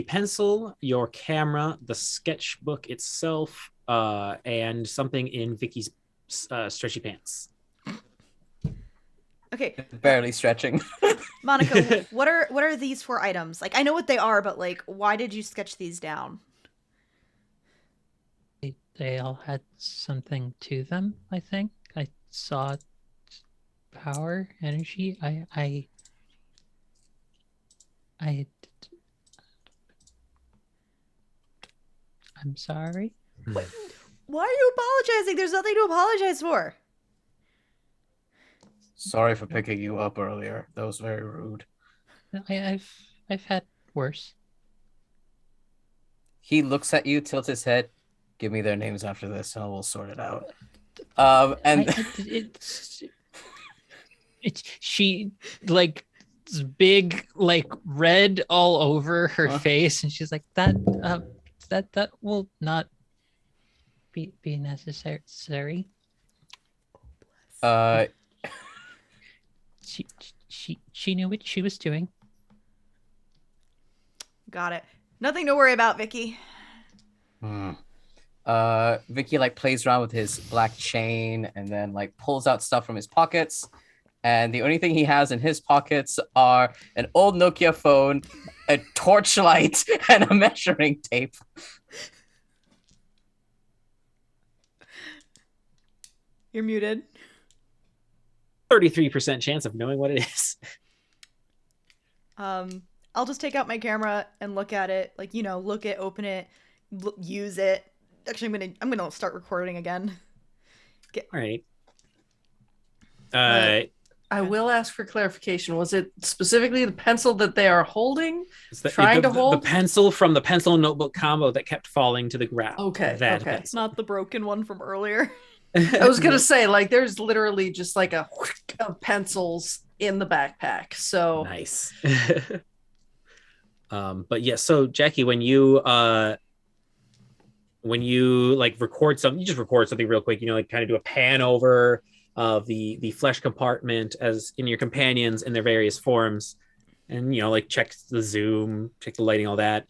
pencil, your camera, the sketchbook itself, and something in Vicky's stretchy pants. Okay. Barely stretching. Monica, what are these 4 items? Like, I know what they are, but like, why did you sketch these down? They all had something to them, I think. I saw power, energy. I'm sorry. Why are you apologizing? There's nothing to apologize for. sorry for picking you up earlier. That was very rude. I've had worse. He looks at you, tilts his head. Give me their names after this, and we'll sort it out. She like big like red all over her face, and she's like that will not be necessary. She knew what she was doing. Got it. Nothing to worry about, Vicky. Vicky like plays around with his black chain and then like pulls out stuff from his pockets. And the only thing he has in his pockets are an old Nokia phone, a torchlight, and a measuring tape. You're muted. 33% chance of knowing what it is. I'll just take out my camera and look at it, like, look it, open it, use it. Actually, I'm gonna start recording again. All right. I will ask for clarification. Was it specifically the pencil that they are holding? Trying to hold? The pencil from the pencil and notebook combo that kept falling to the ground. Okay. Pencil. Not the broken one from earlier. I was gonna say, like, there's literally just like a of pencils in the backpack. So nice. But yeah, so Jackie, when you like record something, you just record something real quick, like kind of do a pan over of the flesh compartment as in your companions in their various forms, and like check the zoom, check the lighting, all that.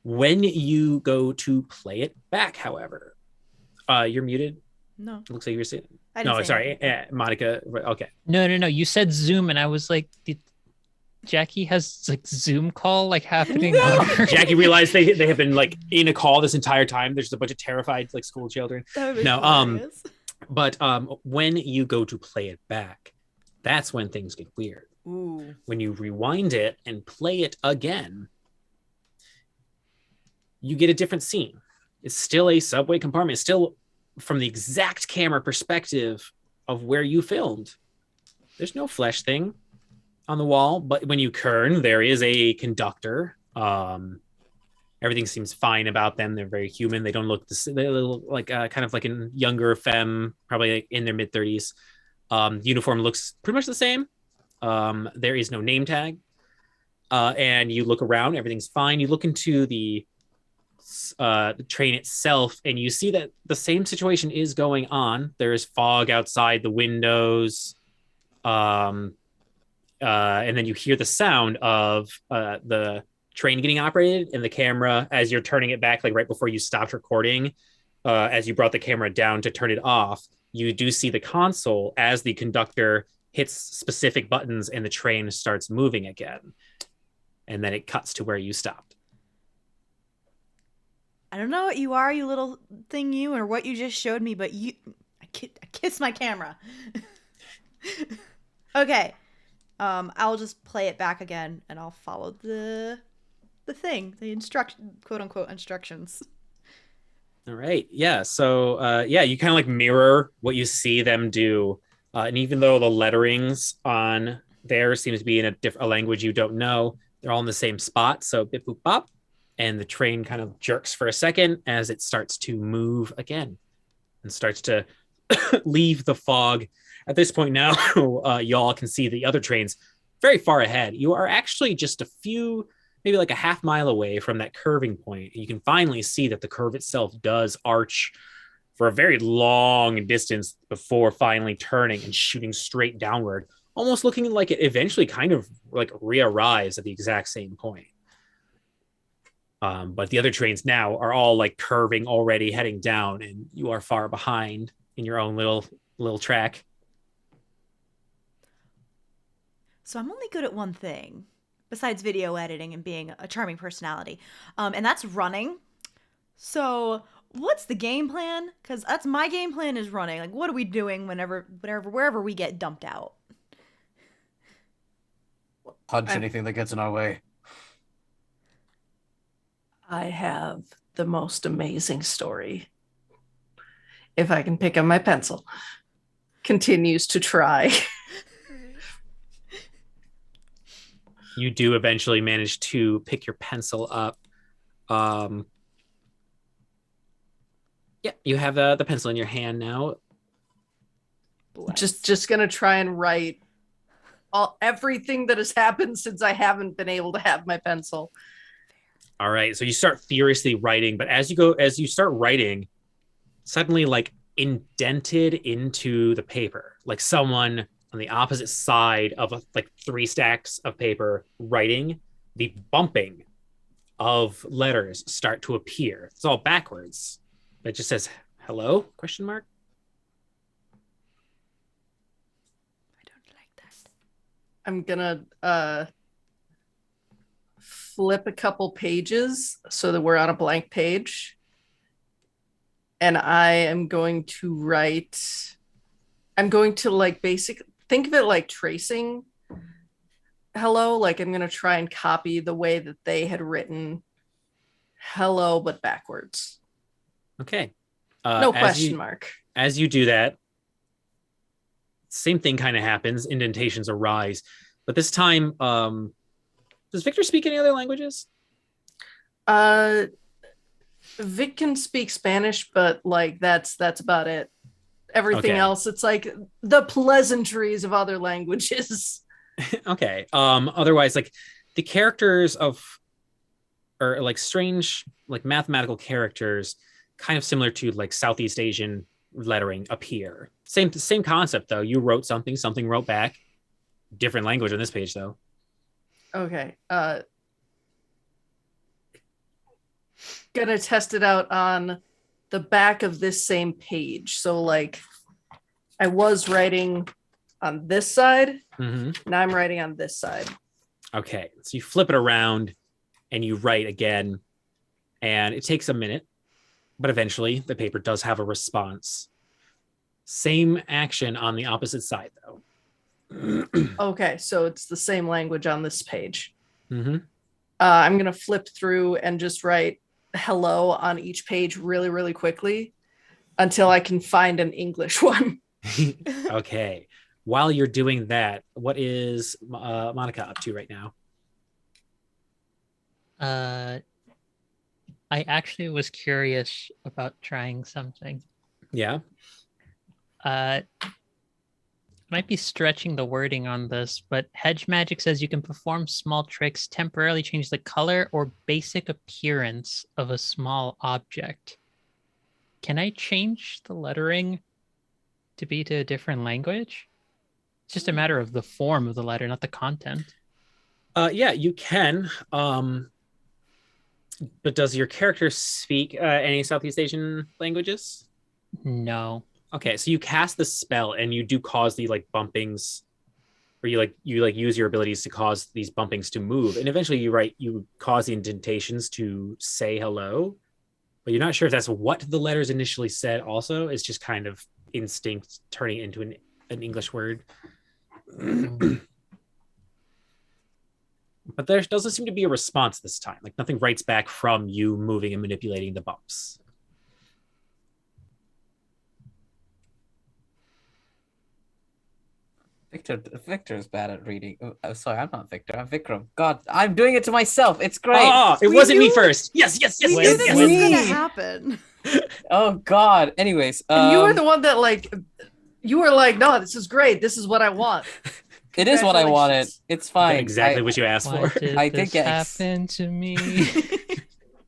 When you go to play it back, however, you're muted. No, it looks like you're saying. No, sorry, Monica. Okay. No. You said Zoom, and I was like, Jackie has like Zoom call like happening. No. Jackie realized they have been like in a call this entire time. There's a bunch of terrified like school children. Hilarious. But when you go to play it back, that's when things get weird. Ooh. When you rewind it and play it again, you get a different scene. It's still a subway compartment. It's still from the exact camera perspective of where you filmed. There's no flesh thing on the wall, but when you turn, there is a conductor. Everything seems fine about them. They're very human. They don't look they look like kind of like a younger femme, probably like in their mid 30s. Uniform looks pretty much the same. There is no name tag. And you look around, everything's fine. You look into the train itself, and you see that the same situation is going on. There is fog outside the windows. And then you hear the sound of the train getting operated, and the camera as you're turning it back, like right before you stopped recording, as you brought the camera down to turn it off, you do see the console as the conductor hits specific buttons and the train starts moving again. And then it cuts to where you stopped. I don't know what you are, you little thing, or what you just showed me, but I kiss my camera. Okay. I'll just play it back again, and I'll follow the thing, the quote unquote instructions. All right. Yeah. So you kind of like mirror what you see them do. And even though the letterings on there seems to be in a language you don't know, they're all in the same spot. So bip boop bop. And the train kind of jerks for a second as it starts to move again and starts to leave the fog. At this point now, y'all can see the other trains very far ahead. You are actually just a few, maybe like a half mile away from that curving point. You can finally see that the curve itself does arch for a very long distance before finally turning and shooting straight downward, almost looking like it eventually kind of like re-arrives at the exact same point. But the other trains now are all like curving already, heading down, and you are far behind in your own little track. So I'm only good at one thing, besides video editing and being a charming personality, and that's running. So what's the game plan? Because that's my game plan, is running. Like, what are we doing wherever we get dumped out? Punch anything that gets in our way. I have the most amazing story. If I can pick up my pencil. Continues to try. You do eventually manage to pick your pencil up. You have the pencil in your hand now. Just gonna try and write everything that has happened since I haven't been able to have my pencil. All right, so you start furiously writing, but as you start writing, suddenly like indented into the paper, like someone on the opposite side of like 3 stacks of paper writing, the bumping of letters start to appear. It's all backwards. It just says hello question mark. I don't like that. I'm gonna flip a couple pages so that we're on a blank page. And I am going to write, I'm going to like think of it like tracing hello. Like I'm going to try and copy the way that they had written hello, but backwards. Okay. No question mark. As you do that, same thing kind of happens. Indentations arise. But this time, does Victor speak any other languages? Vic can speak Spanish, but like that's about it. Everything else, it's like the pleasantries of other languages. Okay. Otherwise, like the characters or like strange, like mathematical characters, kind of similar to like Southeast Asian lettering appear. Same concept though. You wrote something, something wrote back. Different language on this page though. Okay. Gonna test it out on the back of this same page. So like I was writing on this side. Mm-hmm. Now I'm writing on this side. Okay. So you flip it around and you write again, and it takes a minute, but eventually the paper does have a response. Same action on the opposite side though. Okay, so it's the same language on this page. Mm-hmm. I'm gonna flip through and just write hello on each page really, really quickly until I can find an English one. Okay. While you're doing that, what is Monica up to right now? I actually was curious about trying something. Yeah. Might be stretching the wording on this, but Hedge Magic says you can perform small tricks, temporarily change the color or basic appearance of a small object. Can I change the lettering to be to a different language? It's just a matter of the form of the letter, not the content. Yeah, you can. But does your character speak any Southeast Asian languages? No. Okay, so you cast the spell and you do cause the like bumpings, or you use your abilities to cause these bumpings to move, and eventually you cause the indentations to say hello, but you're not sure if that's what the letters initially said. Also, it's just kind of instinct turning into an English word. But there doesn't seem to be a response this time. Like nothing writes back from you moving and manipulating the bumps. Victor's bad at reading. Oh, sorry, I'm not Victor. I'm Vikram. God, I'm doing it to myself. It's great. Oh, it wasn't me first. Yes. We knew this was gonna happen. Oh God. Anyways, And you were the one that like, you were like, no, this is great. This is what I want. It is what I wanted. It's fine. Exactly what you asked Why for. did I did this get happen to me?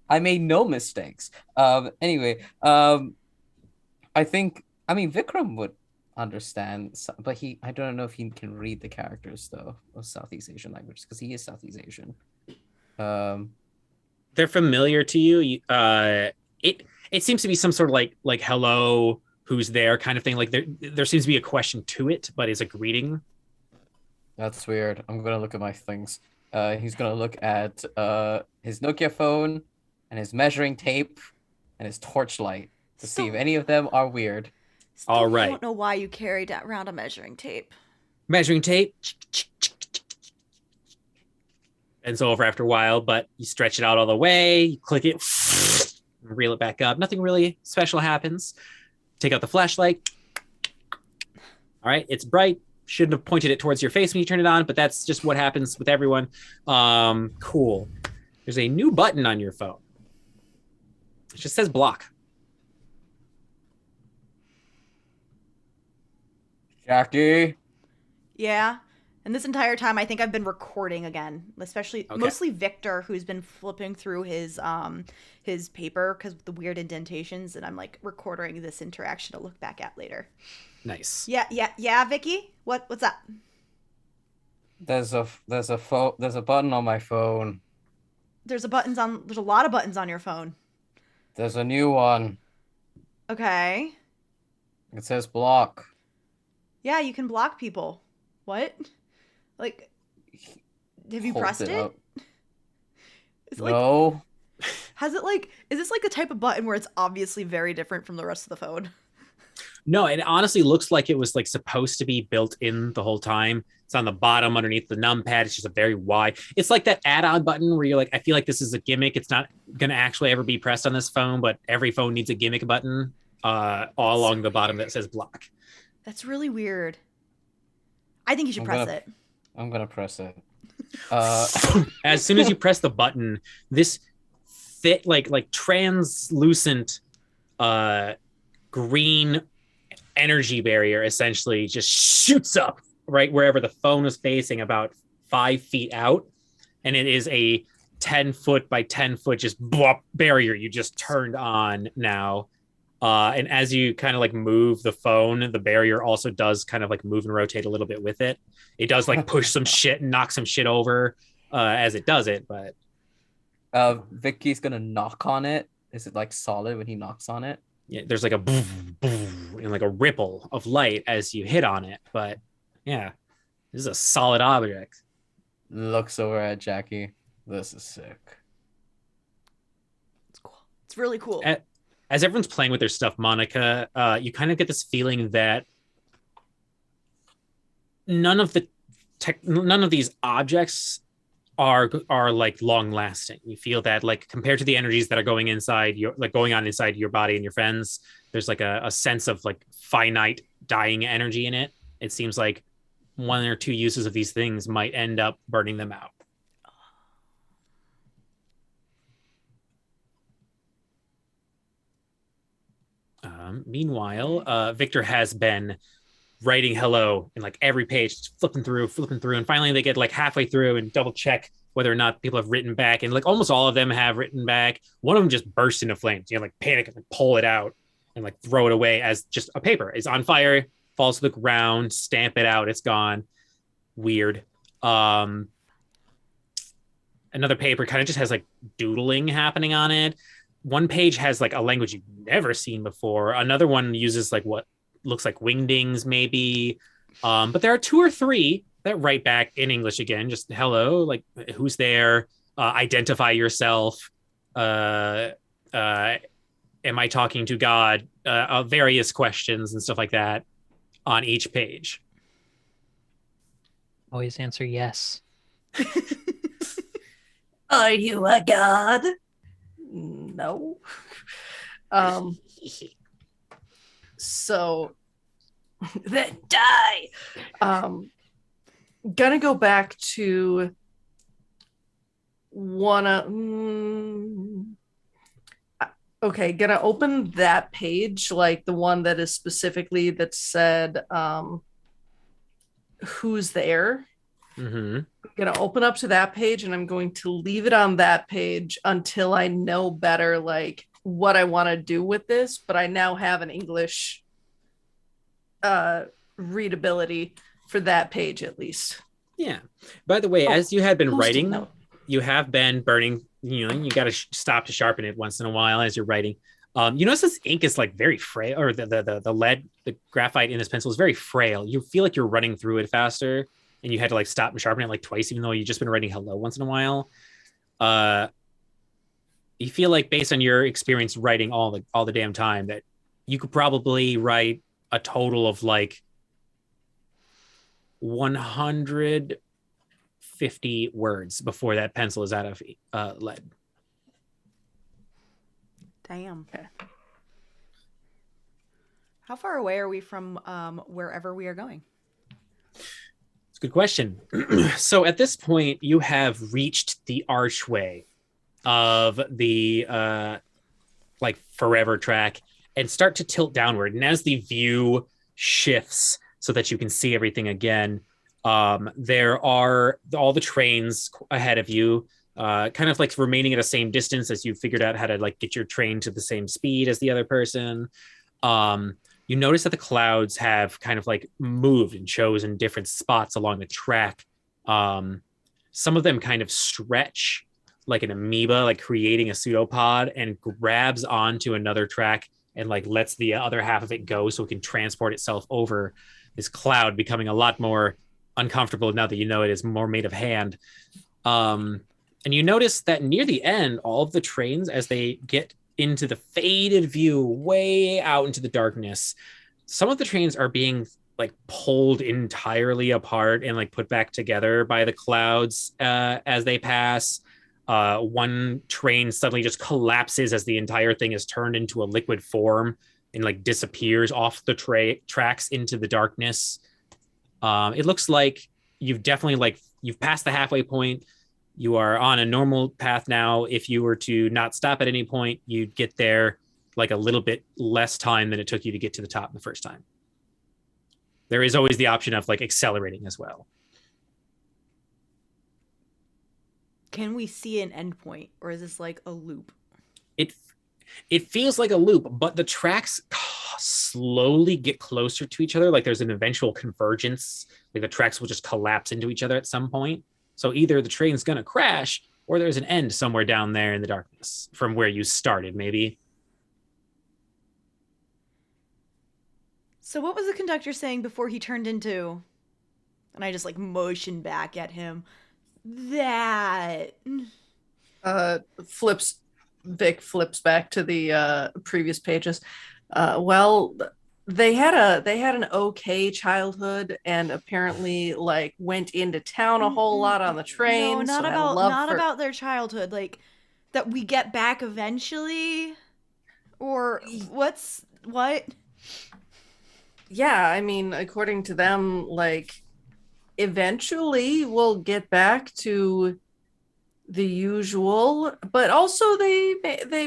I made no mistakes. Anyway, I mean, Vikram would understand, but I don't know if he can read the characters though of Southeast Asian languages because he is Southeast Asian. They're familiar to you. It seems to be some sort of like hello, who's there kind of thing. Like there seems to be a question to it, but it's a greeting. That's weird. I'm gonna look at my things. He's gonna look at his Nokia phone and his measuring tape and his torchlight to see if any of them are weird. Still, All right. I don't know why you carried around a measuring tape. Measuring tape. And so over after a while, but you stretch it out all the way, you click it, reel it back up. Nothing really special happens. Take out the flashlight. All right, it's bright. Shouldn't have pointed it towards your face when you turn it on, but that's just what happens with everyone. Cool. There's a new button on your phone. It just says block. Jackie. Yeah. And this entire time, I think I've been recording again, especially mostly Victor, who's been flipping through his paper because of the weird indentations, and I'm like recording this interaction to look back at later. Nice. Yeah, Vicky? What's up? There's a button on my phone. There's a lot of buttons on your phone. There's a new one. Okay. It says block. Yeah, you can block people. What? Like, have you Hold pressed it? up. Is it like, No. is this like the type of button where it's obviously very different from the rest of the phone? No, it honestly looks like it was like supposed to be built in the whole time. It's on the bottom underneath the numpad. It's just a very wide. It's like that add-on button where you're like, I feel like this is a gimmick. It's not gonna actually ever be pressed on this phone, but every phone needs a gimmick button all along the bottom that says block. That's really weird. I think you should press it. I'm gonna press it. As soon as you press the button, this thick, like translucent, green energy barrier essentially just shoots up right wherever the phone was facing, about 5 feet out, and it is a 10-foot by 10-foot just barrier you just turned on now. And as you kind of like move the phone, the barrier also does kind of like move and rotate a little bit with it. It does like push some shit and knock some shit over as it does it. But Vicky's gonna knock on it. Is it like solid when he knocks on it? yeah, there's like a boom, boom, and like a ripple of light as you hit on it. But yeah, this is a solid object. Looks over at Jackie. This is sick. It's cool. It's really cool. As everyone's playing with their stuff, Monica, you kind of get this feeling that none of these objects are like long lasting. You feel that like compared to the energies that are going on inside your body and your friends, there's like a sense of like finite dying energy in it. It seems like one or two uses of these things might end up burning them out. Meanwhile, Victor has been writing hello in like every page, flipping through, and finally they get like halfway through and double check whether or not people have written back, and like almost all of them have written back. One of them just bursts into flames. You know, like panic and like pull it out and like throw it away as just a paper. It's on fire, falls to the ground, stamp it out, it's gone. Weird. Another paper kind of just has like doodling happening on it. One page has like a language you've never seen before. Another one uses like what looks like wingdings, maybe. But there are 2 or 3 that write back in English again, just hello, like who's there, identify yourself, am I talking to God, various questions and stuff like that on each page. Always answer yes. Are you a god? No. So then die. Gonna go back to okay, gonna open that page, like the one that is specifically that said who's there. Mm-hmm. I'm gonna open up to that page and I'm going to leave it on that page until I know better like what I want to do with this, but I now have an English readability for that page at least. Yeah. By the way, as you had been writing, note. you have been burning, you know, you got to stop to sharpen it once in a while as you're writing. You notice this ink is like very frail, or the lead, the graphite in this pencil is very frail. You feel like you're running through it faster, and you had to like stop and sharpen it like twice, even though you've just been writing hello once in a while. You feel like based on your experience writing all the damn time that you could probably write a total of like 150 words before that pencil is out of lead. Damn. Okay. How far away are we from wherever we are going? It's a good question. So at this point, you have reached the archway of the like forever track and start to tilt downward. And as the view shifts so that you can see everything again, there are all the trains ahead of you, kind of like remaining at the same distance as you figured out how to like get your train to the same speed as the other person. You notice that the clouds have kind of like moved and chosen different spots along the track. Some of them kind of stretch like an amoeba, like creating a pseudopod, and grabs onto another track and like lets the other half of it go so it can transport itself over this cloud, becoming a lot more uncomfortable now that you know it is more made of hand. And you notice that near the end, all of the trains, as they get into the faded view way out into the darkness, some of the trains are being like pulled entirely apart and like put back together by the clouds as they pass. One train suddenly just collapses as the entire thing is turned into a liquid form and like disappears off the tracks into the darkness. It looks like you've passed the halfway point. You are on a normal path now. If you were to not stop at any point, you'd get there like a little bit less time than it took you to get to the top the first time. There is always the option of like accelerating as well. Can we see an endpoint, or is this like a loop? It feels like a loop, but the tracks slowly get closer to each other. Like there's an eventual convergence. Like the tracks will just collapse into each other at some point. So either the train's going to crash or there's an end somewhere down there in the darkness from where you started, maybe. So what was the conductor saying before he turned into... And I just like motioned back at him. That... Vic flips back to the previous pages. Well, they had an okay childhood and apparently like went into town a whole lot on the train. No, not about their childhood. Like that we get back eventually, or what? Yeah, I mean, according to them, like eventually we'll get back to the usual, but also they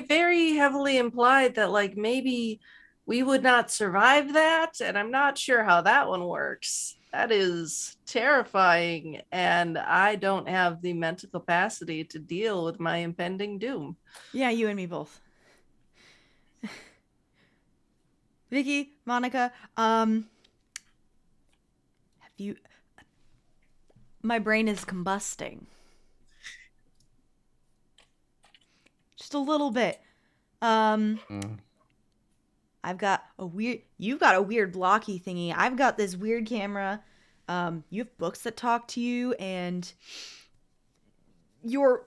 very heavily implied that like maybe we would not survive that, and I'm not sure how that one works. That is terrifying, and I don't have the mental capacity to deal with my impending doom. Yeah, you and me both. Vicky, Monica, have you... My brain is combusting. Just a little bit. I've got you've got a weird blocky thingy. I've got this weird camera. You have books that talk to you, and your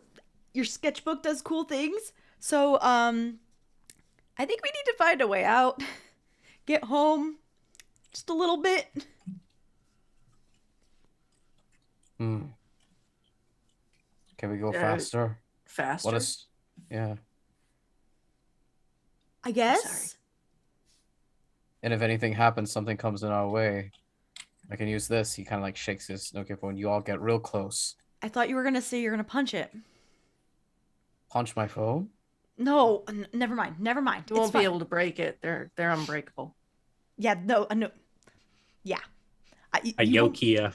sketchbook does cool things. So, I think we need to find a way out. Get home just a little bit. Can we go faster? Faster? Yeah. I guess. Sorry. And if anything happens, something comes in our way, I can use this. He kind of like shakes his Nokia phone. You all get real close. I thought you were gonna say you're gonna punch it. Punch my phone? No, never mind. You won't be able to break it. They're unbreakable. Yeah, no. Yeah. A Nokia.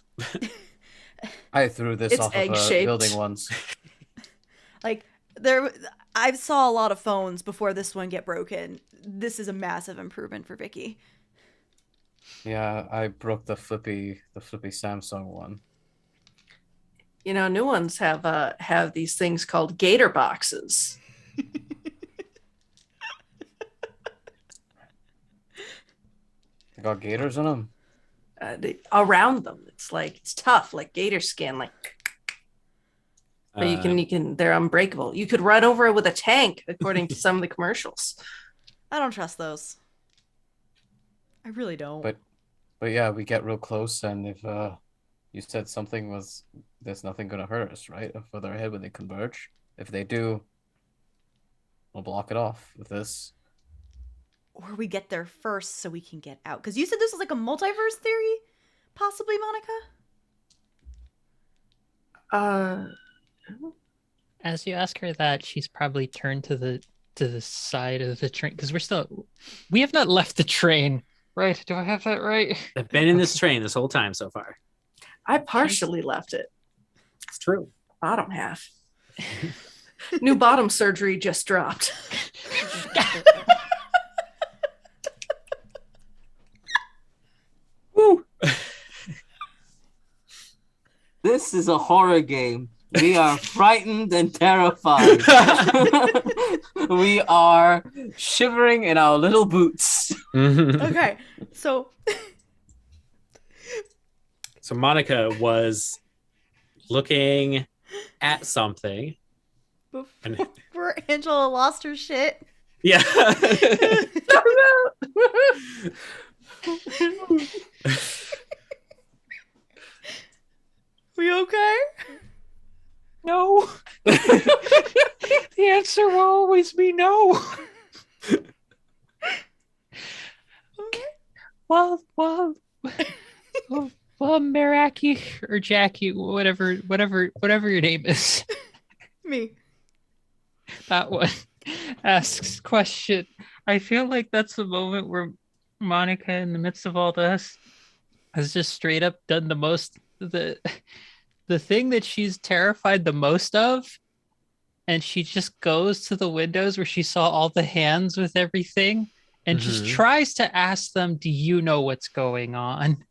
I threw this off of egg-shaped. building once. Like I saw a lot of phones before this one get broken. This is a massive improvement for Vicky. Yeah, I broke the flippy Samsung one. You know, new ones have these things called gator boxes. They got gators in them. Around them, it's tough, like gator skin, like. But you can. They're unbreakable. You could run over it with a tank, according to some of the commercials. I don't trust those. I really don't. But yeah, we get real close, and if you said there's nothing gonna hurt us, right? Further ahead when they converge. If they do, we'll block it off with this. Or we get there first so we can get out. Because you said this was like a multiverse theory, possibly, Monica. As you ask her that, she's probably turned to the side of the train because we have not left the train, right? Do I have that right? I've been in this train this whole time so far. I partially left it. It's true. Bottom half. New bottom surgery just dropped. This is a horror game. We are frightened and terrified. We are shivering in our little boots. Okay, so So Monica was looking at something. And before Angela lost her shit. yeah. We okay? No. The answer will always be no. Well, Meraki or Jackie, whatever your name is, Me. that one asks question. I feel like that's the moment where Monica, in the midst of all this, has just straight up done the thing that she's terrified the most of, and she just goes to the windows where she saw all the hands with everything and just tries to ask them, do you know what's going on?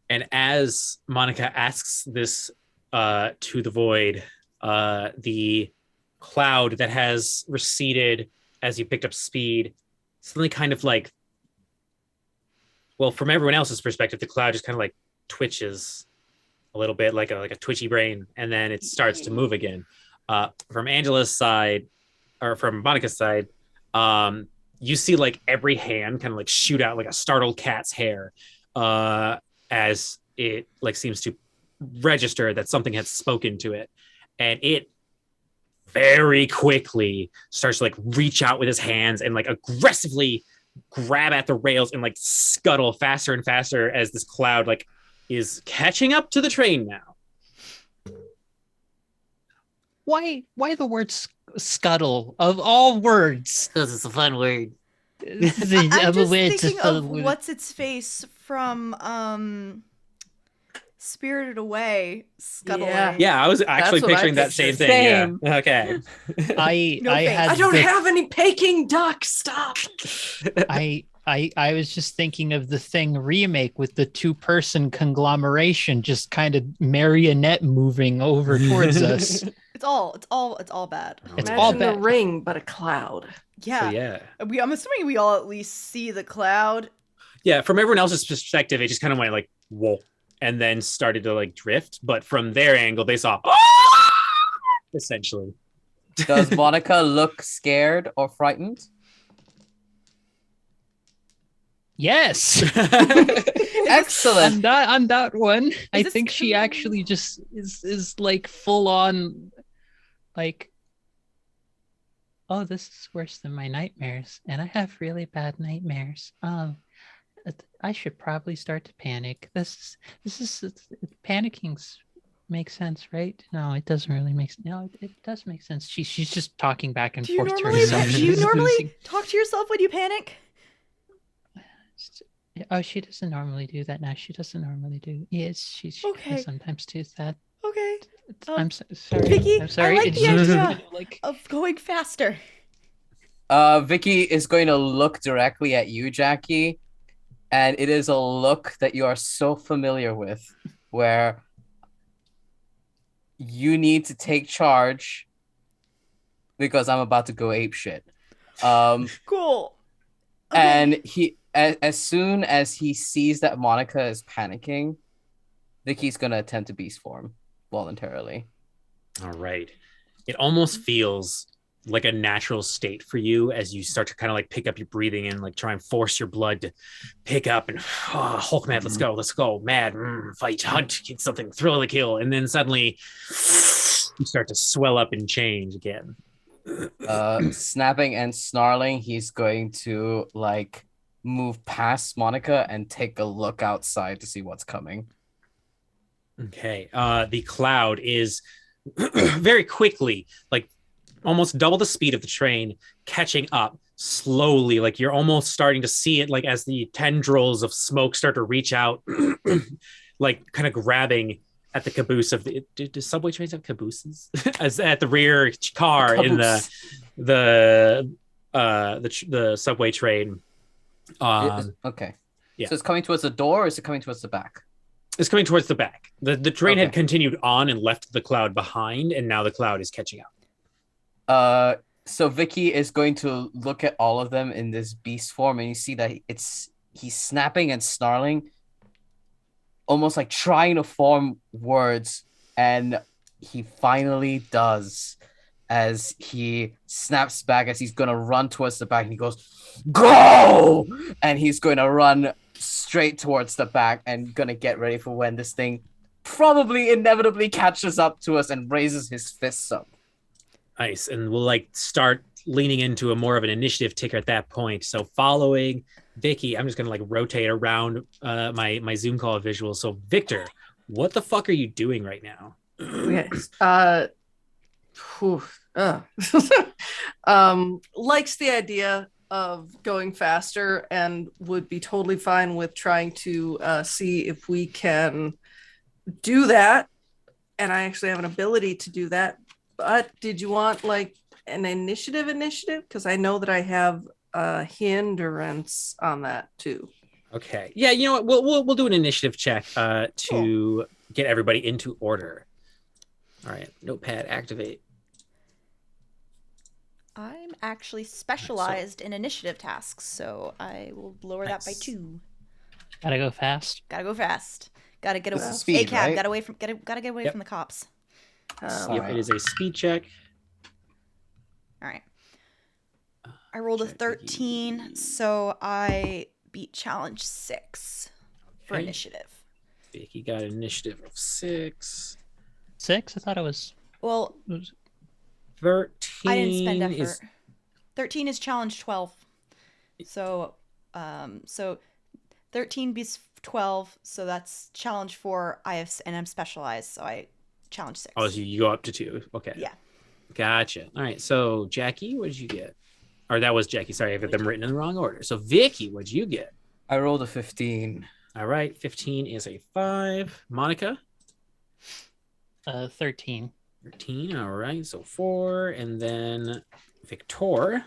And as Monica asks this to the void, the cloud that has receded as you picked up speed suddenly kind of like, well, from everyone else's perspective, the cloud just kind of like twitches a little bit, like a twitchy brain, and then it starts to move again. From Angela's side, or from Monica's side, you see like every hand kind of like shoot out like a startled cat's hair, as it like seems to register that something has spoken to it, and it very quickly starts to like reach out with his hands and like aggressively grab at the rails and like scuttle faster and faster as this cloud like is catching up to the train now. Why the word scuttle of all words? Because it's a fun word. I'm just thinking of what's its face from Spirited Away, scuttling. Yeah, I was actually That's what I picturing that pictured. same thing. Yeah. Okay. No face. I don't have any Peking duck. Stop. I was just thinking of the Thing remake with the two-person conglomeration just kind of marionette moving over towards us. It's all bad. It's Imagine all the bad. ring, but a cloud. Yeah. So, yeah. I'm assuming we all at least see the cloud. Yeah, from everyone else's perspective, it just kind of went like, whoa, and then started to like drift. But from their angle, they saw, essentially. Does Monica look scared or frightened? Yes. Excellent. On that one, I this think she actually just is like full on like, oh, this is worse than my nightmares, and I have really bad nightmares. I should probably start to panic. This is panicking makes sense, right? No, it doesn't really make sense. No, it does make sense. She's just talking back and forth to herself. Do you normally talk to yourself when you panic? Oh, she doesn't normally do that now. She doesn't normally do. Yes, she Okay. sometimes does that. Okay. I'm sorry. Vicky, I'm sorry. I like the It's idea like of going faster. Vicky is going to look directly at you, Jackie, and it is a look that you are so familiar with, where you need to take charge because I'm about to go apeshit. Cool. And he, as soon as he sees that Monica is panicking, Vicky's gonna attempt to beast form voluntarily. All right. It almost feels like a natural state for you as you start to kind of like pick up your breathing and like try and force your blood to pick up and Hulk mad, let's go, mad, fight, hunt, get something, thrill of the kill, and then suddenly you start to swell up and change again. Snapping and snarling, he's going to like move past Monica and take a look outside to see what's coming. Okay. The cloud is very quickly, like almost double the speed of the train, catching up slowly. Like you're almost starting to see it, like as the tendrils of smoke start to reach out, like kind of grabbing at the caboose of the. Do subway trains have cabooses? As at the rear car in the subway train. Okay. Yeah. So it's coming towards the door, or is it coming towards the back? It's coming towards the back. The train had Okay. continued on and left the cloud behind, and now the cloud is catching up. So Vicky is going to look at all of them in this beast form, and you see that he's snapping and snarling, almost like trying to form words, and he finally does, as he snaps back as he's gonna run towards the back, and he goes, "Go!" And he's gonna run straight towards the back and gonna get ready for when this thing probably inevitably catches up to us and raises his fists up. Nice. And we'll like start leaning into a more of an initiative ticker at that point. So following Vicky, I'm just gonna like rotate around my Zoom call visual. So Victor, what the fuck are you doing right now? Okay. Likes the idea of going faster and would be totally fine with trying to see if we can do that. And I actually have an ability to do that. But did you want like an initiative? Because I know that I have hindrance on that too. Okay. Yeah, you know what? We'll do an initiative check to get everybody into order. All right. Notepad activate. I'm actually specialized in initiative tasks, so I will lower that by 2. Gotta go fast. Gotta go fast. Gotta get away. This is speed, ACAB. right? Gotta get away Yep. from the cops. Yep, it is a speed check. All right. I rolled a Check 13, Vicky. so I beat challenge 6 for Okay. initiative. Vicky got an initiative of 6. 6? I thought it was. Well, It was 13 I didn't spend effort. is 13 is challenge 12. So 13 beats 12, so that's challenge 4. And I'm specialized, so I challenge 6. oh, so you go up to 2. Okay. Yeah. Gotcha. All right. So Jackie, what did you get? Or that was Jackie. Sorry, I've got them written in the wrong order. So Vicky, what did you get? I rolled a 15. All right. 15 is a 5. Monica? 13. 13. All right. So 4. And then Victor.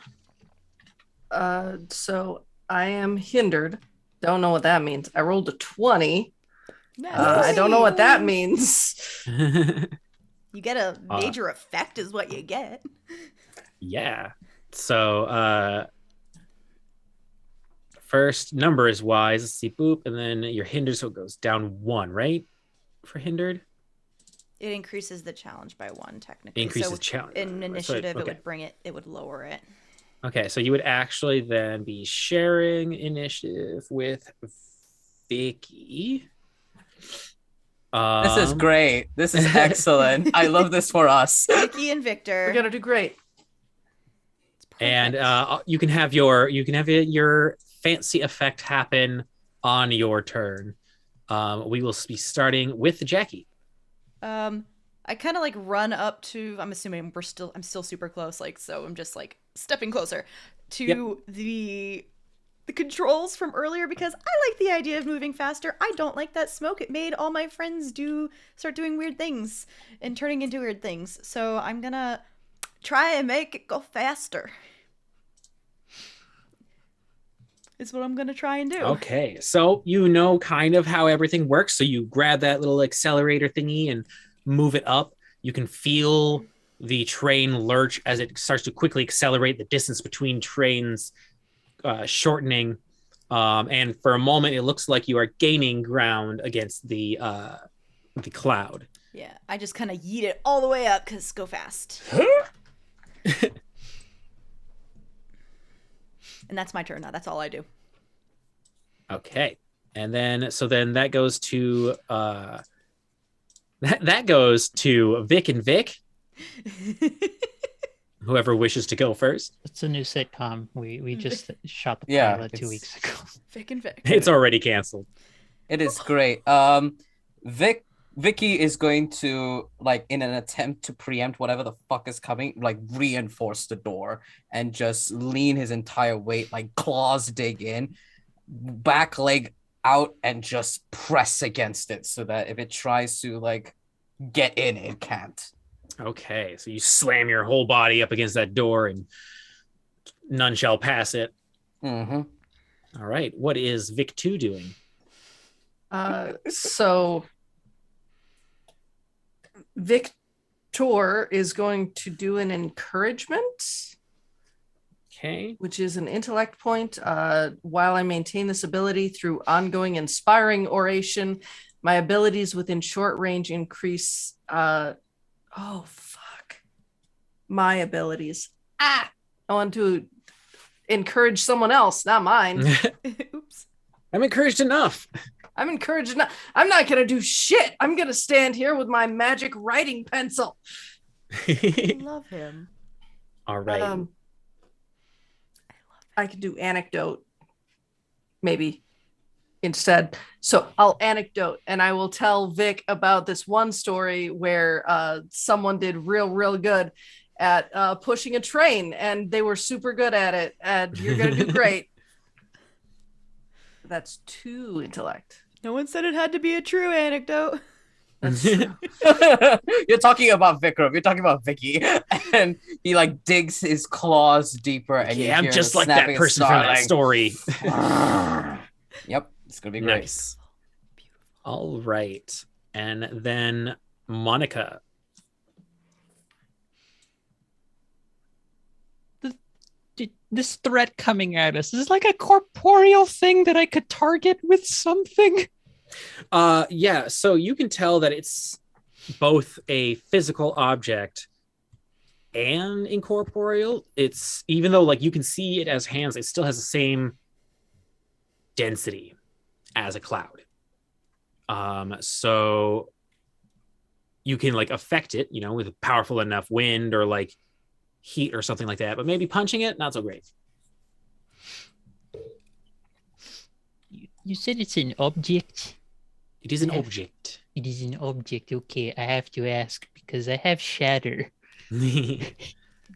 So I am hindered. Don't know what that means. I rolled a 20. I don't know what that means. You get a major effect is what you get. Yeah. So first numbers wise, let's see, boop, and then your hindered, so it goes down 1, right? For hindered? It increases the challenge by 1 technically. Increases so challenge. in initiative, okay. it would bring it. It would lower it. Okay, so you would actually then be sharing initiative with Vicky. This is great. This is excellent. I love this for us. Vicky and Victor. We're gonna do great. It's perfect. And you can have your fancy effect happen on your turn. We will be starting with Jackie. I kind of like run up to. I'm assuming I'm still super close. Like so, I'm just like stepping closer to the controls from earlier because I like the idea of moving faster. I don't like that smoke. It made all my friends start doing weird things and turning into weird things. So I'm gonna try and make it go faster. Is what I'm gonna try and do. Okay, so you know kind of how everything works. So you grab that little accelerator thingy and move it up. You can feel the train lurch as it starts to quickly accelerate. The distance between trains shortening, and for a moment, it looks like you are gaining ground against the cloud. Yeah, I just kind of yeet it all the way up because go fast. And that's my turn now. That's all I do. Okay, and then that goes to that goes to Vic and Vic. Whoever wishes to go first. It's a new sitcom. We just shot the Yeah, pilot 2 it's- weeks ago. Vic and Vic. It's already canceled. It is great. Vicky is going to, like, in an attempt to preempt whatever the fuck is coming, like, reinforce the door and just lean his entire weight, like, claws dig in, back leg out, and just press against it so that if it tries to, like, get in, it can't. Okay, so you slam your whole body up against that door and none shall pass it. Mm-hmm. All right, what is Vic 2 doing? So Victor is going to do an encouragement, Okay. which is an intellect point. While I maintain this ability through ongoing inspiring oration, my abilities within short range increase. Oh, fuck. My abilities. I want to encourage someone else, not mine. Oops. I'm encouraged enough. I'm encouraged. I'm not going to do shit. I'm going to stand here with my magic writing pencil. I love him. All right. I could do anecdote maybe instead. So I'll anecdote and I will tell Vic about this one story where someone did real good at pushing a train and they were super good at it and you're going to do great. That's 2 intellect. No one said it had to be a true anecdote. That's true. You're talking about Vikram. You're talking about Vicky, and he like digs his claws deeper, and you Yeah, I'm hear just the like that snapping and person from that snarling. story. Yep, it's gonna be great. Nice. All right. And then Monica. This threat coming at us is like a corporeal thing that I could target with something. Yeah, so you can tell that it's both a physical object and incorporeal. It's even though like you can see it as hands, it still has the same density as a cloud. So you can like affect it, with powerful enough wind or like heat or something like that, but maybe punching it, not so great. You said it's an object. It is an object. It is an object. Okay, I have to ask because I have shatter.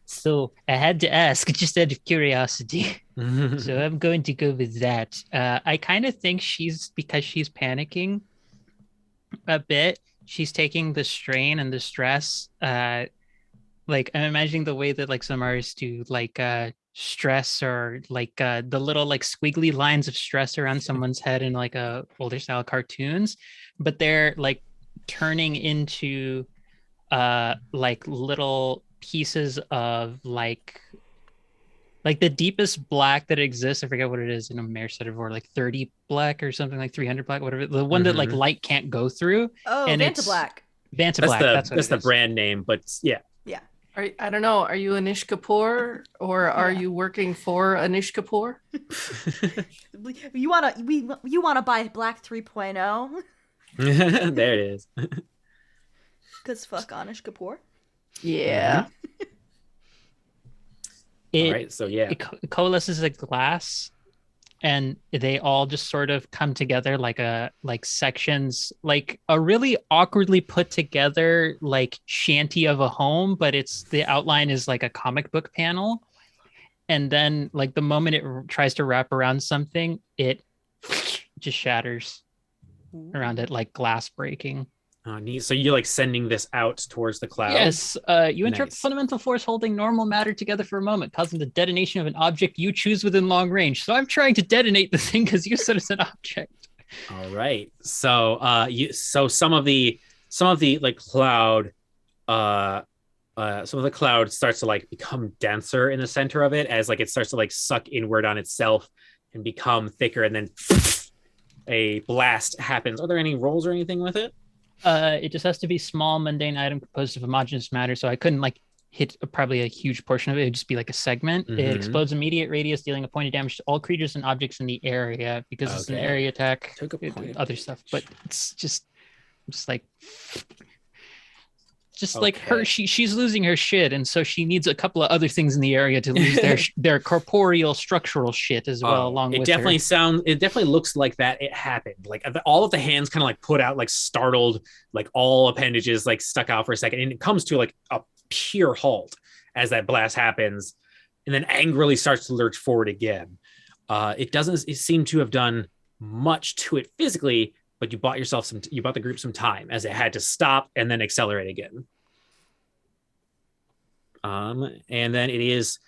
So I had to ask just out of curiosity. So I'm going to go with that. I kind of think because she's panicking a bit, she's taking the strain and the stress. Like I'm imagining the way that like some artists do like stress or like the little like squiggly lines of stress around someone's head in like older style cartoons, but they're like turning into like little pieces of like the deepest black that exists. I forget what it is in a Merced or like 30 black or something, like 300 black, whatever. The one that like light can't go through. Oh, and Vanta Black. Vanta Black. That's the brand name, but yeah. Yeah. I don't know. Are you Anish Kapoor or are you working for Anish Kapoor? You wanna buy Black 3.0? There it is. Cause fuck Anish Kapoor. Yeah. All right, so yeah. It coalesces a glass and they all just sort of come together like sections, like a really awkwardly put together like shanty of a home, but the outline is like a comic book panel. And then like the moment it tries to wrap around something, it just shatters around it, like glass breaking. Oh, neat. So you're like sending this out towards the cloud? Yes. You interrupt Nice. fundamental force holding normal matter together for a moment, causing the detonation of an object you choose within long range. So I'm trying to detonate the thing because you said it's an object. All right. So some of the like cloud some of the cloud starts to like become denser in the center of it as like it starts to like suck inward on itself and become thicker, and then a blast happens. Are there any rolls or anything with it? It just has to be small, mundane item composed of homogeneous matter. So I couldn't like hit probably a huge portion of it. It'd just be like a segment. It explodes immediate radius, dealing a point of damage to all creatures and objects in the area because it's an area attack. Took a point. Other stuff, but it's just like like her. She's losing her shit, and so she needs a couple of other things in the area to lose their corporeal structural shit as well. Along it with definitely her. It definitely looks like that it happened. Like all of the hands kind of like put out like startled, like all appendages like stuck out for a second, and it comes to like a pure halt as that blast happens, and then angrily starts to lurch forward again. It seem to have done much to it physically, but you bought the group some time as it had to stop and then accelerate again. And then it is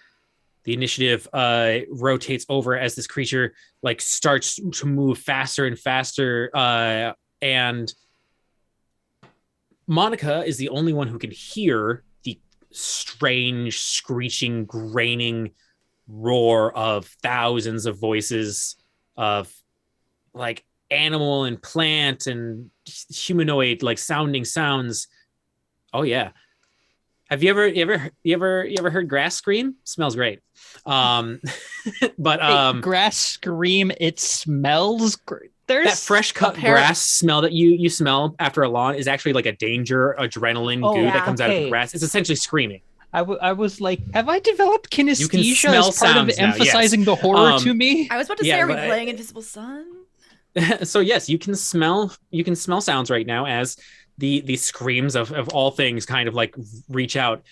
The initiative rotates over as this creature like starts to move faster and faster, and Monica is the only one who can hear the strange, screeching, graining roar of thousands of voices of like animal and plant and humanoid like sounding sounds. Oh yeah. Have you ever heard grass scream? Smells great. But Wait, grass scream. It smells great. There's that fresh cut grass smell that you smell after a lawn is actually like a danger adrenaline goo that comes out of the grass. It's essentially screaming. I was like, have I developed You can kinesthesia smell as part of sounds now, emphasizing yes. the horror to me? I was about to say, are we playing Invisible Sun? So yes, you can smell sounds right now as the screams of all things kind of like reach out,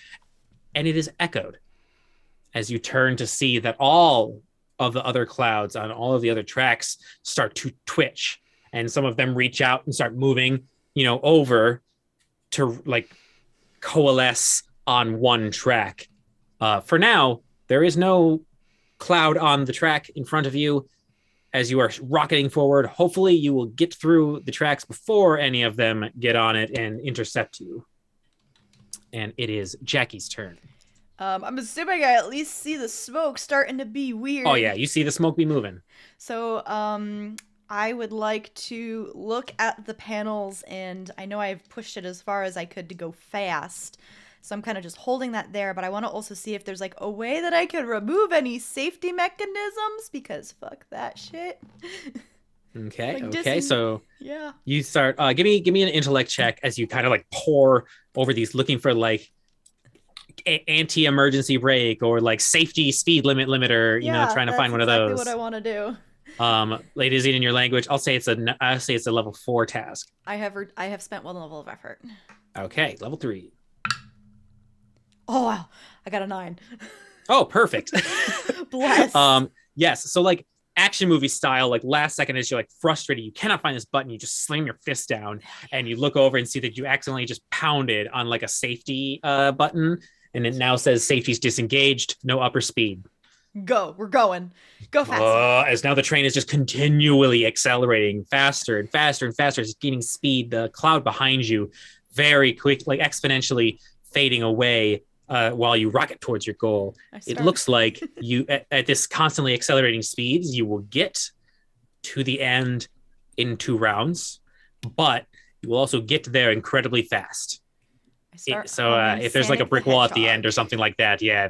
and it is echoed as you turn to see that all of the other clouds on all of the other tracks start to twitch, and some of them reach out and start moving, over to like coalesce on one track. For now, there is no cloud on the track in front of you. As you are rocketing forward, hopefully you will get through the tracks before any of them get on it and intercept you. And it is Jackie's turn. I'm assuming I at least see the smoke starting to be weird. Oh yeah, you see the smoke be moving. So I would like to look at the panels, and I know I've pushed it as far as I could to go fast. So I'm kind of just holding that there, but I want to also see if there's like a way that I could remove any safety mechanisms, because fuck that shit. Okay. Like okay. So yeah. you start. Give me an intellect check as you kind of like pour over these, looking for like anti-emergency brake or like safety speed limiter. Trying to find one of those. That's exactly what I want to do. Ladies, in your language, I'll say it's a level 4 task. I have spent one level of effort. Okay, level 3. Oh wow, I got a 9. Oh, perfect. Bless. Yes. So like action movie style, like last second as you're like frustrated, you cannot find this button, you just slam your fist down and you look over and see that you accidentally just pounded on like a safety button, and it now says safety's disengaged, no upper speed. Go, we're going. Go fast. As now the train is just continually accelerating faster and faster and faster. It's gaining speed. The cloud behind you very quick, like exponentially fading away. While you rocket towards your goal, it looks like you at this constantly accelerating speeds, you will get to the end in 2 rounds, but you will also get there incredibly fast. If there's like a brick wall at the end or something like that, yeah.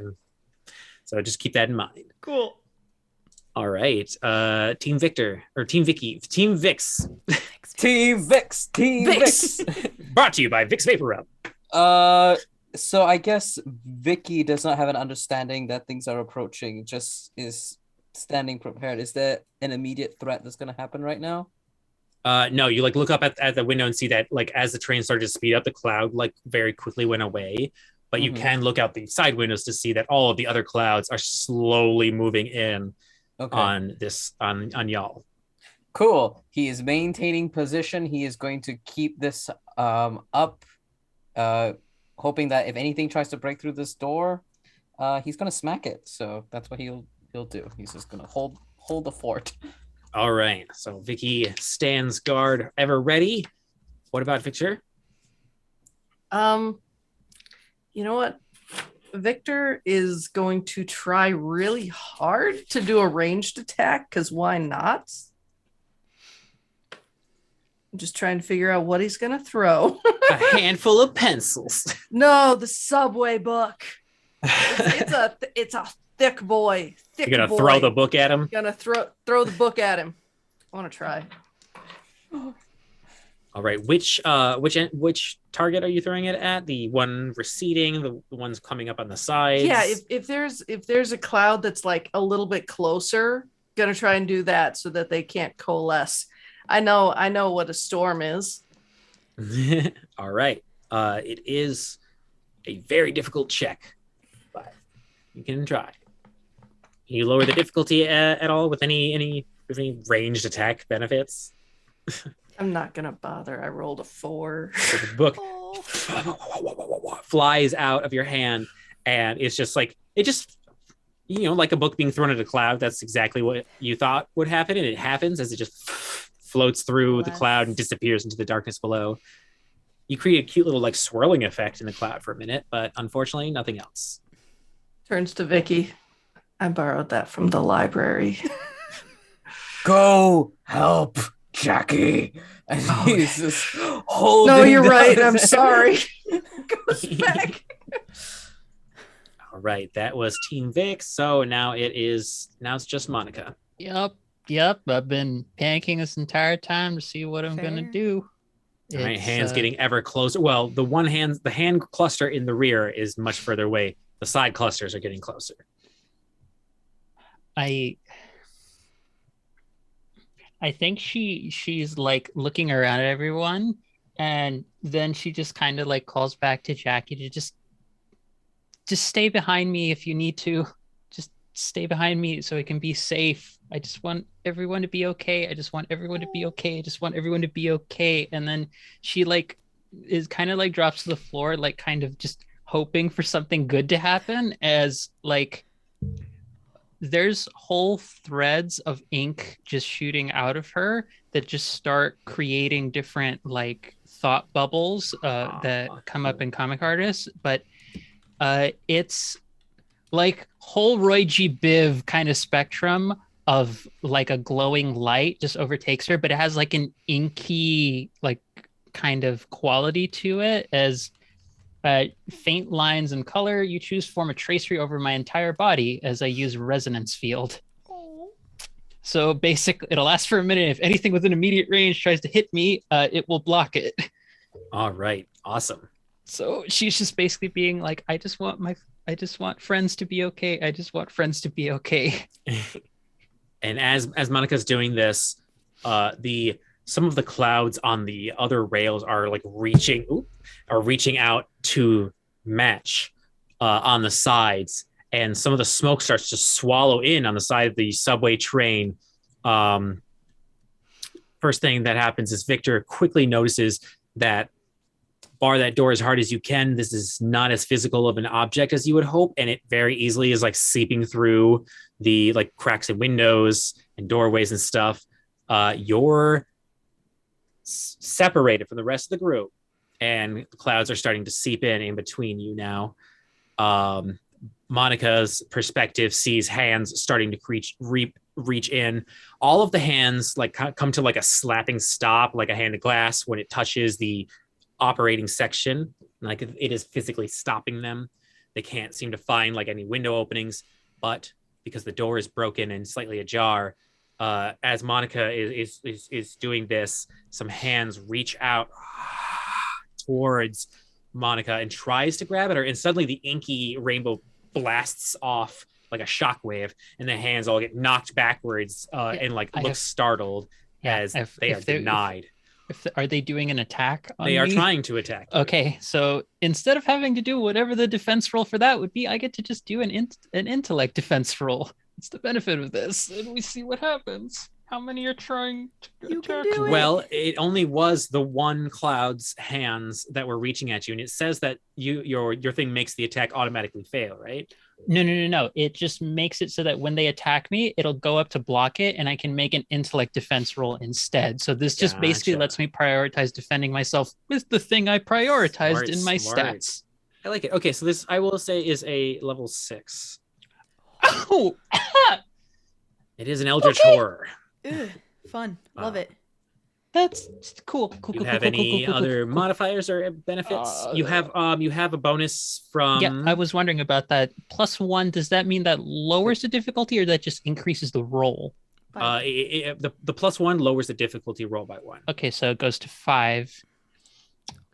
So just keep that in mind. Cool. All right, Team Victor or Team Vicky, Team Vix, Team Vix, Team Vix. Brought to you by Vicks Vapor Rub. So I guess Vicky does not have an understanding that things are approaching, just is standing prepared. Is there an immediate threat that's going to happen right now? No, you like look up at the window and see that like as the train started to speed up, the cloud like very quickly went away. But you can look out the side windows to see that all of the other clouds are slowly moving in on y'all. Cool. He is maintaining position. He is going to keep this up. Hoping that if anything tries to break through this door, he's gonna smack it. So that's what he'll do. He's just gonna hold the fort. All right. So Vicky stands guard, ever ready. What about Victor? You know what? Victor is going to try really hard to do a ranged attack, because why not? I'm just trying to figure out what he's gonna throw. A handful of pencils. No, the subway book. It's a thick boy. You're gonna throw the book at him? Gonna throw the book at him. I want to try. All right. Which target are you throwing it at? The one receding, the ones coming up on the sides? Yeah, if there's a cloud that's like a little bit closer, gonna try and do that so that they can't coalesce. I know what a storm is. All right. It is a very difficult check, but you can try. Can you lower the difficulty at all with any ranged attack benefits? I'm not gonna bother. I rolled a 4. So the book flies out of your hand, and it's just like it just like a book being thrown at a cloud. That's exactly what you thought would happen, and it happens as it just floats through the cloud and disappears into the darkness below. You create a cute little like swirling effect in the cloud for a minute, but unfortunately, nothing else. Turns to Vicky. I borrowed that from the library. Go help Jackie. And he's just holding. No, you're right. down I'm his- sorry. Goes back. All right, that was Team Vic. So now it's just Monica. Yep. I've been panicking this entire time to see what I'm gonna Fair. do. All right, It's, hands getting ever closer. Well, the hand cluster in the rear is much further away. The side clusters are getting closer. I think she's like looking around at everyone, and then she just kind of like calls back to Jackie to just stay behind me if you need to. Just stay behind me so it can be safe. I just want everyone to be okay. I just want everyone to be okay. I just want everyone to be okay. And then she like is kind of like drops to the floor, like kind of just hoping for something good to happen, as like there's whole threads of ink just shooting out of her that just start creating different like thought bubbles that come up in comic artists. But it's like whole Roy G. Biv kind of spectrum of like a glowing light just overtakes her, but it has like an inky like kind of quality to it, as faint lines and color you choose form a tracery over my entire body as I use resonance field. So basically it'll last for a minute. If anything within immediate range tries to hit me, it will block it. All right, awesome. So she's just basically being like, I just want friends to be okay. I just want friends to be okay. And as Monica's doing this, some of the clouds on the other rails are like reaching out to match on the sides, and some of the smoke starts to swallow in on the side of the subway train. First thing that happens is Victor quickly notices that bar that door as hard as you can. This is not as physical of an object as you would hope, and it very easily is like seeping through the like cracks in windows and doorways and stuff. You're separated from the rest of the group, and the clouds are starting to seep in between you now. Monica's perspective sees hands starting to reach in. All of the hands like come to like a slapping stop, like a hand of glass when it touches the operating section, like it is physically stopping them. They can't seem to find like any window openings, but because the door is broken and slightly ajar, as Monica is doing this, some hands reach out towards Monica and tries to grab at her, and suddenly the inky rainbow blasts off like a shockwave, and the hands all get knocked backwards and like look startled as they are denied. Are they doing an attack on They are me? trying to attack you. Okay, so instead of having to do whatever the defense roll for that would be, I get to just do an intellect defense roll. It's the benefit of this, and we see what happens. How many are trying to You can attack do me? it. Well, it only was the one cloud's hands that were reaching at you, and it says that your thing makes the attack automatically fail, right? No. It just makes it so that when they attack me, it'll go up to block it, and I can make an intellect defense roll instead. So this just basically Gotcha. lets me prioritize defending myself with the thing I prioritized in my Smart. stats. I like it. Okay, so this I will say is a level 6. Oh, It is an Eldritch Okay. Horror. Ugh, fun. Love Wow. it. that's cool. Cool. You cool, have cool, cool, any cool, cool, other cool. modifiers or benefits? You have a bonus from Yeah, I was wondering about that. +1, does that mean that lowers the difficulty or that just increases the roll? the +1 lowers the difficulty roll by 1. Okay, so it goes to 5.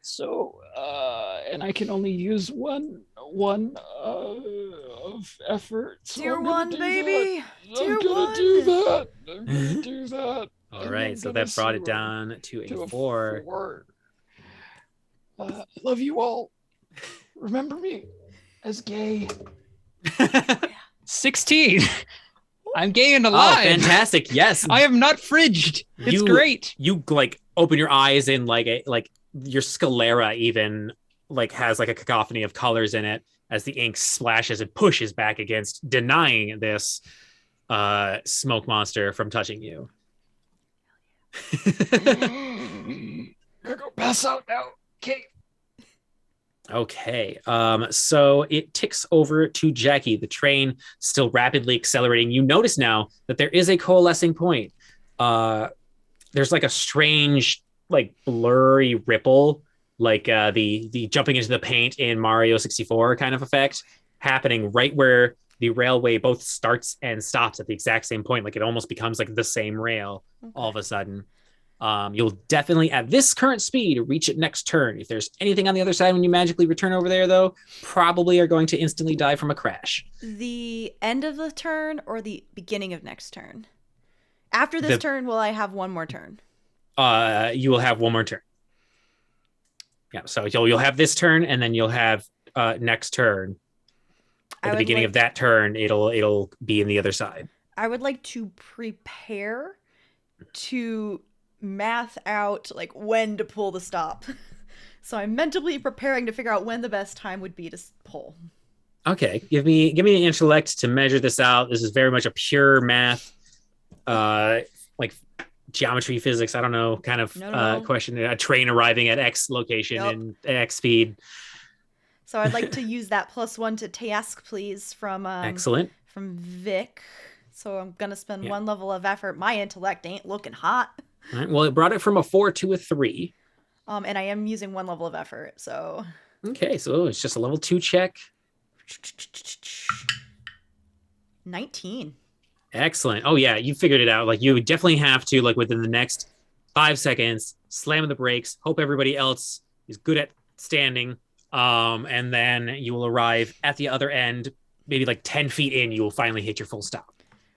So, and I can only use one of effort. So Tier I'm gonna 1, do baby. that. Tier I'm gonna 1. do that. I'm gonna do that. All And right, I'm so gonna that brought it zero down to to a a 4. 4. Love you all. Remember me as gay. 16. I'm gay and Oh, alive. fantastic! Yes, I am not fridged. It's You- great. you like open your eyes and like your sclera even like has like a cacophony of colors in it, as the ink splashes and pushes back against, denying this smoke monster from touching you. Gotta go pass out now. Okay. Okay. So it ticks over to Jackie, the train still rapidly accelerating. You notice now that there is a coalescing point. There's like a strange, like blurry ripple, like the jumping into the paint in Mario 64 kind of effect happening right where the railway both starts and stops at the exact same point. Like it almost becomes like the same rail all of a sudden. You'll definitely, at this current speed, reach it next turn. If there's anything on the other side when you magically return over there, though, probably are going to instantly die from a crash. The end of the turn or the beginning of next turn? After this turn, will I have one more turn? You will have one more turn. Yeah, so you'll have this turn, and then you'll have next turn. At the beginning of that turn, it'll be in the other side. I would like to prepare to math out like when to pull the stop. So I'm mentally preparing to figure out when the best time would be to pull. Okay, give me an intellect to measure this out. This is very much a pure math, like geometry, physics. I don't know, kind of question. A train arriving at X location and X speed. So I'd like to use that +1 to task, please, from excellent from Vic. So I'm gonna spend 1 level of effort. My intellect ain't looking hot. All right, well, it brought it from a 4 to a 3. And I am using 1 level of effort, so. Okay, so it's just a level 2 check. 19. Excellent. Oh yeah, you figured it out. Like you definitely have to, like within the next 5 seconds, slam the brakes, hope everybody else is good at standing. And then you will arrive at the other end, maybe like 10 feet in, you will finally hit your full stop.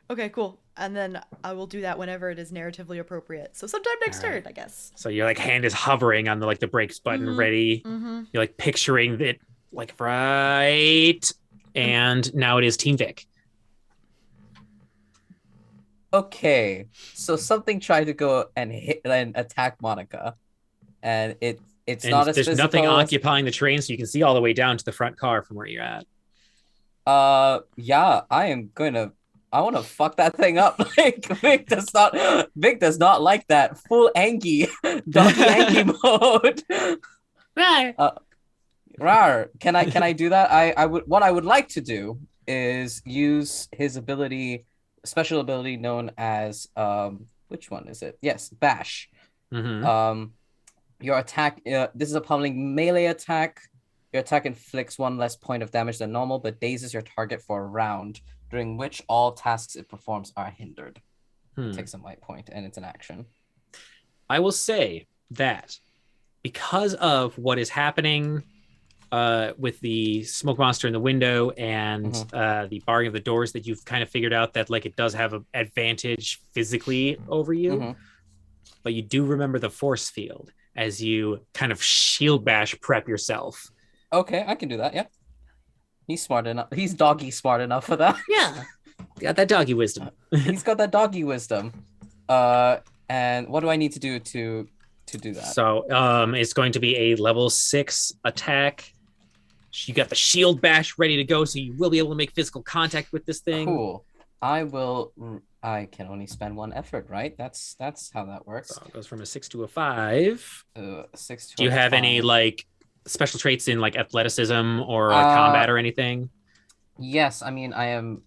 Okay, cool. And then I will do that whenever it is narratively appropriate. So sometime next turn, I guess. So your like hand is hovering on the brakes button, ready. You're like picturing it like right. And now it is Team Vic. Okay, so something tried to go and hit and attack Monica, and it's not as there's physical nothing as... occupying the train, so you can see all the way down to the front car from where you're at. Yeah, I want to fuck that thing up. Like Vic does not like that full Anki doggy Anki mode. Rar. Can I do that? I would. What I would like to do is use his ability, special ability known as which one is it? Yes, Bash. Your attack. This is a pummeling melee attack. Your attack inflicts 1 less point of damage than normal, but dazes your target for a round, during which all tasks it performs are hindered. It takes a might point, and it's an action. I will say that because of what is happening with the smoke monster in the window and the barring of the doors, that you've kind of figured out that like it does have an advantage physically over you, but you do remember the force field as you kind of shield bash prep yourself. Okay, I can do that. Yeah, he's smart enough. He's doggy smart enough for that. Yeah, got that doggy wisdom. He's got that doggy wisdom. And what do I need to do to do that? So it's going to be a level 6 attack. You got the shield bash ready to go, so you will be able to make physical contact with this thing. Cool. I can only spend 1 effort, right? That's how that works. So it goes from a 6 to a 5. 6 to Do you have 5. any like special traits in like athleticism or combat or anything? Yes, I mean I am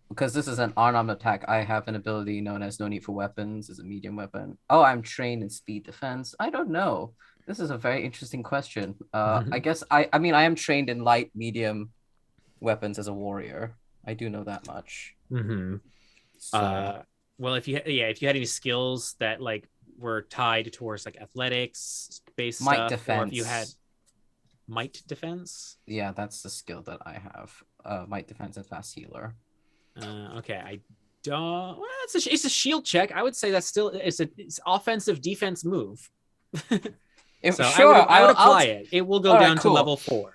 because this is an unarmed attack. I have an ability known as no need for weapons. It's a medium weapon. Oh, I'm trained in speed defense. I don't know. This is a very interesting question. I guess I mean I am trained in light medium weapons as a warrior. I do know that much. So. Well, if you had any skills that like were tied towards like athletics based might stuff, defense. or if you had might defense. Yeah, that's the skill that I have. Might defense and fast healer. Okay, I don't. Well, it's a shield check. I would say that's still it's offensive defense move. Sure, I would apply it. It will go down to level 4.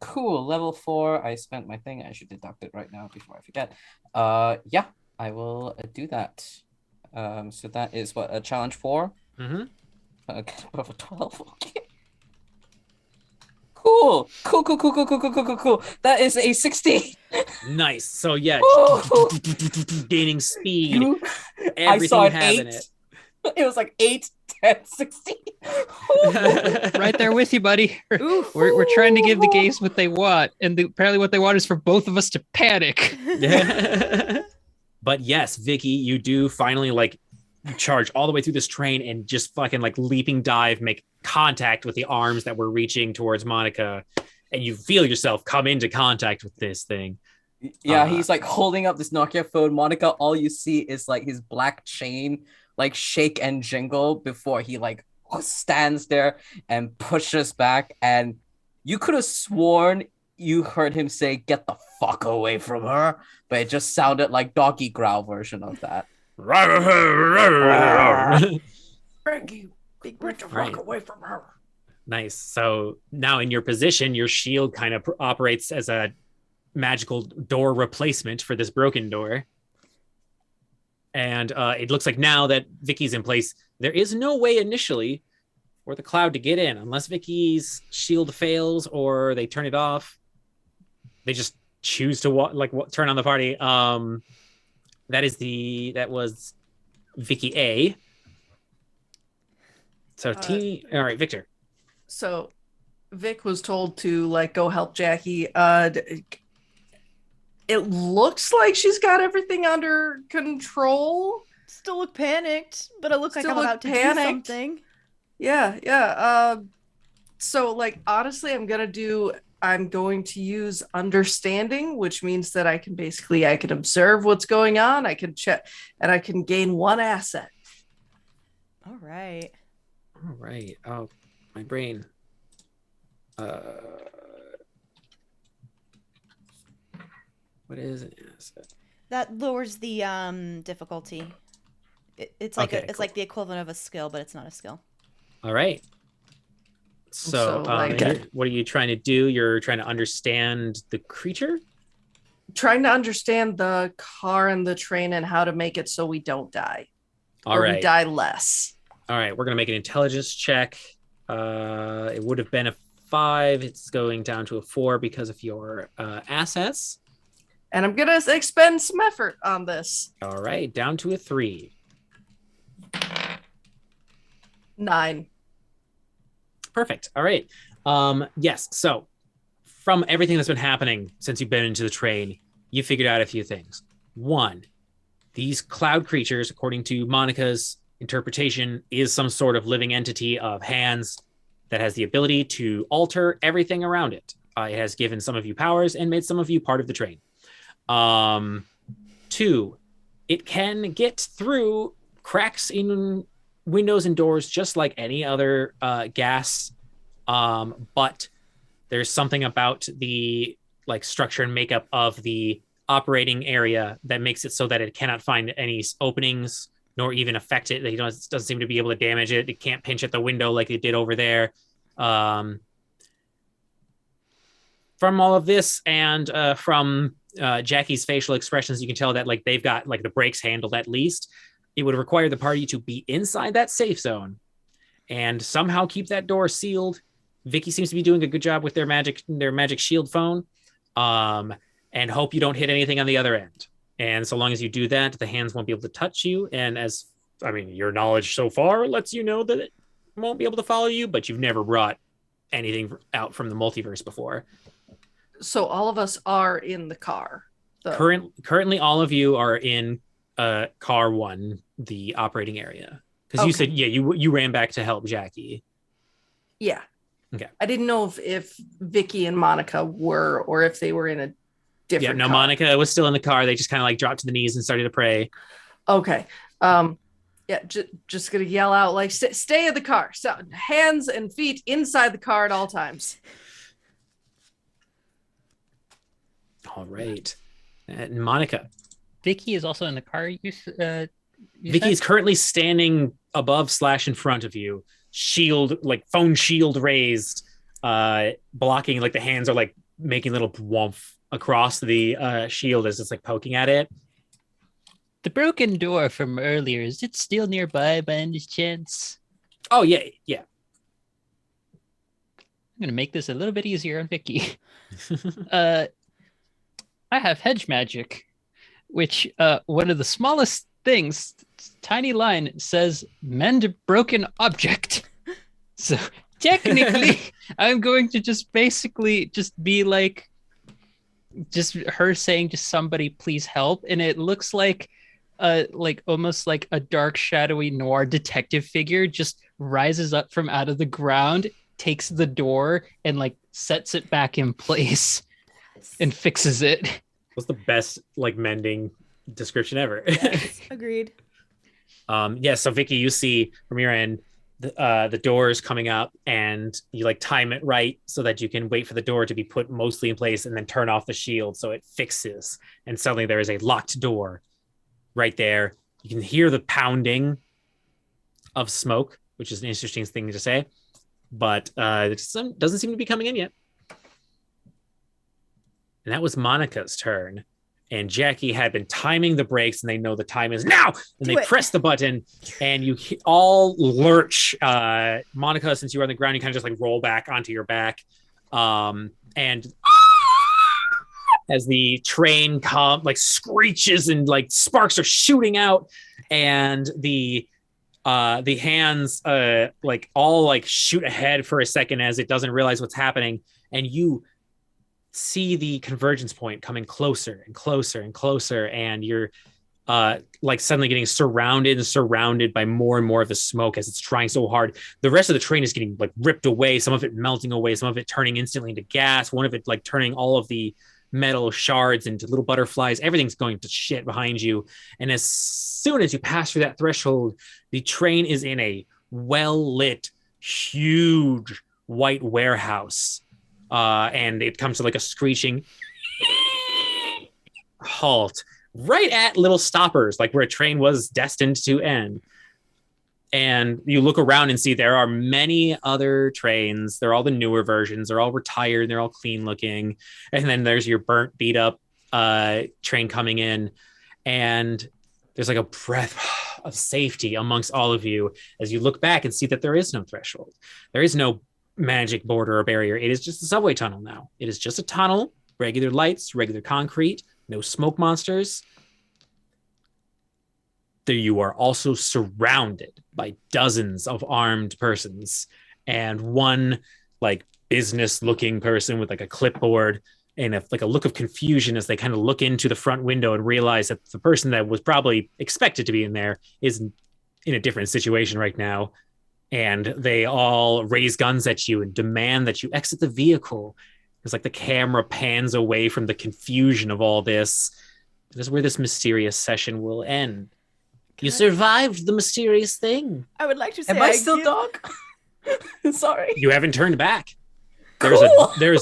Cool, level 4. I spent my thing. I should deduct it right now before I forget. Yeah, I will do that. So that is what a challenge 4. Okay, above a 12. Okay. Cool. Cool. That is a 16. Nice. So yeah, Ooh. gaining speed, You, I everything saw you an have 8. in it. It was like 8, 10, 16. Right there with you, buddy. Oof. We're trying to give the gays what they want, and apparently what they want is for both of us to panic. But yes, Vicky, you do finally like charge all the way through this train and just fucking like leaping dive, make contact with the arms that were reaching towards Monica, and you feel yourself come into contact with this thing. Yeah, he's like holding up this Nokia phone. Monica, all you see is like his black chain like shake and jingle before he like stands there and pushes back. And you could have sworn you heard him say, "Get the fuck away from her," but it just sounded like doggy growl version of that. Frankie, Big get the Right. fuck away from her. Nice. So now in your position, your shield kind of operates as a magical door replacement for this broken door. And it looks like now that Vicky's in place, there is no way initially for the cloud to get in unless Vicky's shield fails or they turn it off. They just choose to turn on the party. That was Vicky A. So all right, Victor. So Vic was told to like go help Jackie. It looks like she's got everything under control. Still look panicked, but it looks like Still I'm look about to do panicked. something. Yeah. So like honestly, I'm going to use understanding, which means that I can observe what's going on. I can check, and I can gain 1 asset. All right. All right. Oh, my brain. What is an asset? That lowers the difficulty. It's like Okay, it's cool. like the equivalent of a skill, but it's not a skill. All right. So, what are you trying to do? You're trying to understand the creature? Trying to understand the car and the train and how to make it so we don't die. All or right. we die less. All right. We're going to make an intelligence check. It would have been a 5. It's going down to a 4 because of your assets. And I'm going to expend some effort on this. All right. Down to a 3. 9. Perfect. All right. Yes. So from everything that's been happening since you've been into the train, you figured out a few things. 1, these cloud creatures, according to Monica's interpretation, is some sort of living entity of hands that has the ability to alter everything around it. It has given some of you powers and made some of you part of the train. 2, it can get through cracks in windows and doors just like any other gas, but there's something about the like structure and makeup of the operating area that makes it so that it cannot find any openings nor even affect it. It doesn't seem to be able to damage it. It can't pinch at the window like it did over there. From all of this and from Jackie's facial expressions, you can tell that like they've got like the brakes handled at least. It would require the party to be inside that safe zone and somehow keep that door sealed. Vicky seems to be doing a good job with their magic shield phone, and hope you don't hit anything on the other end. And so long as you do that, the hands won't be able to touch you. And your knowledge so far lets you know that it won't be able to follow you, but you've never brought anything out from the multiverse before. So all of us are in the car. Currently, all of you are in car 1, the operating area. Because you said, you ran back to help Jackie. Yeah. Okay. I didn't know if Vicky and Monica were, or if they were in a different car. Monica was still in the car. They just kind of like dropped to the knees and started to pray. Okay. Just gonna yell out like, stay in the car. So hands and feet inside the car at all times. All right. And Monica. Vicky is also in the car. Vicky is currently standing above / in front of you, shield, like phone shield raised, blocking, like the hands are like making little whomp across the shield as it's like poking at it. The broken door from earlier, is it still nearby by any chance? Oh, yeah. I'm gonna make this a little bit easier on Vicky. I have hedge magic, which one of the smallest things, tiny line says mend a broken object. So technically, I'm going to just basically just be like, just her saying to somebody, please help. And it looks like almost like a dark, shadowy noir detective figure just rises up from out of the ground, takes the door and like sets it back in place and fixes it. Was the best like mending description ever. Yes, agreed. So Vicky, you see from your end the doors coming up, and you like time it right so that you can wait for the door to be put mostly in place and then turn off the shield so it fixes. And suddenly there is a locked door right there. You can hear the pounding of smoke, which is an interesting thing to say, but it doesn't seem to be coming in yet. And that was Monica's turn. And Jackie had been timing the brakes, and they know the time is now. And they press the button, and you all lurch. Monica, since you were on the ground, you kind of just like roll back onto your back. And as the train screeches and like sparks are shooting out, and the hands all shoot ahead for a second as it doesn't realize what's happening, and you see the convergence point coming closer and closer and closer, and you're suddenly getting surrounded by more and more of the smoke as it's trying so hard. The rest of the train is getting like ripped away, some of it melting away, some of it turning instantly into gas, one of it like turning all of the metal shards into little butterflies. Everything's going to shit behind you. And as soon as you pass through that threshold, the train is in a well-lit, huge white warehouse. And it comes to like a screeching halt right at little stoppers, like where a train was destined to end. And you look around and see there are many other trains. They're all the newer versions. They're all retired. They're all clean looking. And then there's your burnt, beat up train coming in. And there's like a breath of safety amongst all of you as you look back and see that there is no threshold. There is no magic border or barrier. It is just a subway tunnel now. It is just a tunnel, regular lights, regular concrete, no smoke monsters. There you are also surrounded by dozens of armed persons and one like business looking person with like a clipboard and a look of confusion as they kind of look into the front window and realize that the person that was probably expected to be in there is in a different situation right now. And they all raise guns at you and demand that you exit the vehicle. It's like the camera pans away from the confusion of all this. This is where this mysterious session will end. You survived the mysterious thing. I would like to say, Am I still dog? Sorry. You haven't turned back. There's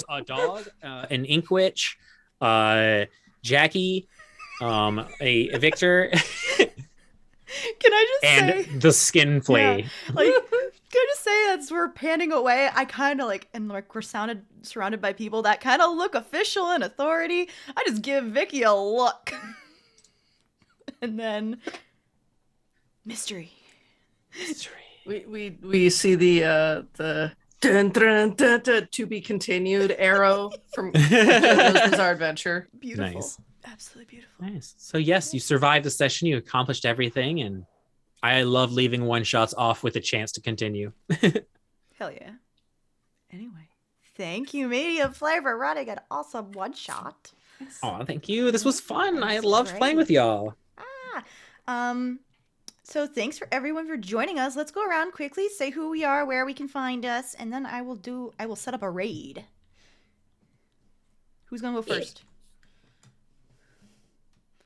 a dog, an ink witch, Jackie, a Victor. Can I just say the skin flea? Yeah, like, can I just say as we're panning away, I kind of like, and like we're surrounded by people that kind of look official and authority. I just give Vicky a look, and then mystery. We see the dun, dun, dun, dun, to be continued arrow from JoJo's Bizarre Adventure. Beautiful. Nice. Absolutely beautiful. Nice. So yes, you survived the session. You accomplished everything, and I love leaving one shots off with a chance to continue. Hell yeah. Anyway, thank you, Media Flavor, running an awesome one shot. Oh, thank you. This was fun. I loved playing with y'all. So thanks for everyone for joining us. Let's go around quickly, say who we are, where we can find us, and then I will set up a raid. Who's gonna go first?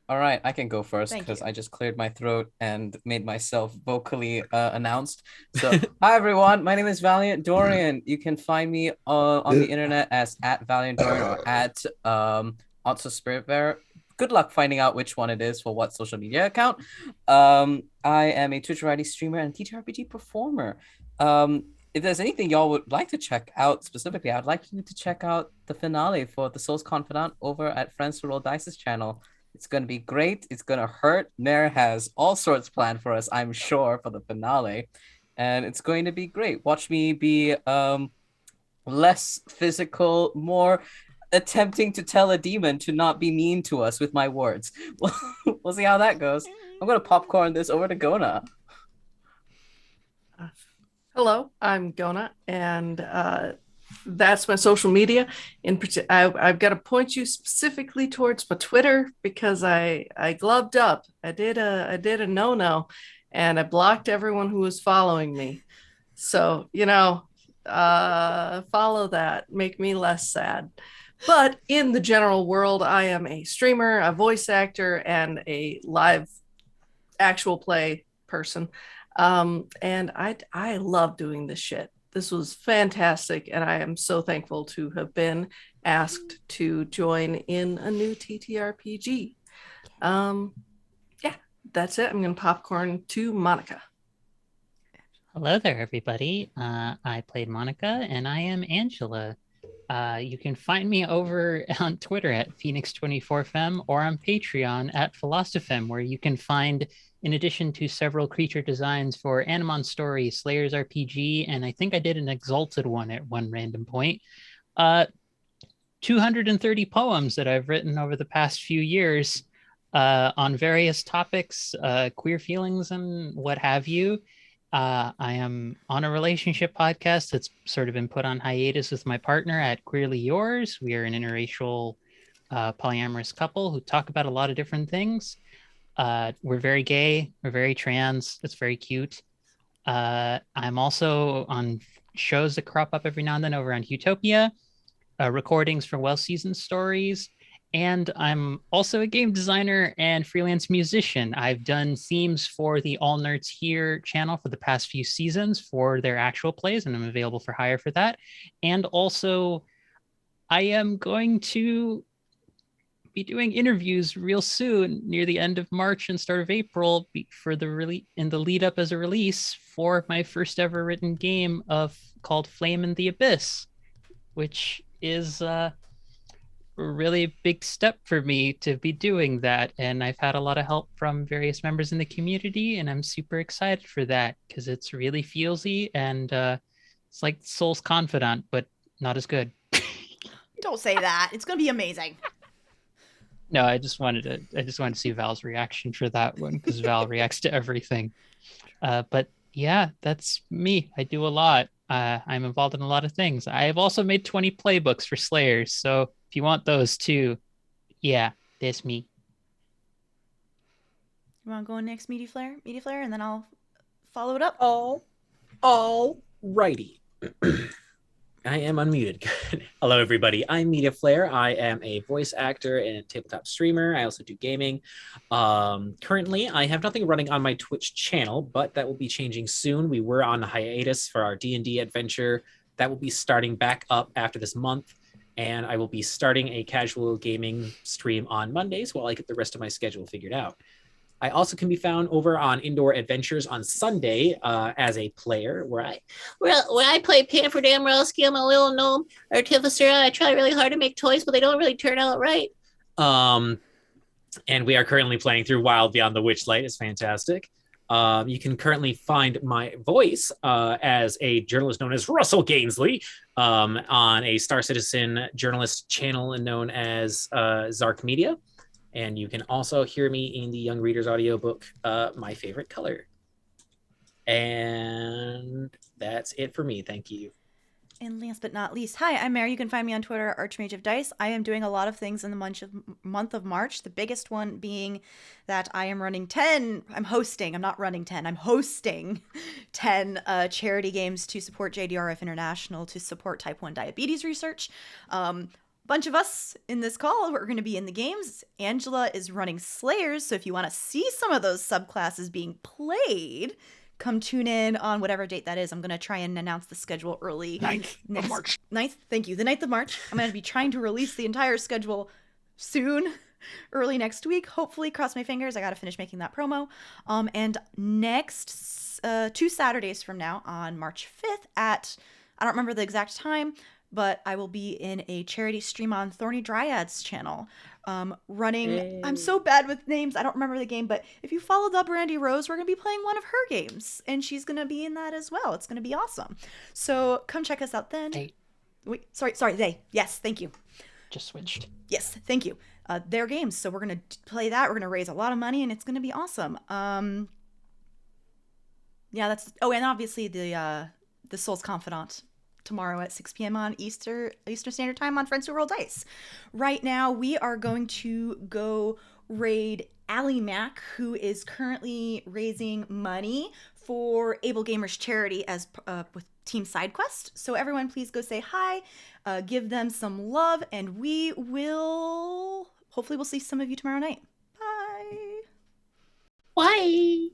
All right, I can go first because I just cleared my throat and made myself vocally announced. So, hi everyone, my name is Valiant Dorian. You can find me on the internet as @ValiantDorian or @Also Spiritbearer. Good luck finding out which one it is for what social media account. I am a Twitch variety streamer and TTRPG performer. If there's anything y'all would like to check out specifically, I'd like you to check out the finale for The Soul's Confidant over at Friends Who Roll Dice's channel. It's going to be great. It's going to hurt. Mare has all sorts planned for us, I'm sure, for the finale. And it's going to be great. Watch me be less physical, more attempting to tell a demon to not be mean to us with my words. We'll see how that goes. I'm gonna popcorn this over to Gona. Hello, I'm Gona, and that's my social media. I've got to point you specifically towards my Twitter because I gloved up. I did a no, and I blocked everyone who was following me. So follow that, make me less sad. But in the general world, I am a streamer, a voice actor, and a live actual play person. And I love doing this shit. This was fantastic, and I am so thankful to have been asked to join in a new TTRPG. Yeah, that's it. I'm gonna popcorn to Monica. Hello there, everybody. I played Monica, and I am Angela. You can find me over on Twitter at Phoenix24Fem or on Patreon at Philosophem, where you can find, in addition to several creature designs for Animon Story, Slayers RPG, and I think I did an Exalted one at one random point, 230 poems that I've written over the past few years on various topics, queer feelings and what have you. I am on a relationship podcast that's sort of been put on hiatus with my partner at Queerly Yours. We are an interracial polyamorous couple who talk about a lot of different things. We're very gay. We're very trans. It's very cute. I'm also on shows that crop up every now and then over on Utopia, recordings for well-seasoned stories. And I'm also a game designer and freelance musician. I've done themes for the All Nerds Here channel for the past few seasons for their actual plays, and I'm available for hire for that. And also, I am going to be doing interviews real soon, near the end of March and start of April, for the lead up as a release for my first ever written game called Flame in the Abyss, which is really big step for me to be doing that, and I've had a lot of help from various members in the community, and I'm super excited for that because it's really feelsy and it's like Soul's Confidant, but not as good. Don't say that. It's gonna be amazing. No, I just wanted to see Val's reaction for that one because Val reacts to everything. But yeah, that's me. I do a lot. I'm involved in a lot of things. I've also made 20 playbooks for Slayers, so if you want those too, yeah, that's me. You want to go next, Meaty Flare, and then I'll follow it up. All righty. I am unmuted. Hello, everybody. I'm Media Flare. I am a voice actor and tabletop streamer. I also do gaming. Currently, I have nothing running on my Twitch channel, but that will be changing soon. We were on hiatus for our D&D adventure. That will be starting back up after this month. And I will be starting a casual gaming stream on Mondays while I get the rest of my schedule figured out. I also can be found over on Indoor Adventures on Sunday as a player, where I play Pampered Amorowski, I'm a little gnome artificer. I try really hard to make toys, but they don't really turn out right. And we are currently playing through Wild Beyond the Witchlight. It's fantastic. You can currently find my voice as a journalist known as Russell Gainsley on a Star Citizen journalist channel known as Zark Media. And you can also hear me in the Young Readers audiobook, My Favorite Color. And that's it for me. Thank you. And last but not least, hi, I'm Mary. You can find me on Twitter, Archmage of Dice. I am doing a lot of things in the month of March. The biggest one being that I am running 10. I'm hosting 10 charity games to support JDRF International to support type 1 diabetes research. Bunch of us in this call are going to be in the games. Angela is running Slayers, so if you want to see some of those subclasses being played, come tune in on whatever date that is. I'm going to try and announce the schedule early. 9th of March. 9th, thank you. The 9th of March. I'm going to be trying to release the entire schedule soon, early next week. Hopefully, cross my fingers. I got to finish making that promo. And next 2 Saturdays from now on March 5th at, I don't remember the exact time, but I will be in a charity stream on Thorny Dryads channel, running. Hey. I'm so bad with names. I don't remember the game, but if you follow the Brandy Rose, we're going to be playing one of her games, and she's going to be in that as well. It's going to be awesome. So come check us out then. Wait, sorry, they. Yes, thank you. Just switched. Yes, thank you. Their games. So we're gonna play that. We're gonna raise a lot of money, and it's gonna be awesome. Yeah, that's. Oh, and obviously the Soul's Confidant tomorrow at 6 p.m. on Eastern Standard Time on Friends Who Roll Dice. Right now, we are going to go raid Allie Mack, who is currently raising money for Able Gamers Charity as with Team SideQuest. So everyone, please go say hi, give them some love, and we will hopefully we'll see some of you tomorrow night. Bye. Why?